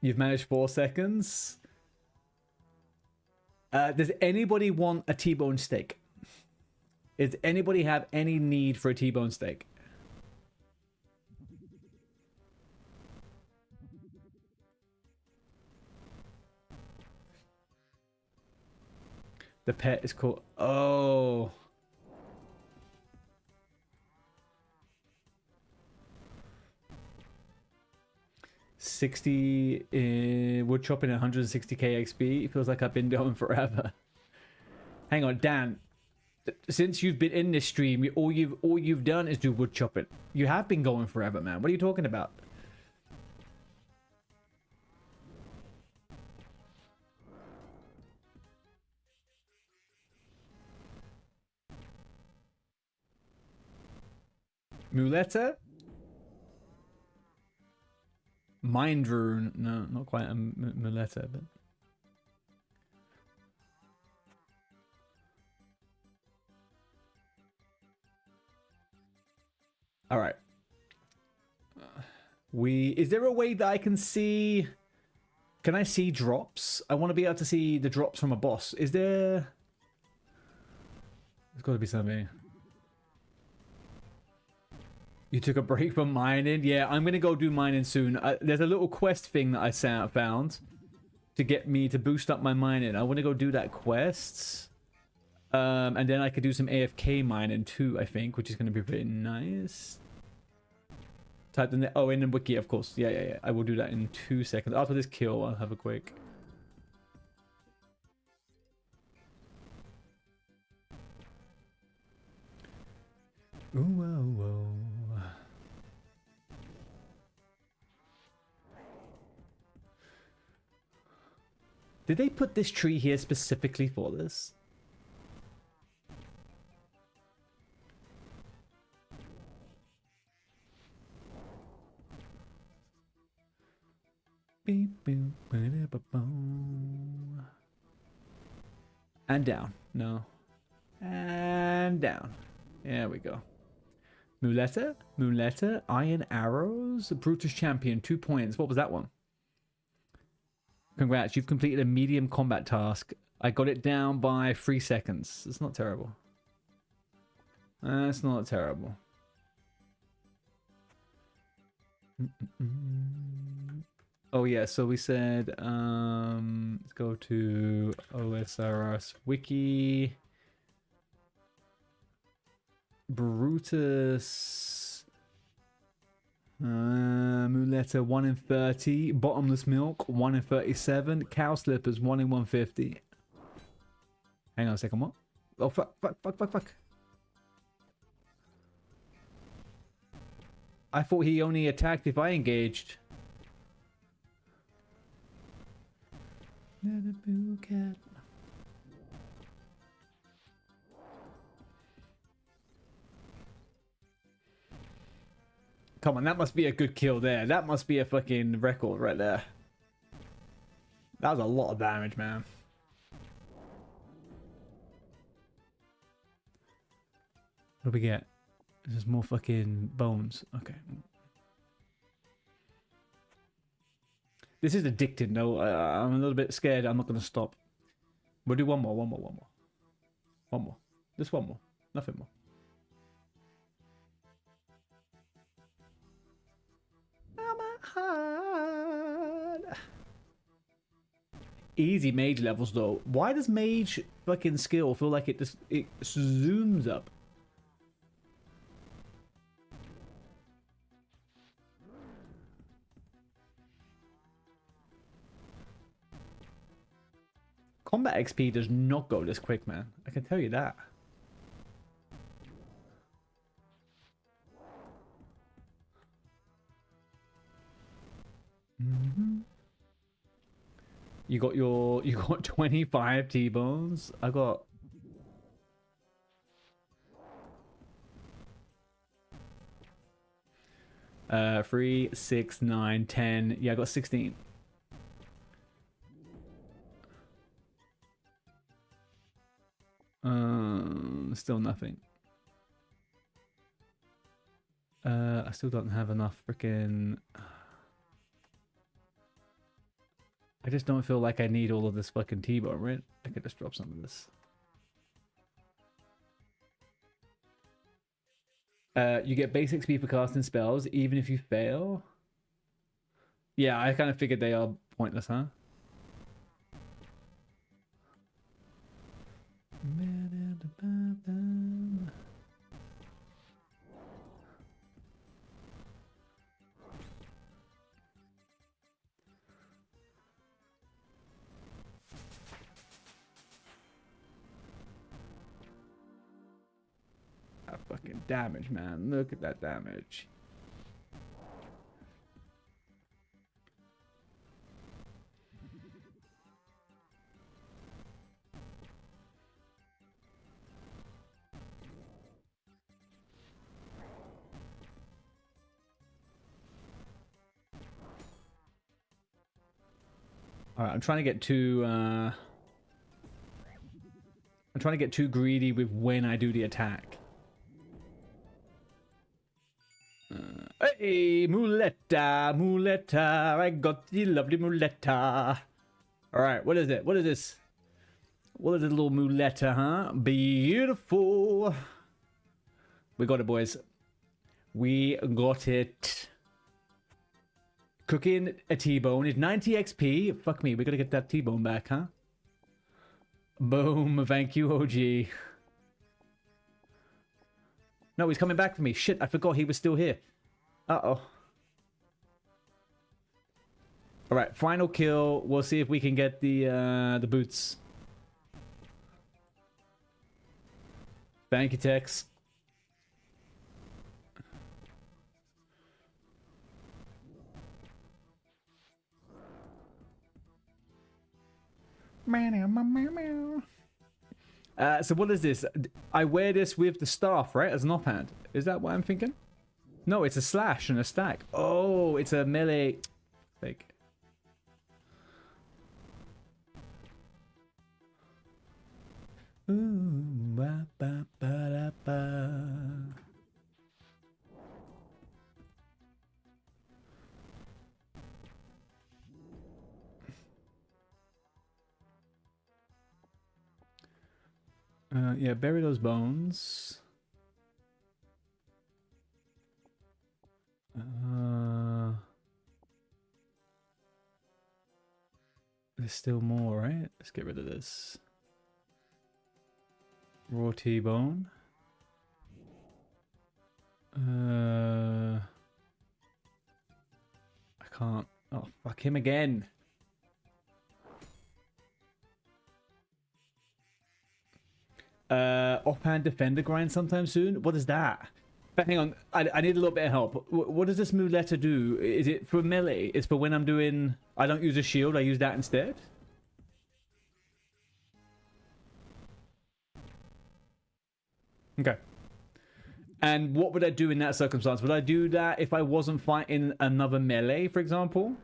You've managed 4 seconds. Does anybody want a T-bone steak? Does anybody have any need for a T-bone steak? The pet is called... Oh... 60 wood chopping at 160k XP. It feels like I've been going forever. Hang on, Dan. Since you've been in this stream, all you've done is do wood chopping. You have been going forever, man. What are you talking about? Muleta? Mind rune. No, not quite a Muleta, but... Alright. Is there a way that I can see... Can I see drops? I want to be able to see the drops from a boss. Is there... There's got to be something. You took a break from mining? Yeah, I'm going to go do mining soon. There's a little quest thing that I found to get me to boost up my mining. I want to go do that quest. And then I could do some AFK mining too, I think, which is going to be pretty nice. Type in the in the wiki, of course. Yeah. I will do that in 2 seconds. After this kill, I'll have a quick. Ooh, whoa. Did they put this tree here specifically for this? And down. No. And down. There we go. Muleta, Iron Arrows, Brutus Champion, 2 points. What was that one? Congrats, you've completed a medium combat task. I got it down by 3 seconds. It's not terrible. That's not terrible. Oh yeah, so we said let's go to OSRS wiki. Brutus Muleta 1 in 30, Bottomless Milk 1 in 37, Cow Slippers 1 in 150. Hang on a second, what? Oh fuck. I thought he only attacked if I engaged. Cat. Come on, that must be a good kill there. That must be a fucking record right there. That was a lot of damage, man. What do we get? There's more fucking bones. Okay. This is addicting, though. I'm a little bit scared. I'm not going to stop. We'll do one more. One more. Just one more. Nothing more. Easy mage levels though. Why does mage fucking skill feel like it zooms up? Combat XP does not go this quick, man. I can tell you that. You got 25 T-bones. I got 3, 6, 9, 10. Yeah, I got 16. Still nothing. I still don't have enough freaking. I just don't feel like I need all of this fucking T-bone, right? I could just drop some of this. You get base XP for casting spells, even if you fail. Yeah, I kind of figured they are pointless, huh? That fucking damage, man. Look at that damage. Alright, I'm trying to get too greedy with when I do the attack. Hey, Muleta, I got the lovely Muleta. Alright, what is it? What is this? What is it, little Muleta, huh? Beautiful. We got it, boys. We got it. Cooking a T-bone is 90 XP. Fuck me, we gotta get that T-bone back, huh? Boom. Thank you, OG. No, he's coming back for me. Shit, I forgot he was still here. Uh-oh. All right, final kill. We'll see if we can get the boots. Thank you, Tex. So what is this? I wear this with the staff, right? As an offhand. Is that what I'm thinking? No, it's a slash and a stack. Oh, it's a melee. Fake. Ooh, ba, ba, ba, da, ba. Yeah, bury those bones. There's still more, right? Let's get rid of this. Raw T-bone. I can't. Oh, fuck him again. Offhand defender grind sometime soon? What is that? But hang on, I need a little bit of help. What does this move letter do? Is it for melee? It's for when I'm doing... I don't use a shield, I use that instead? Okay. And what would I do in that circumstance? Would I do that if I wasn't fighting another melee, for example?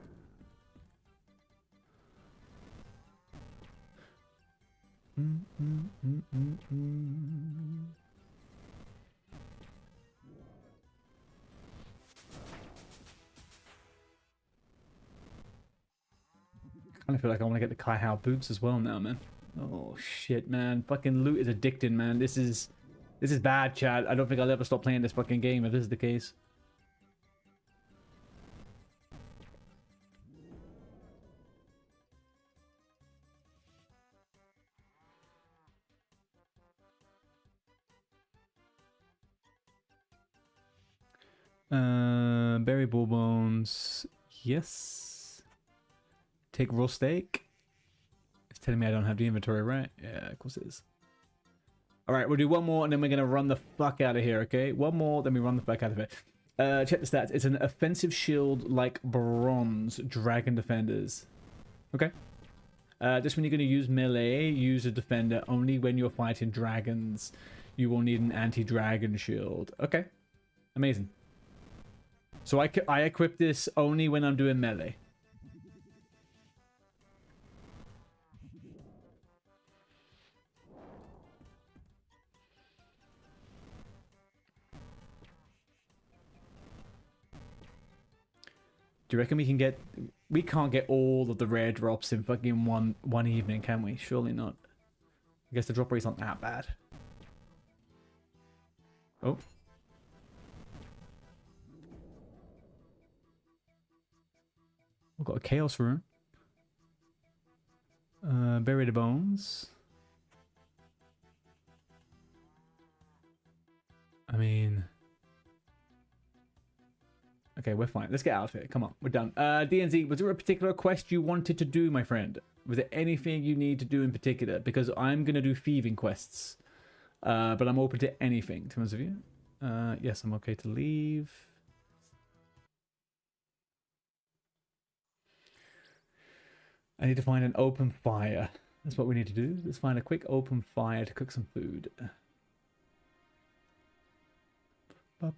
I kind of feel like I want to get the Kai Hao boots as well now, man. Oh shit, man. Fucking loot is addicting, man. This is bad, Chad. I don't think I'll ever stop playing this fucking game if this is the case. Berry ball bones. Yes. Take raw steak. It's telling me I don't have the inventory, right? Yeah, of course it is. Alright, we'll do one more and then we're going to run the fuck out of here, okay? One more, then we run the fuck out of it. Check the stats. It's an offensive shield like bronze dragon defenders. Okay. Just when you're going to use melee, use a defender. Only when you're fighting dragons, you will need an anti-dragon shield. Okay. Amazing. So I equip this only when I'm doing melee. Do you reckon we can get... We can't get all of the rare drops in fucking one evening, can we? Surely not. I guess the drop rate's not that bad. Oh. We've got a chaos rune. Bury the bones. I mean... Okay, we're fine. Let's get out of here. Come on, we're done. DNZ, was there a particular quest you wanted to do, my friend? Was there anything you need to do in particular? Because I'm going to do thieving quests. But I'm open to anything, to be honest with you. Yes, I'm okay to leave. I need to find an open fire. That's what we need to do. Let's find a quick open fire to cook some food. What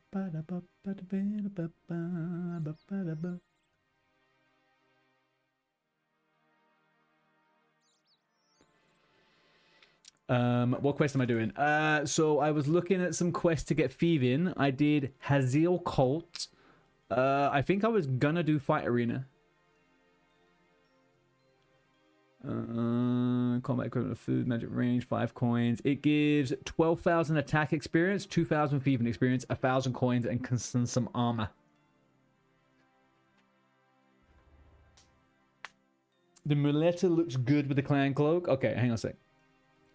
quest am I doing? So I was looking at some quests to get thieving. I did Haziel Cult. I think I was gonna do Fight Arena. Combat equipment of food, magic range, 5 coins. It gives 12,000 attack experience, 2,000 thieving experience, 1,000 coins, and some armor. The muleta looks good with the clan cloak. Okay, hang on a sec.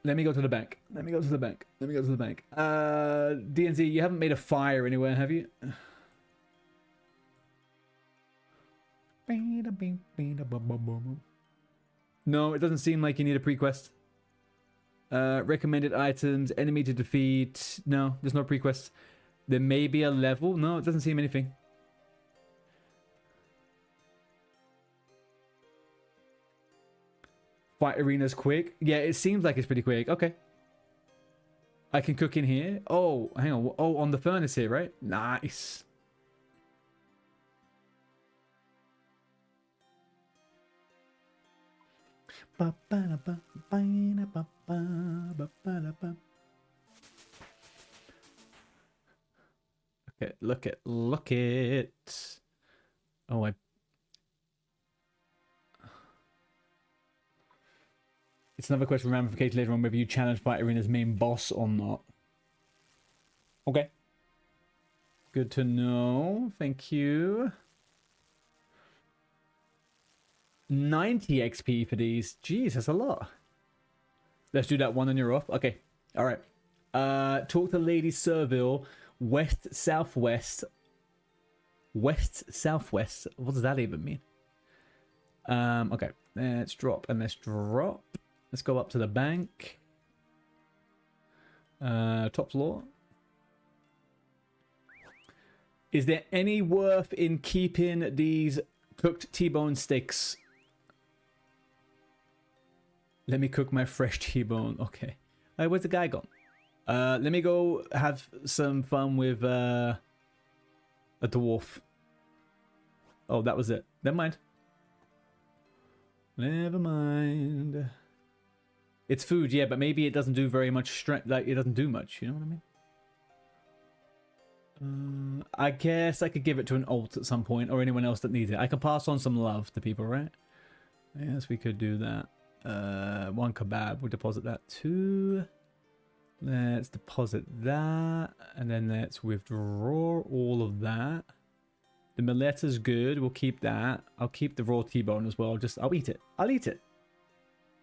Let me go to the bank. Let me go to the bank. Let me go to the bank. DNZ, you haven't made a fire anywhere, have you? No, it doesn't seem like you need a pre-quest. Recommended items, enemy to defeat. No, there's no pre-quest. There may be a level. No, it doesn't seem anything. Fight arena's quick. Yeah, it seems like it's pretty quick. Okay. I can cook in here. Oh, hang on. Oh, on the furnace here, right? Nice. Okay, look it. Oh, it's another question ramification later on whether you challenge Fight Arena's main boss or not. Okay. Good to know. Thank you. 90 XP for these. Jeez, that's a lot. Let's do that one and you're off. Okay. All right. Talk to Lady Serville. West, southwest. West, southwest. What does that even mean? Okay. Let's drop and let's drop. Let's go up to the bank. Top floor. Is there any worth in keeping these cooked T-bone steaks? Let me cook my fresh T-bone. Okay. Where's the guy gone? Let me go have some fun with a dwarf. Oh, that was it. Never mind. Never mind. It's food, yeah, but maybe it doesn't do very much strength. Like, it doesn't do much, you know what I mean? I guess I could give it to an alt at some point, or anyone else that needs it. I can pass on some love to people, right? Yes, we could do that. One kebab, we'll deposit that too. Let's deposit that, and then let's withdraw all of that. The Miletta's good, we'll keep that. I'll keep the raw T-bone as well. I'll eat it. I'll eat it.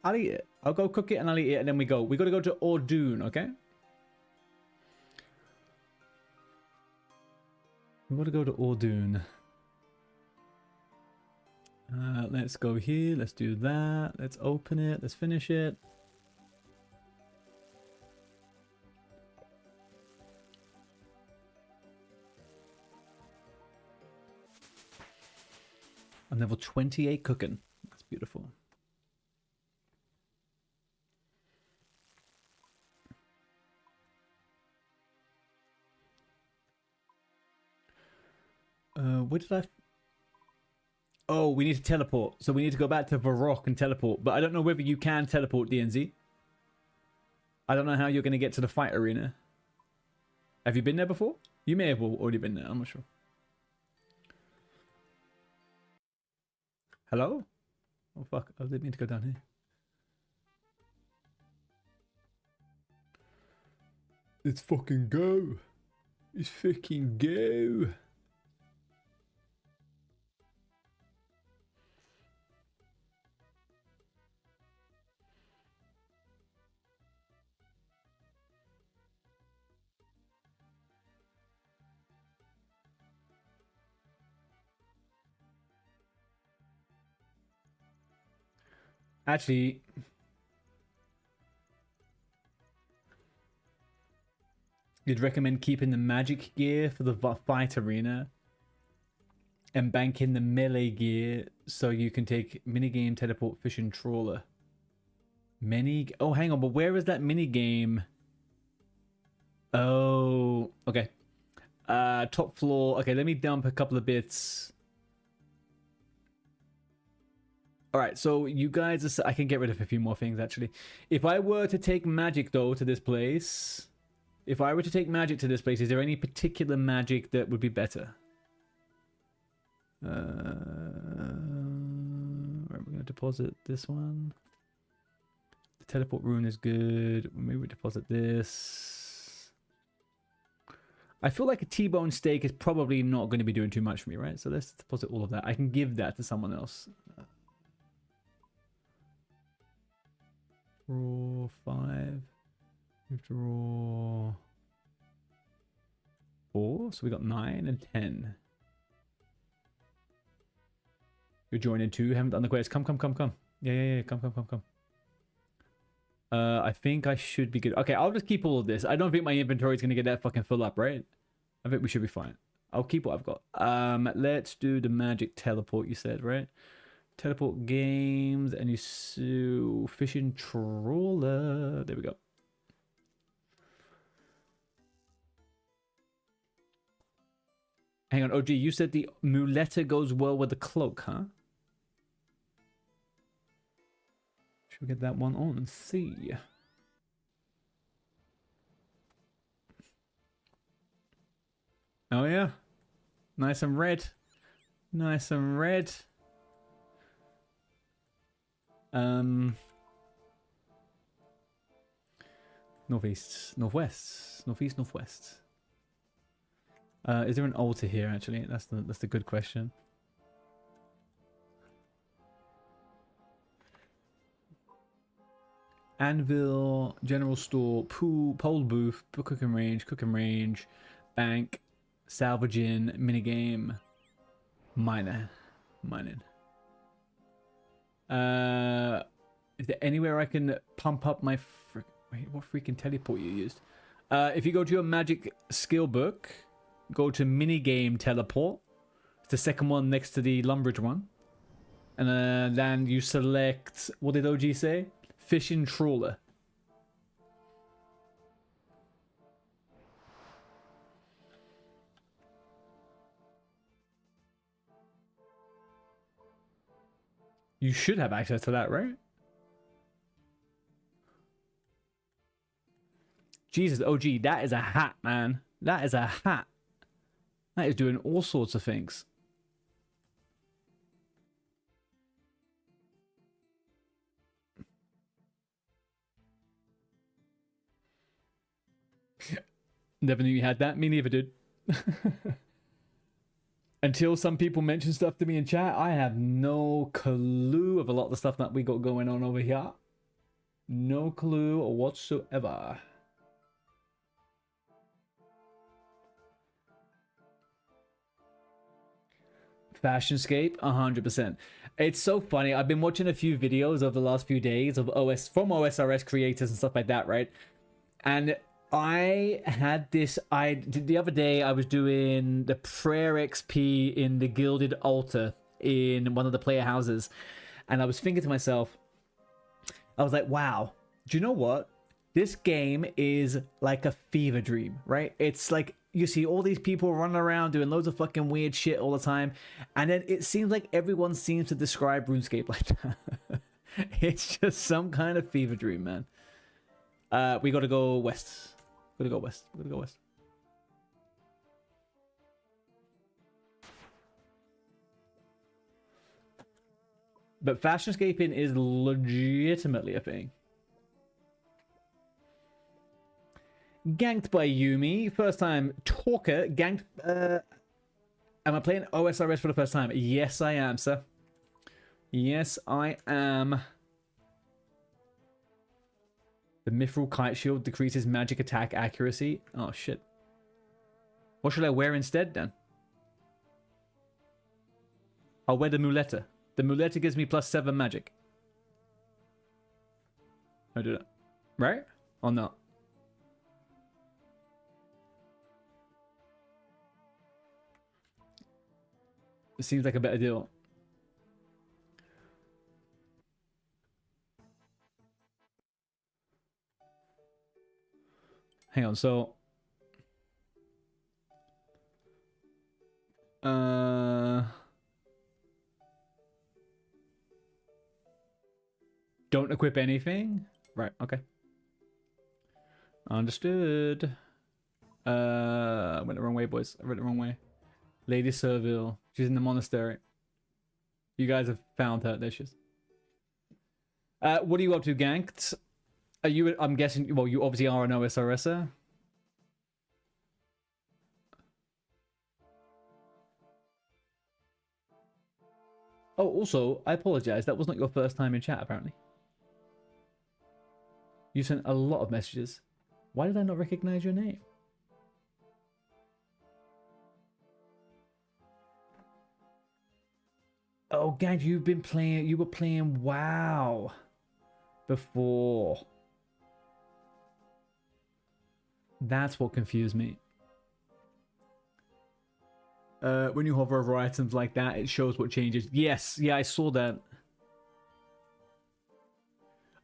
I'll eat it. I'll go cook it and I'll eat it, and then we go. We got to go to Ordoon, okay? We got to go to Ordoon. Let's go here. Let's do that. Let's open it. Let's finish it. I'm level 28 cooking. That's beautiful. Where did I... Oh, we need to teleport. So we need to go back to Varrock and teleport. But I don't know whether you can teleport, DNZ. I don't know how you're going to get to the fight arena. Have you been there before? You may have already been there. I'm not sure. Hello? Oh, fuck. I didn't mean to go down here. Let's fucking go. Let's fucking go. Actually, you'd recommend keeping the magic gear for the fight arena and banking the melee gear so you can take minigame, teleport, fishing, trawler. Oh, hang on, but where is that minigame? Oh, okay. Top floor. Okay, let me dump a couple of bits. All right, so you guys, I can get rid of a few more things, actually. If I were to take magic, though, to this place... If I were to take magic to this place, is there any particular magic that would be better? Right, we're going to deposit this one. The teleport rune is good. Maybe we deposit this. I feel like a T-bone steak is probably not going to be doing too much for me, right? So let's deposit all of that. I can give that to someone else. Draw 5. Draw 4. So we got 9 and 10. You're joining 2. Haven't done the quest. Come. Yeah. Come. I think I should be good. Okay, I'll just keep all of this. I don't think my inventory is going to get that fucking full up, right? I think we should be fine. I'll keep what I've got. Let's do the magic teleport you said, right? Teleport games, and you sue fishing trawler. There we go. Hang on, OG, you said the muleta goes well with the cloak, huh? Should we get that one on and see? Oh yeah. Nice and red. Nice and red. Northeast, northwest, northeast, northwest. Is there an altar here? Actually, that's the good question. Anvil, general store, pool, pole booth, cooking range, bank, salvaging, minigame, mining. Is there anywhere I can pump up my wait, what freaking teleport you used? If you go to your magic skill book, go to minigame teleport. It's the second one next to the Lumbridge one. And then you select, what did OG say? Fishing trawler. You should have access to that, right? Jesus, OG, that is a hat, man. That is a hat. That is doing all sorts of things. Never knew you had that. Me neither, dude. Until some people mention stuff to me in chat, I have no clue of a lot of the stuff that we got going on over here. No clue whatsoever. Fashionscape, 100%. It's so funny. I've been watching a few videos over the last few days of from OSRS creators and stuff like that, right? And I had this. The other day I was doing the prayer XP in the Gilded Altar in one of the player houses, and I was thinking to myself, I was like, wow, do you know what? This game is like a fever dream, right? It's like you see all these people running around doing loads of fucking weird shit all the time, and then it seems like everyone seems to describe RuneScape like that. It's just some kind of fever dream, man. We gotta go west. We gotta go west. But fashionscaping is legitimately a thing. Ganked by Yumi. First time talker. Ganked. Am I playing OSRS for the first time? Yes, I am, sir. Yes, I am. The Mithril Kite Shield decreases magic attack accuracy. Oh, shit. What should I wear instead, then? I'll wear the Muleta. The Muleta gives me +7 magic. I do that. Right? Or not? It seems like a better deal. Hang on, so... Don't equip anything? Right, okay. Understood. I went the wrong way, boys. I went the wrong way. Lady Serville. She's in the monastery. You guys have found her. There she is. What are you up to, Ganked? Are you, I'm guessing, well, you obviously are an OSRSer. Oh, also, I apologize. That was not your first time in chat, apparently. You sent a lot of messages. Why did I not recognize your name? Oh, gang, you were playing WoW before. That's what confused me. When you hover over items like that, it shows what changes. Yes, yeah, I saw that.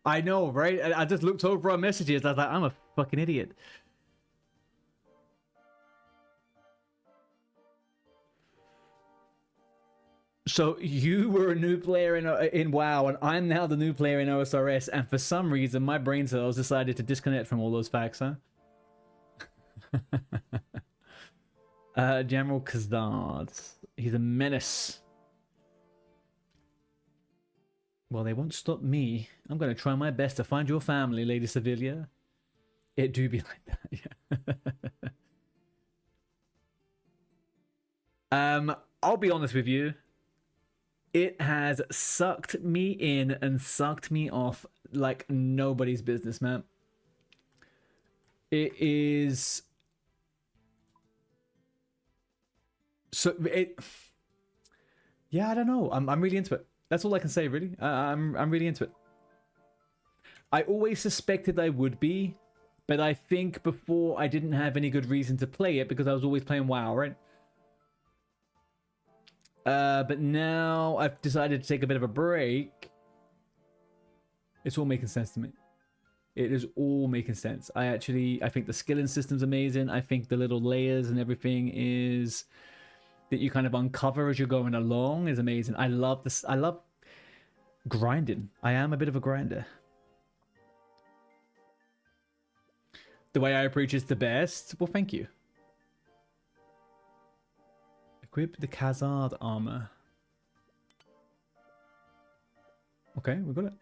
I know, right? I just looked over our messages. I was like, I'm a fucking idiot. So you were a new player in WoW, and I'm now the new player in OSRS, and for some reason, my brain cells decided to disconnect from all those facts, huh? General Kazard. He's a menace. Well, they won't stop me. I'm going to try my best to find your family, Lady Sevilla. It do be like that, yeah. I'll be honest with you. It has sucked me in and sucked me off like nobody's business, man. It is... So, yeah, I don't know. I'm really into it. That's all I can say, really. I'm really into it. I always suspected I would be, but I think before I didn't have any good reason to play it because I was always playing WoW, right? But now I've decided to take a bit of a break. It's all making sense to me. It is all making sense. I think the skilling system's amazing. I think the little layers and everything is... that you kind of uncover as you're going along is amazing. I love this. I love grinding. I am a bit of a grinder. The way I approach is the best. Well, thank you. Equip the Khazard armor. Okay, we got it.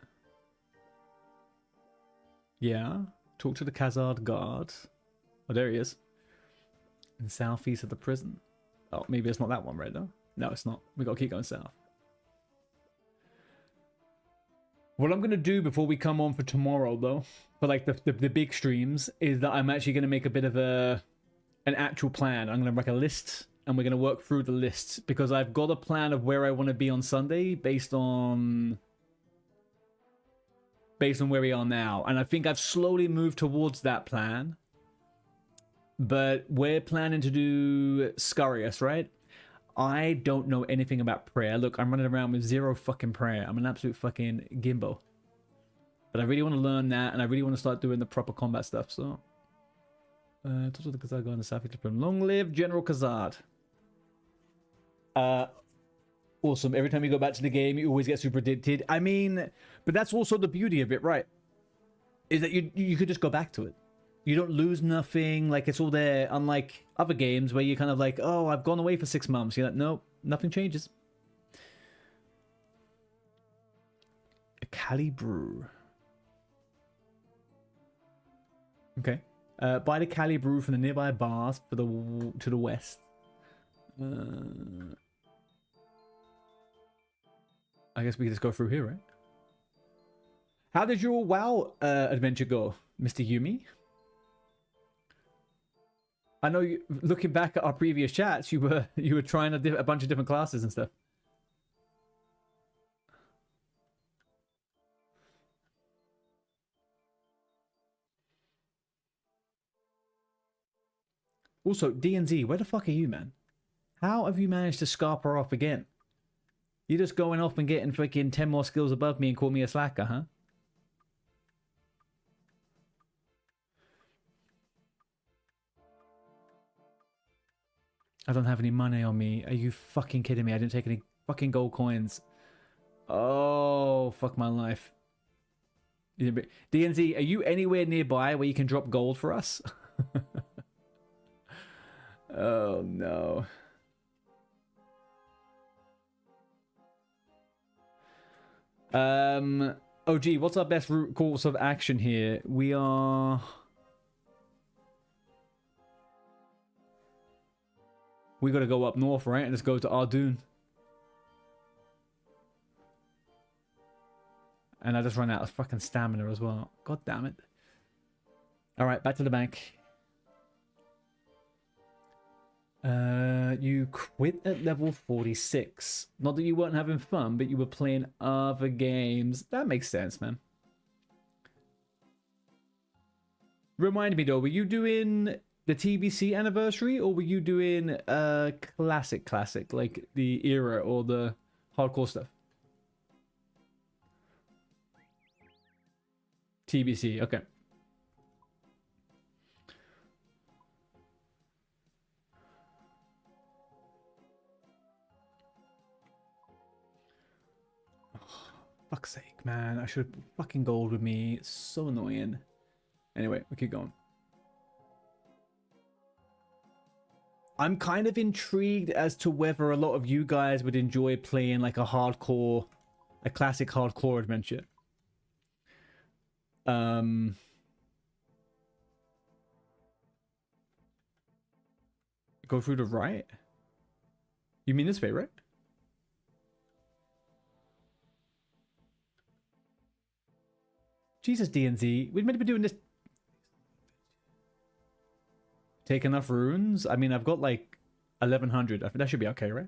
Yeah. Talk to the Khazard guard. Oh, there he is. In the southeast of the prison. Oh, maybe it's not that one right though. No, it's not. We gotta keep going south. What I'm gonna do before we come on for tomorrow though, for like the big streams, is that I'm actually gonna make a bit of an actual plan. I'm gonna make a list and we're gonna work through the list because I've got a plan of where I want to be on Sunday based on where we are now. And I think I've slowly moved towards that plan. But we're planning to do Scarius, right? I don't know anything about prayer. Look, I'm running around with zero fucking prayer. I'm an absolute fucking gimbo. But I really want to learn that, and I really want to start doing the proper combat stuff, so... talk to the Khazard guy in the southeast of Prison. Long live General Khazard. Awesome. Every time you go back to the game, you always get super addicted. I mean, but that's also the beauty of it, right? Is that you could just go back to it. You don't lose nothing, like it's all there, unlike other games where you're kind of like, oh, I've gone away for 6 months. You're like, nope, nothing changes. A Cali Brew. Okay. Buy the Cali Brew from the nearby bars to the west. I guess we can just go through here, right? How did your WoW adventure go, Mr. Yumi? I know you, looking back at our previous chats, you were trying a bunch of different classes and stuff. Also, D&Z, where the fuck are you, man? How have you managed to scarper off again? You're just going off and getting freaking 10 more skills above me and call me a slacker, huh? I don't have any money on me. Are you fucking kidding me? I didn't take any fucking gold coins. Oh, fuck my life. DNZ, are you anywhere nearby where you can drop gold for us? Oh, no. Oh, gee, what's our best course of action here? We are... We gotta go up north, right? And just go to Ardoon. And I just ran out of fucking stamina as well. God damn it. All right, back to the bank. You quit at level 46. Not that you weren't having fun, but you were playing other games. That makes sense, man. Remind me though, were you doing the TBC anniversary or were you doing classic, like the era or the hardcore stuff? TBC, okay. Fuck's sake, man. I should have fucking gold with me. It's so annoying. Anyway, we keep going. I'm kind of intrigued as to whether a lot of you guys would enjoy playing like a classic hardcore adventure. Go through the right? You mean this way, right? Jesus, DNZ. We'd meant to be doing this. Take enough runes? I mean, I've got like 1100. I think that should be okay, right?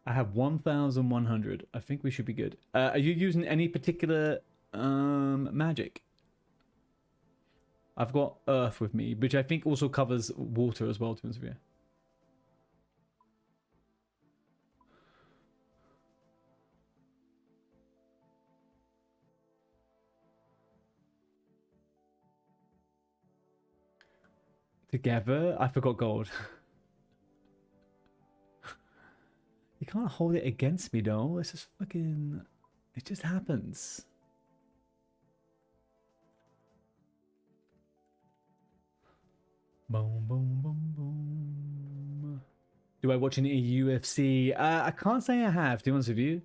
I have 1100. I think we should be good. Are you using any particular magic? I've got earth with me, which I think also covers water as well, to be honest with you. Together, I forgot gold. You can't hold it against me though. It's just fucking... It just happens. Boom, boom, boom, boom. Do I watch any UFC? I can't say I have, to be honest with you.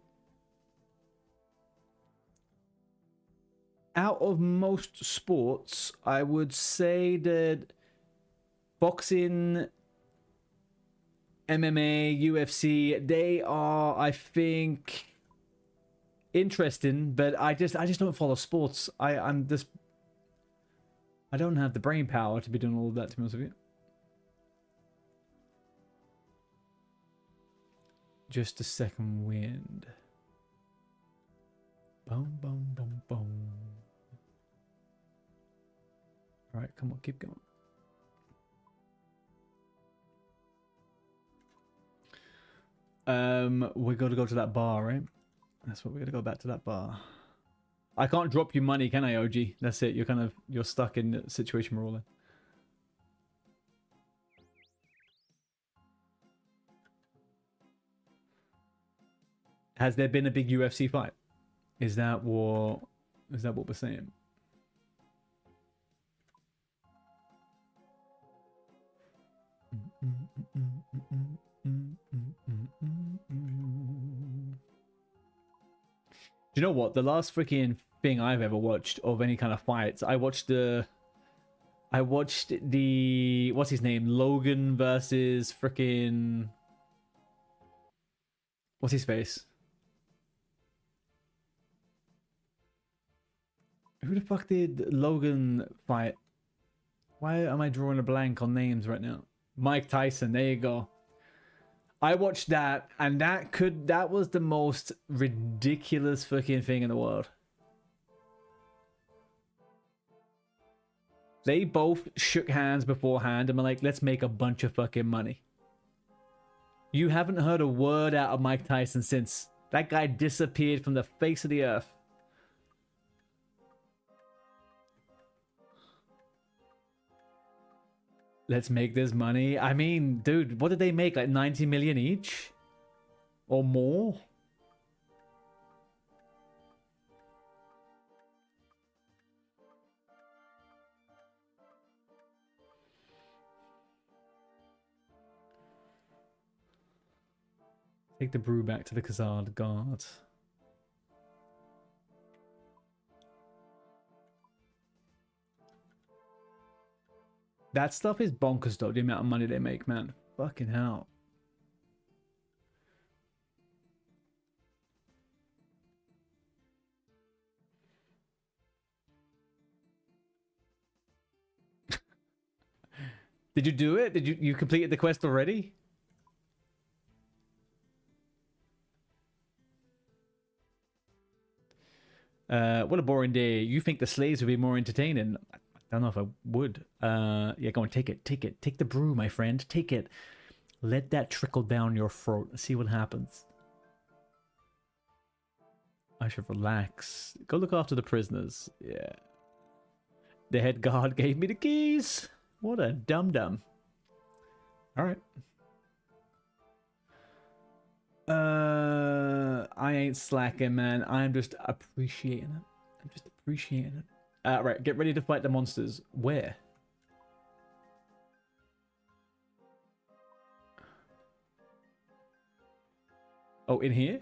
Out of most sports, I would say that boxing, MMA, UFC, they are, I think, interesting, but I just don't follow sports. I don't have the brain power to be doing all of that, to be honest with you. Just a second wind. Boom, boom, boom, boom. All right, come on, keep going. We got to go to that bar, right? That's what we're gonna go back to that bar. I can't drop you money, can I, OG? That's it. You're stuck in the situation we're all in. Has there been a big UFC fight? Is that what we're saying? Do you know what? The last freaking thing I've ever watched of any kind of fights, I watched the what's his name? Logan versus freaking what's his face? Who the fuck did Logan fight? Why am I drawing a blank on names right now? Mike Tyson, there you go. I watched that, and that was the most ridiculous fucking thing in the world. They both shook hands beforehand and were like, let's make a bunch of fucking money. You haven't heard a word out of Mike Tyson since. That guy disappeared from the face of the earth. Let's make this money. I mean, dude, what did they make? Like 90 million each? Or more? Take the brew back to the Khazad guard. That stuff is bonkers though, the amount of money they make, man. Fucking hell. Did you do it? Did you completed the quest already? What a boring day. You think the slaves would be more entertaining? I don't know if I would. Yeah, go on, take it. Take the brew, my friend. Take it. Let that trickle down your throat. See what happens. I should relax. Go look after the prisoners. Yeah. The head guard gave me the keys. What a dum-dum. Alright. I ain't slacking, man. I'm just appreciating it. Right, get ready to fight the monsters. Where? Oh, in here?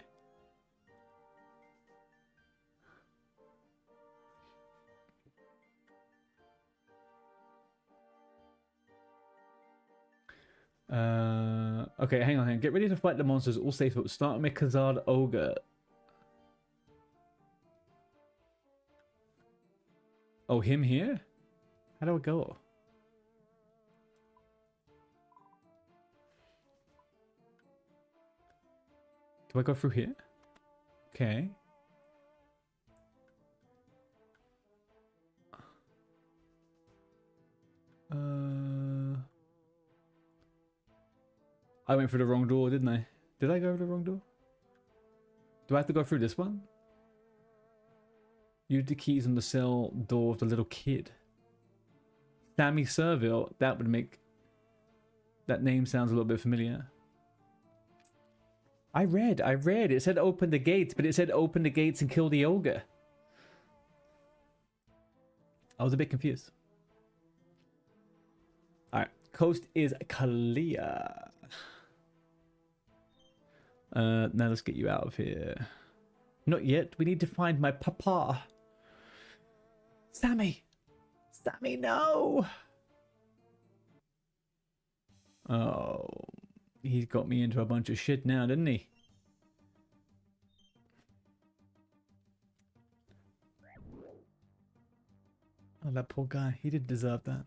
Okay, hang on. Get ready to fight the monsters. All safe, but start with Khazad Ogre. Oh, him here? How do I go? Do I go through here? Okay. I went through the wrong door, didn't I? Did I go through the wrong door? Do I have to go through this one? Use the keys on the cell door of the little kid. Sammy Serville, that would make... That name sounds a little bit familiar. I read. It said open the gates, but it said open the gates and kill the ogre. I was a bit confused. Alright, coast is clear. Now let's get you out of here. Not yet. We need to find my papa. Sammy! Sammy, no! Oh, he's got me into a bunch of shit now, didn't he? Oh, that poor guy. He didn't deserve that.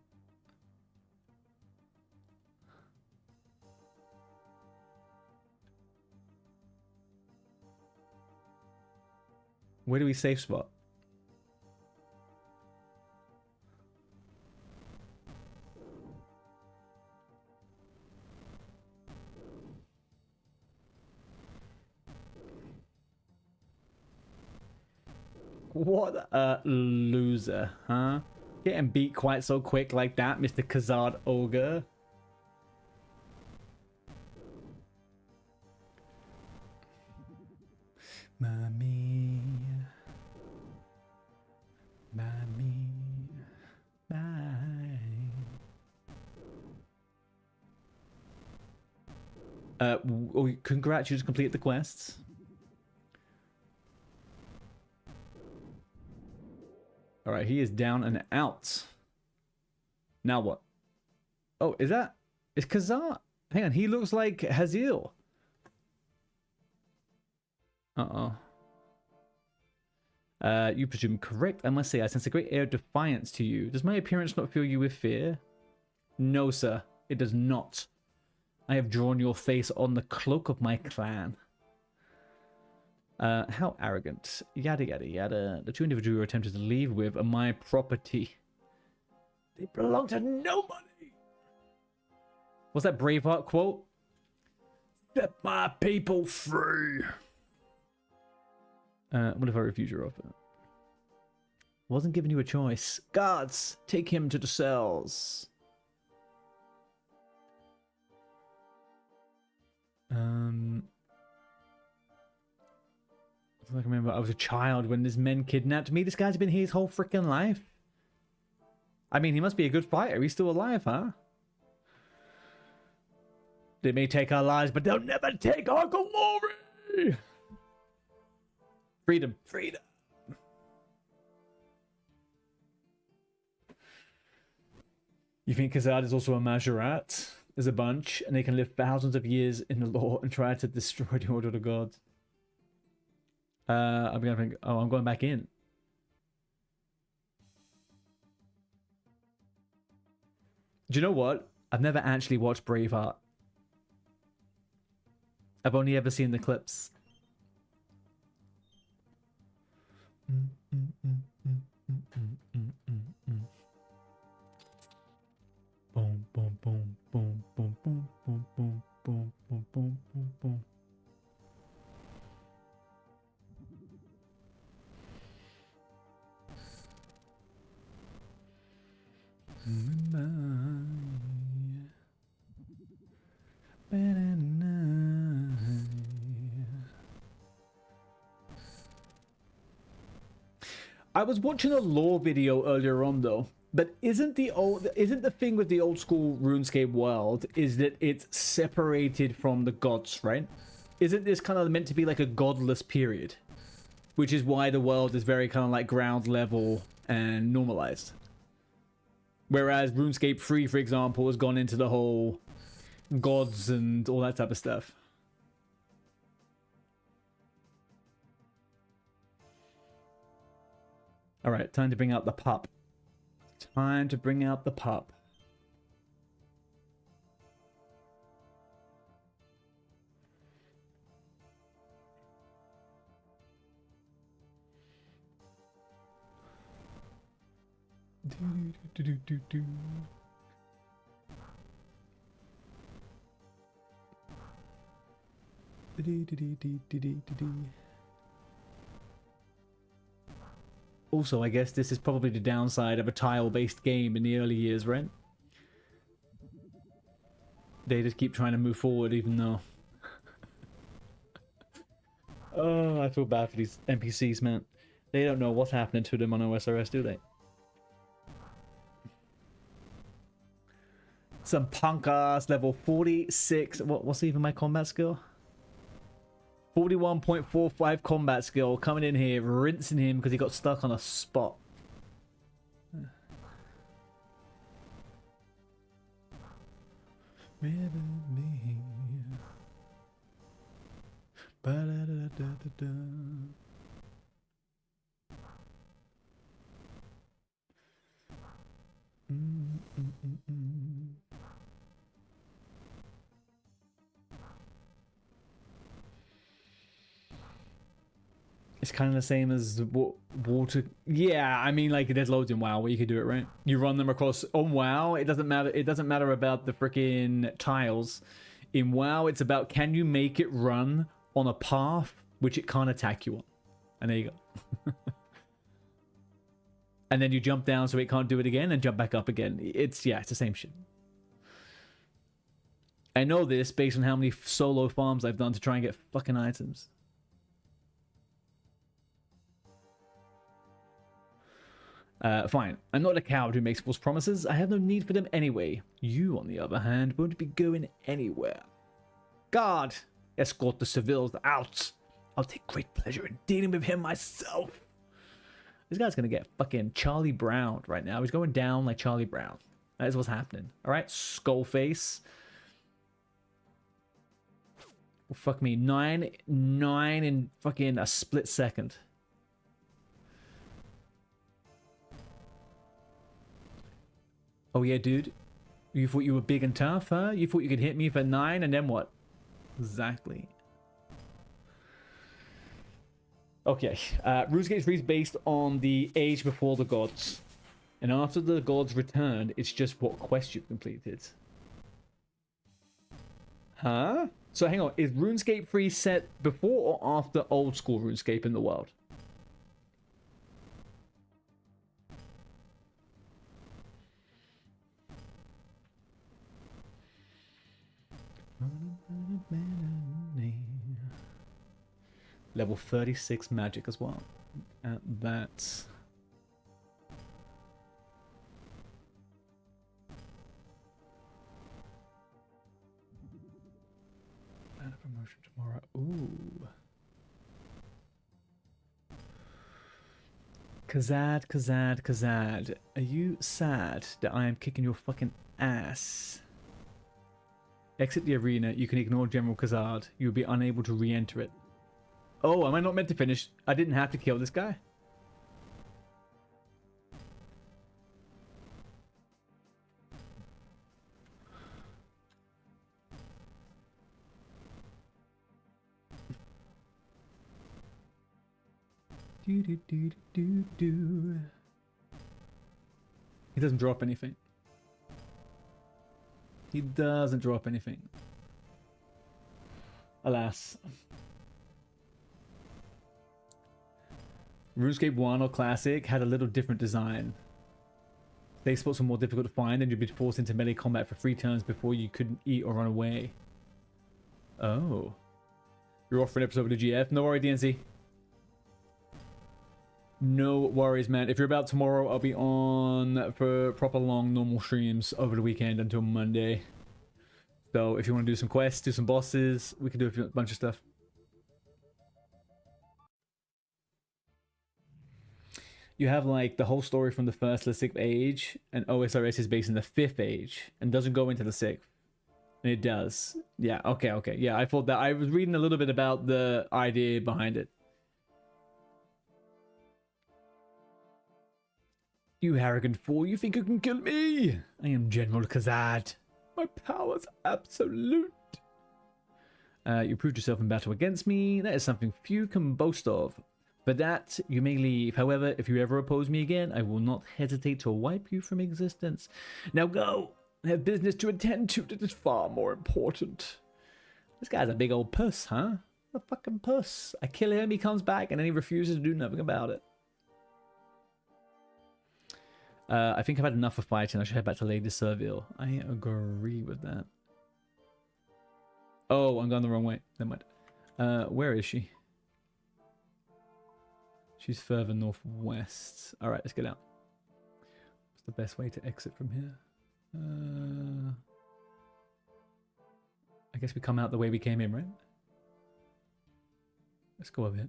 Where do we safe spot? What a loser, huh? Getting beat quite so quick like that, Mr. Khazad Ogre. Mommy. Mommy. Bye. Oh, congrats, you just completed the quests. Alright, he is down and out. Now what? Oh, is that... It's Khazad. Hang on, he looks like Hazil. Uh-oh. You presume correct. I must say, I sense a great air of defiance to you. Does my appearance not fill you with fear? No, sir. It does not. I have drawn your face on the cloak of my clan. How arrogant. Yada, yada, yada. The two individuals you attempted to leave with are my property. They belong to nobody. What's that Braveheart quote? Set my people free. What if I refuse your offer? Wasn't giving you a choice. Guards, take him to the cells. I remember I was a child when these men kidnapped me. This guy's been here his whole freaking life. I mean, he must be a good fighter. He's still alive, huh? They may take our lives, but they'll never take our glory. Freedom, freedom. You think Khazad is also a Majorat? There's a bunch, and they can live thousands of years in the law and try to destroy the order of the gods. I'm going back in. Do you know what? I've never actually watched Braveheart. I've only ever seen the clips. Boom, boom, boom, boom, boom, boom, boom, boom, boom, boom, boom, boom, boom. I was watching a lore video earlier on though, but isn't the thing with the old school RuneScape world is that it's separated from the gods, right? Isn't this kind of meant to be like a godless period? Which is why the world is very kind of like ground level and normalized. Whereas RuneScape 3, for example, has gone into the whole gods and all that type of stuff. All right, time to bring out the pup. Time to bring out the pup. Also, I guess this is probably the downside of a tile-based game in the early years, right? They just keep trying to move forward even though... Oh, I feel bad for these NPCs, man. They don't know what's happening to them on OSRS, do they? Some punk-ass level 46... What's even my combat skill? 41.45 combat skill coming in here, rinsing him because he got stuck on a spot. It's kind of the same as water. Yeah, I mean, like there's loads in WoW where you can do it, right? You run them across on WoW. It doesn't matter. It doesn't matter about the freaking tiles. In WoW, it's about can you make it run on a path which it can't attack you on, and there you go. And then you jump down so it can't do it again, and jump back up again. It's the same shit. I know this based on how many solo farms I've done to try and get fucking items. Fine. I'm not a coward who makes false promises. I have no need for them anyway. You, on the other hand, won't be going anywhere. Guard! Escort the civils out. I'll take great pleasure in dealing with him myself. This guy's gonna get fucking Charlie Brown right now. He's going down like Charlie Brown. That is what's happening. Alright, Skullface. Well, fuck me. 9 in fucking a split second. Oh yeah, dude. You thought you were big and tough, huh? You thought you could hit me for 9 and then what? Exactly. Okay. RuneScape 3 is based on the age before the gods. And after the gods return, it's just what quest you've completed. Huh? So hang on. Is RuneScape 3 set before or after old school RuneScape in the world? Level 36 magic as well. That's... Plan a promotion tomorrow. Ooh. Kazad. Are you sad that I am kicking your fucking ass? Exit the arena. You can ignore General Kazad. You'll be unable to re-enter it. Oh, am I not meant to finish? I didn't have to kill this guy? He doesn't drop anything. He doesn't drop anything. Alas. RuneScape 1 or Classic had a little different design. They spots were more difficult to find and you'd be forced into melee combat for 3 turns before you couldn't eat or run away. Oh. You're off for an episode of the GF? No worry, DNC. No worries, man. If you're about tomorrow, I'll be on for proper long normal streams over the weekend until Monday. So if you want to do some quests, do some bosses, we can do a bunch of stuff. You have like the whole story from the 1st to the 6th age, and OSRS is based in the 5th age and doesn't go into the 6th. And it does. Yeah, okay. Yeah, I thought that. I was reading a little bit about the idea behind it. You arrogant fool, you think you can kill me? I am General Khazad. My power's absolute. You proved yourself in battle against me. That is something few can boast of. For that, you may leave. However, if you ever oppose me again, I will not hesitate to wipe you from existence. Now go! I have business to attend to that is far more important. This guy's a big old puss, huh? A fucking puss. I kill him, he comes back, and then he refuses to do nothing about it. I think I've had enough of fighting. I should head back to Lady Serville. I agree with that. Oh, I'm going the wrong way. Never mind. Where is she? She's further northwest. Alright, let's get out. What's the best way to exit from here? I guess we come out the way we came in, right? Let's go over here.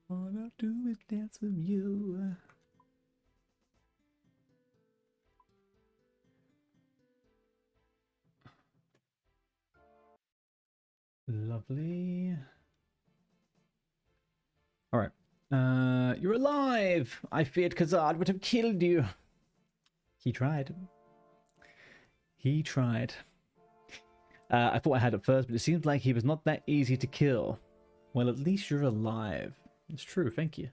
All I do is dance with you. Lovely. All right. You're alive. I feared Khazad would have killed you. He tried. He tried. I thought I had it first, but it seems like he was not that easy to kill. Well, at least you're alive. It's true, thank you.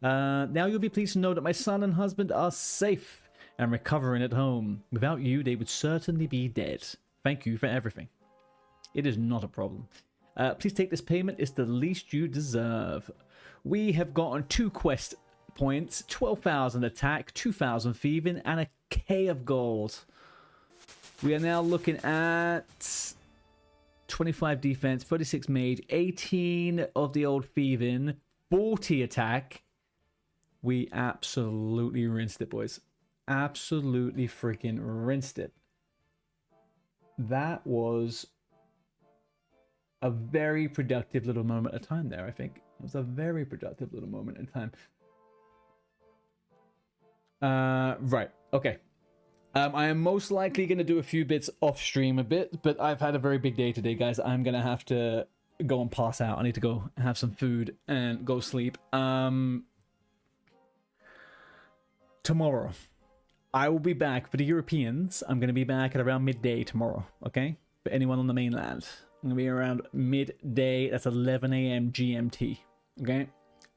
Now you'll be pleased to know that my son and husband are safe and recovering at home. Without you, they would certainly be dead. Thank you for everything. It is not a problem. Please take this payment. It's the least you deserve. We have gotten 2 quest points, 12,000 attack, 2,000 thieving, and a K of gold. We are now looking at 25 defense, 36 mage, 18 of the old thieving, 40 attack. We absolutely rinsed it, boys. Absolutely freaking rinsed it. That was a very productive little moment of time there, I think. It was a very productive little moment in time. Right. Okay. I am most likely going to do a few bits off stream a bit, but I've had a very big day today, guys. I'm going to have to go and pass out. I need to go have some food and go sleep. Tomorrow, I will be back for the Europeans. I'm going to be back at around midday tomorrow, okay? For anyone on the mainland, I'm going to be around midday. That's 11 a.m. GMT, okay?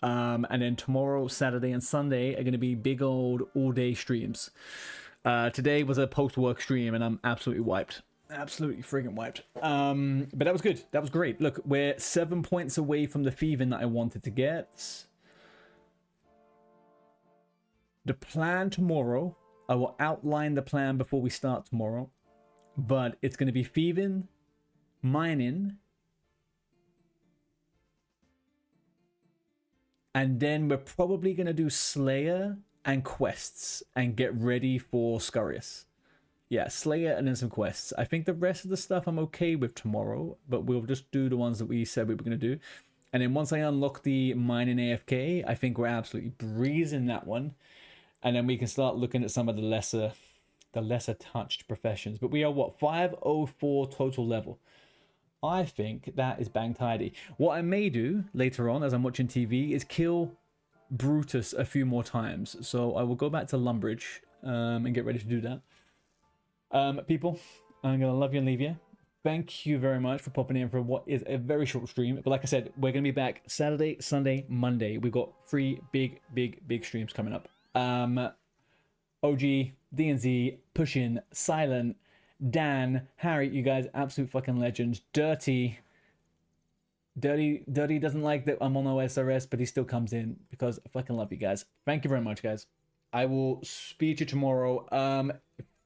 And then tomorrow, Saturday, and Sunday are going to be big old all-day streams. Today was a post-work stream, and I'm absolutely wiped. Absolutely friggin' wiped. But that was good. That was great. Look, we're 7 points away from the thieving that I wanted to get. The plan tomorrow, I will outline the plan before we start tomorrow. But it's going to be thieving, mining, and then we're probably going to do Slayer and quests and get ready for Scurious. Yeah, Slayer and then some quests. I think the rest of the stuff I'm okay with tomorrow, but we'll just do the ones that we said we were going to do. And then once I unlock the mining AFK, I think we're absolutely breezing that one. And then we can start looking at some of the lesser touched professions. But we are what, 504 total level. I think that is bang tidy. What I may do later on as I'm watching TV is kill Brutus a few more times. So I will go back to Lumbridge and get ready to do that. People, I'm going to love you and leave you. Thank you very much for popping in for what is a very short stream. But like I said, we're going to be back Saturday, Sunday, Monday. We've got 3 big streams coming up. OG, DNZ, Pushin, Silent, Dan, Harry, you guys, absolute fucking legends. Dirty doesn't like that I'm on OSRS, but he still comes in because I fucking love you guys. Thank you very much, guys. I will speak to you tomorrow.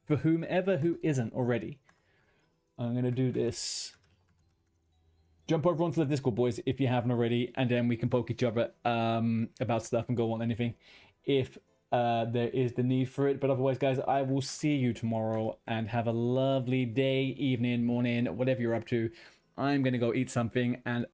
For whomever who isn't already, I'm gonna do this. Jump over onto the Discord, boys, if you haven't already, and then we can poke each other about stuff and go on anything if there is the need for it. But otherwise, guys, I will see you tomorrow, and have a lovely day, evening, morning, whatever you're up to. I'm gonna go eat something, and